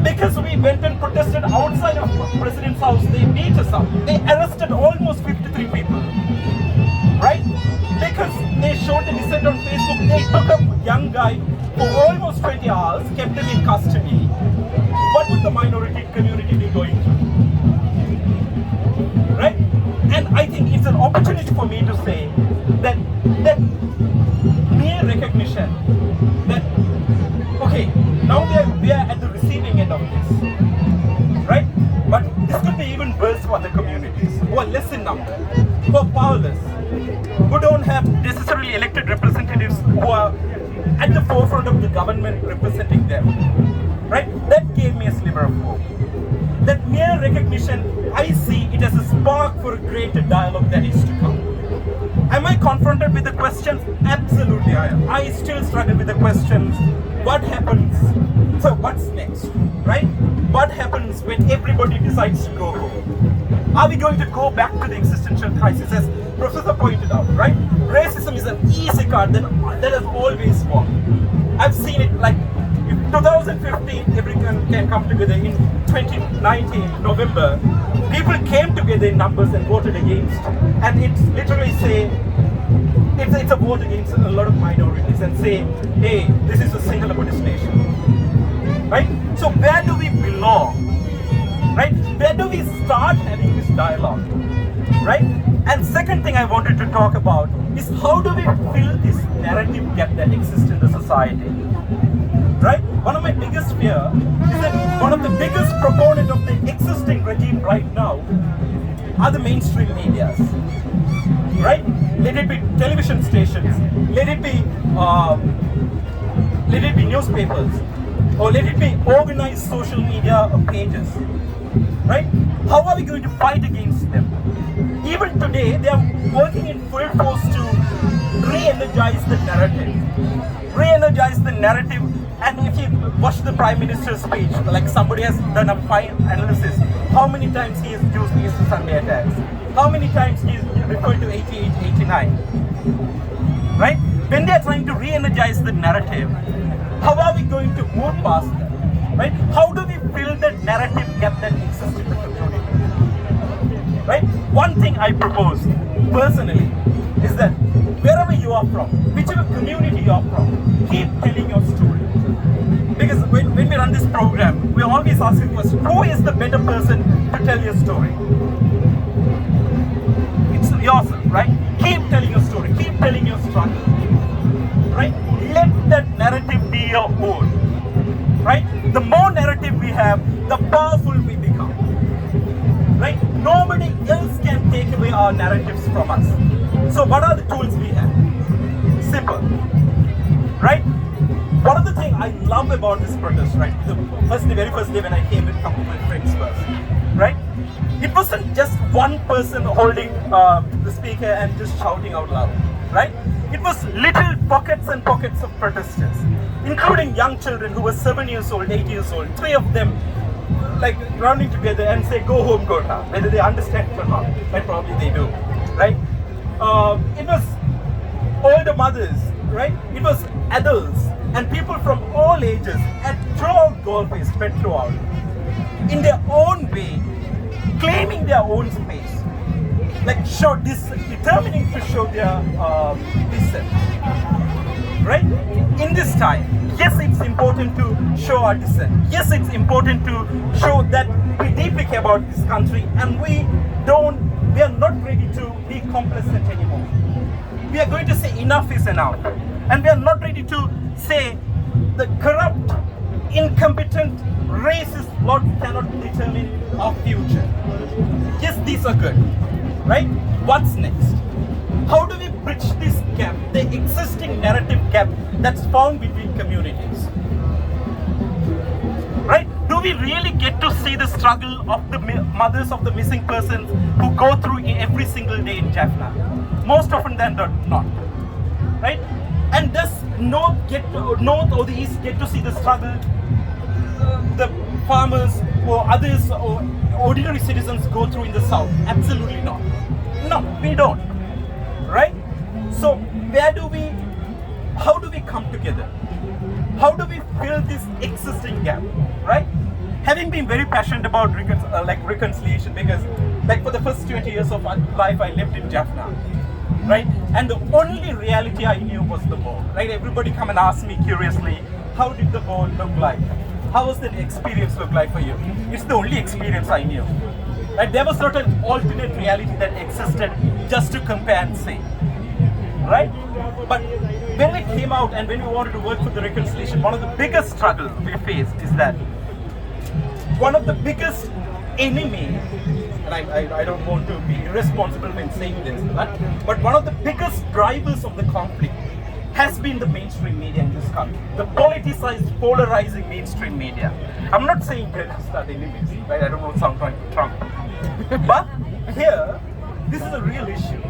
Because we went and protested outside of the President's house, they beat us up. They arrested almost 53 people. Right? Because they showed the dissent on Facebook. They took a young guy for almost 20 hours, kept him in custody. What would the minority community be going through? Right? And I think it's an opportunity for me to say that mere recognition that, okay, now we are at the receiving end of this, right? But this could be even worse for the communities who are less in number, who are powerless, who don't have necessarily elected representatives who are at the forefront of the government representing them, right? That gave me a sliver of hope. That mere recognition, I see it as a spark for a greater dialogue that is to come. Am I confronted with the questions? Absolutely I am. I still struggle with the questions. What happens? So what's next, right? What happens when everybody decides to go home? Are we going to go back to the existential crisis, as Professor pointed out, right? Racism is an easy card that has always won. I've seen it like 2015, everyone can come together. In 2019, November, people came together in numbers and voted against. And it's literally say, it's a vote against a lot of minorities and say, hey, this is a single nation, right? So where do we belong, right? Where do we start having this dialogue, right? And second thing I wanted to talk about is how do we fill this narrative gap that exists in the society, right? One of my biggest fear is that one of the biggest proponent of the existing regime right now are the mainstream medias, right? Let it be television stations, let it be newspapers, or let it be organized social media pages, right? How are we going to fight against them? Even today, they are working in full force to re-energize the narrative. Re-energize the narrative. And if you watch the Prime Minister's speech, like somebody has done a fine analysis, how many times he has used the Easter Sunday attacks? How many times he is referred to 88, 89? Right? When they are trying to re-energize the narrative, how are we going to move past that? Right? How do we fill that narrative gap that exists in the community? Right? One thing I propose personally is that wherever you are from, whichever community you are from, keep telling your story. Because when we run this program, we are always asking the question, who is the better person to tell your story? It's yourself, right? Keep telling your story, keep telling your struggle, right? Let that narrative be your own, right? The more narrative we have, the powerful we become, right? Nobody else can take away our narratives from us. So what are the tools we have? Simple, right? One of the things I love about this protest, right? The very first day when I came with a couple of my friends first, right? It wasn't just one person holding the speaker and just shouting out loud, right? It was little pockets and pockets of protesters, including young children who were 7 years old, 8 years old, 3 of them like running together and say, go home, Gota, whether they understand it or not, but probably they do, right? It was older mothers, right? It was adults and people from all ages and throughout Galway, spread throughout, in their own way, claiming their own space, like determining to show their dissent, right? In this time, yes, it's important to show our dissent. Yes, it's important to show that we deeply care about this country and we are not ready to be complacent anymore. We are going to say enough is enough. And we are not ready to say the corrupt, incompetent, racist lot cannot determine our future. Yes, these are good, right? What's next? How do we bridge this gap, the existing narrative gap that's found between communities? Right? Do we really get to see the struggle of the mothers of the missing persons who go through every single day in Jaffna? Most often than not, right? And does North or the East get to see the struggle the farmers or others or ordinary citizens go through in the South? Absolutely not. No, we don't. Right? So how do we come together? How do we fill this existing gap? Right? Having been very passionate about reconciliation, because like for the first 20 years of my life I lived in Jaffna, right? And the only reality I knew was the war, right? Everybody come and ask me curiously, how did the war look like? How was the experience look like for you? It's the only experience I knew. Right? There was not an alternate reality that existed just to compare and say, right? But when we came out and when we wanted to work for the reconciliation, one of the biggest struggles we faced is that one of the biggest enemies, and I don't want to be irresponsible when saying this, but one of the biggest drivers of the conflict has been the mainstream media in this country. The politicized, polarizing mainstream media. I'm not saying terrorists are the enemies, right? I don't want to sound like Trump. But here, this is a real issue,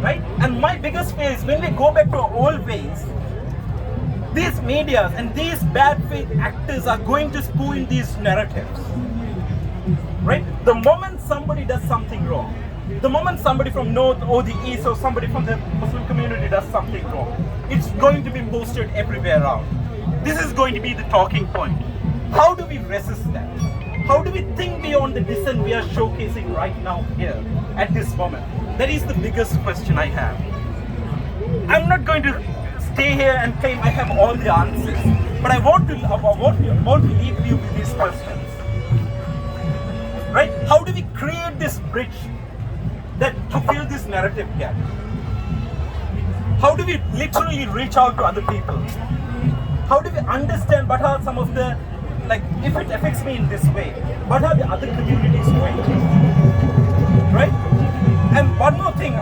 right? And my biggest fear is when we go back to our old ways, these media and these bad faith actors are going to spoon these narratives, right? The moment somebody does something wrong, the moment somebody from North or the East or somebody from the Muslim community does something wrong, it's going to be posted everywhere around. This is going to be the talking point. How do we resist that? How do we think beyond the dissent we are showcasing right now here at this moment? That is the biggest question I have. I'm not going to stay here and claim I have all the answers, but I want to leave you with these questions. Right? How do we create this bridge to fill this narrative gap? How do we literally reach out to other people? How do we understand what are some of the, like, if it affects me in this way, what are the other communities going through? Right? And one more thing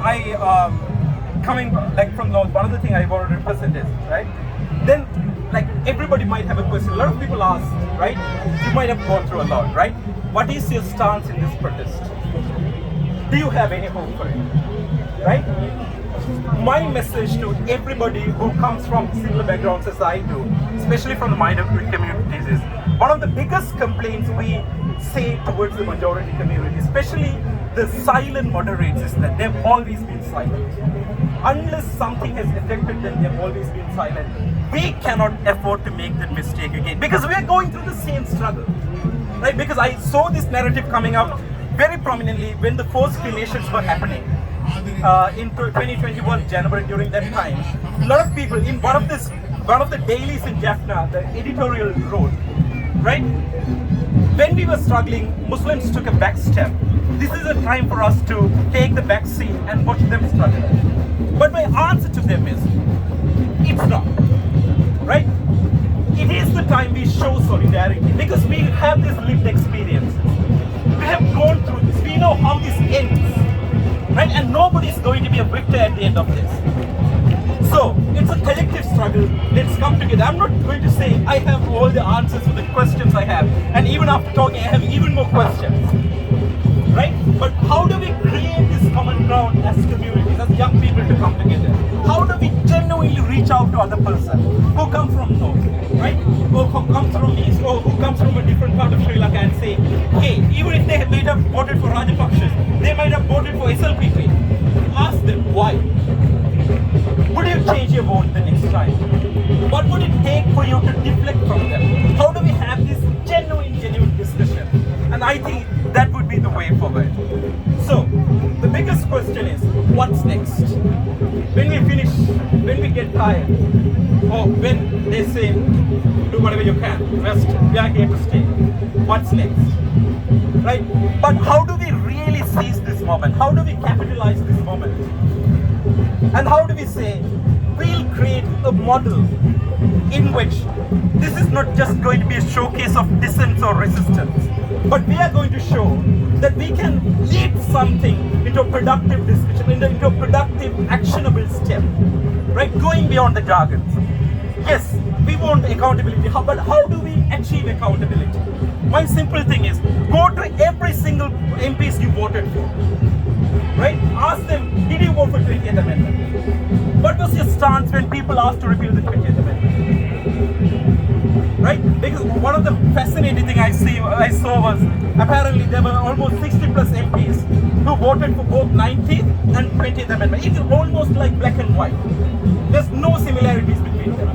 coming like from North, one other thing I want to represent is, right? Then, like, everybody might have a question. A lot of people ask, right? You might have gone through a lot, right? What is your stance in this protest? Do you have any hope for it? Right? My message to everybody who comes from similar backgrounds as I do, especially from the minority communities, is one of the biggest complaints we say towards the majority community, especially the silent moderates, is that they've always been silent. Unless something has affected them, they've always been silent. We cannot afford to make that mistake again, because we are going through the same struggle. Right? Because I saw this narrative coming up very prominently when the forced cremations were happening in 2021 January. During that time, a lot of people in one of the dailies in Jaffna, the editorial wrote, right? When we were struggling, Muslims took a back step. This is a time for us to take the back seat and watch them struggle. But my answer to them is, it's not. Right? It is the time we show solidarity, because we have this lived experience. We have gone through this. We know how this ends. Right? And nobody is going to be a victor at the end of this. So, it's a collective struggle. Let's come together. I'm not going to say I have all the answers to the questions I have. And even after talking, I have even more questions. Right? But how do we create this common ground as communities, as young people to come together? How do we genuinely reach out to other person who come from North, right? Or who comes from East, or who comes from a different part of Sri Lanka and say, hey, even if they might have voted for Rajapakshas, they might have voted for SLPP. Ask them why. Would you change your vote the next time? What would it take for you to deflect from them? How do we have this genuine discussion? And I think that would be the way forward. So, the biggest question is, what's next? When we finish, when we get tired, or when they say, do whatever you can, rest, we are here to stay. What's next? Right? But how do we really seize this moment? How do we capitalize this moment? And how do we say, we'll create a model in which this is not just going to be a showcase of dissent or resistance, but we are going to show that we can lead something into a productive discussion, into a productive, actionable step, right? Going beyond the jargons. Yes, we want accountability, but how do we achieve accountability? My simple thing is, go to every single MPs you voted for, right? Ask them, did you vote for 20th Amendment? What was your stance when people asked to repeal the 20th Amendment? Right? Because one of the fascinating things I saw was, apparently there were almost 60 plus MPs who voted for both 19th and 20th Amendment. It's almost like black and white. There's no similarities between them.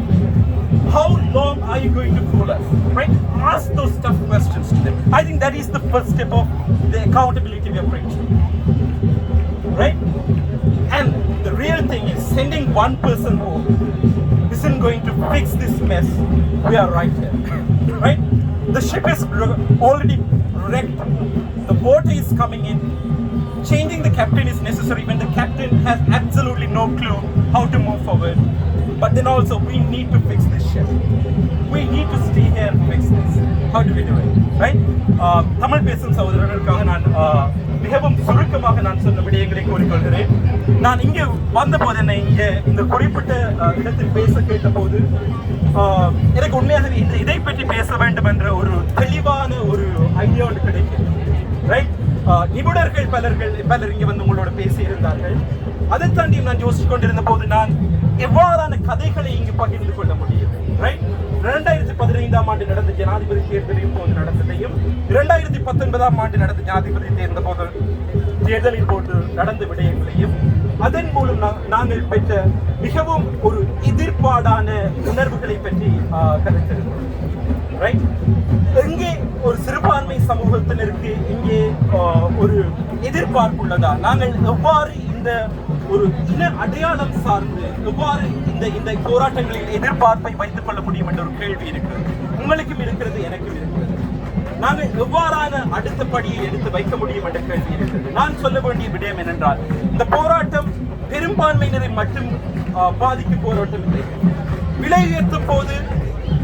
How long are you going to fool us? Right? Ask those tough questions to them. I think that is the first step of the accountability we are preaching. Right? And the real thing is, sending one person home isn't going to fix this mess. We are right here. Right? The ship is already wrecked. The water is coming in. Changing the captain is necessary when the captain has absolutely no clue how to move forward. But then also, we need to fix this ship. We need to stay here and fix this. How do we do it? Right? Tamil பேசும் சகோதரர்களுக்காக நான் மிகவும் சுருக்கமாக நான் சொன்ன விடயங்களை கூறிக்கொள்கிறேன். நான் இங்கே வந்தபோது என்னை இங்கே இந்த குறிப்பிட்ட இடத்தில் பேச கேட்டபோது எனக்கு உண்மையாகவே இதை பற்றி பேச வேண்டும் என்ற ஒரு தெளிவான ஒரு ஐடியா ஒன்று கிடைக்கும். ரைட்? நிபுணர்கள் பலர் இங்கே வந்து உங்களோட பேசியிருந்தார்கள். அதை தாண்டி நான் யோசிச்சு கொண்டிருந்த போது நான் எவ்வாறான கதைகளை இங்கு பகிர்ந்து கொள்ள முடியும். ரைட்? 2015ஆம் ஆண்டு நடந்த ஜனாதிபதி தேர்தலின் போது நடந்ததையும் 2019ஆம் ஆண்டு நடந்த ஜனாதிபதி தேர்தலின் போது நடந்த விடயங்களையும் அதன் மூலம் நாங்கள் பெற்ற மிகவும் ஒரு எதிர்ப்பாடான உணர்வுகளை பற்றி கருத்திருக்கிறோம். ரைட்? இங்கே ஒரு சிறுபான்மை சமூகத்தினருக்கு இங்கே ஒரு எதிர்பார்ப்பு உள்ளதா? நாங்கள் எவ்வாறு இந்த ஒரு இன அடையாளம் சார்ந்து எவ்வாறு இந்த போராட்டங்களில் எதிர்பார்ப்பை வைத்துக் கொள்ள முடியும் என்ற ஒரு கேள்வி இருக்கிறது. உங்களுக்கும் இருக்கிறது, எனக்கும் இருக்கிறது. நாங்கள் எவ்வாறான அடுத்த படியை எடுத்து வைக்க முடியும் என்ற கேள்வி இருக்கிறது. நான் சொல்ல வேண்டிய விடயம் என்னென்றால், இந்த போராட்டம் பெரும்பான்மையினரை மட்டும் பாதிக்கும் போராட்டம் இல்லை. விலை உயர்த்தும் போது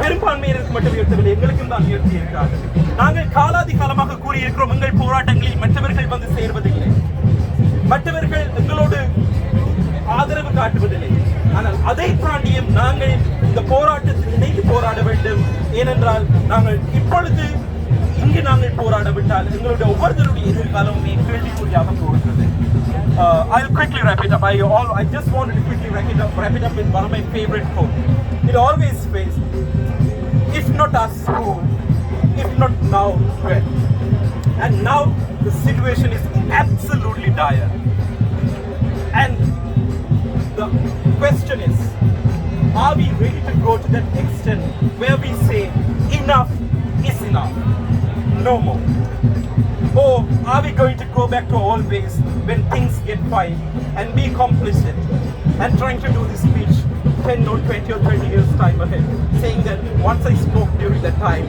பெரும்பான்மையினருக்கு மட்டும் உயர்த்தவில்லை, எங்களுக்கும் தான் உயர்த்தி இருக்கிறார்கள். நாங்கள் காலாதி காலமாக கூறியிருக்கிறோம், எங்கள் போராட்டங்களில் மற்றவர்கள் வந்து சேர்வதில்லை, மற்றவர்கள் எங்களோடு ஆதரவு காட்டுவதில்லை. ஆனால் அதை தாண்டியும் நாங்கள் இந்த போராட்டத்தில் இணைந்து போராட வேண்டும். ஏனென்றால் நாங்கள் இப்பொழுது இங்கு நாங்கள் போராடவிட்டால் எங்களுடைய ஒவ்வொருத்தருடைய எதிர்காலமுமே கேள்விக்குறியாக போகிறது. I'll quickly wrap it up. I just wanted to quickly wrap it up with one of my favorite quotes. It always says, "If not us, who? If not now, when?" And now the situation is absolutely dire. And the question is, are we ready to go to that extent where we say enough is enough, no more? Or are we going to go back to old ways when things get fine and be complicit and trying to do this speech 10 or 20 or 30 years time ahead, saying that once I spoke during that time,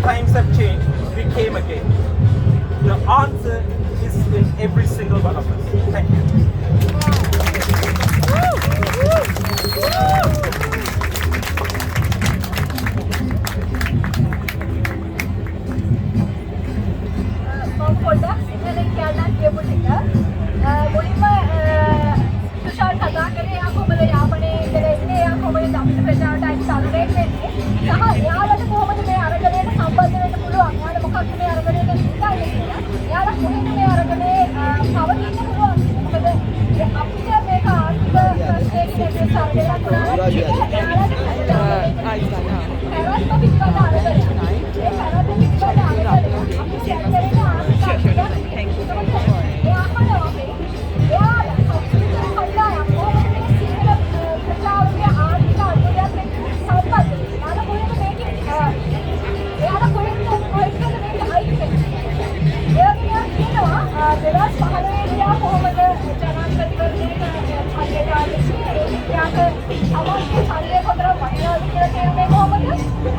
times have changed, we came again? The answer is in every single one of us. Thank you. පොඩ්ඩක් සිංහලෙන් කියන්න කියපු ටික මුලින්ම තුෂාර කතා කරේ එයා කොහොමද යාපනයේ ඉඳලා ඉන්නේ එයා කොහොමද අපිට ප්‍රජාවට අයිති තරුණයෙක් වෙන්නේ සහ එයාලට කොහොමද මේ අරගලයට සම්බන්ධ වෙන්න පුළුවන් එයාලා මොකක්ද මේ අරගලයට ඉඳන්නේ කියලා එයාලා කොහෙද මේ අරගලේ පවතින්න පුළුවන් මොකද අපිට මේක ආර්ථික ප්‍රශ්නයකින් මේ සරලයක් කරලා එයාලා පිළිබඳ අරගලයක්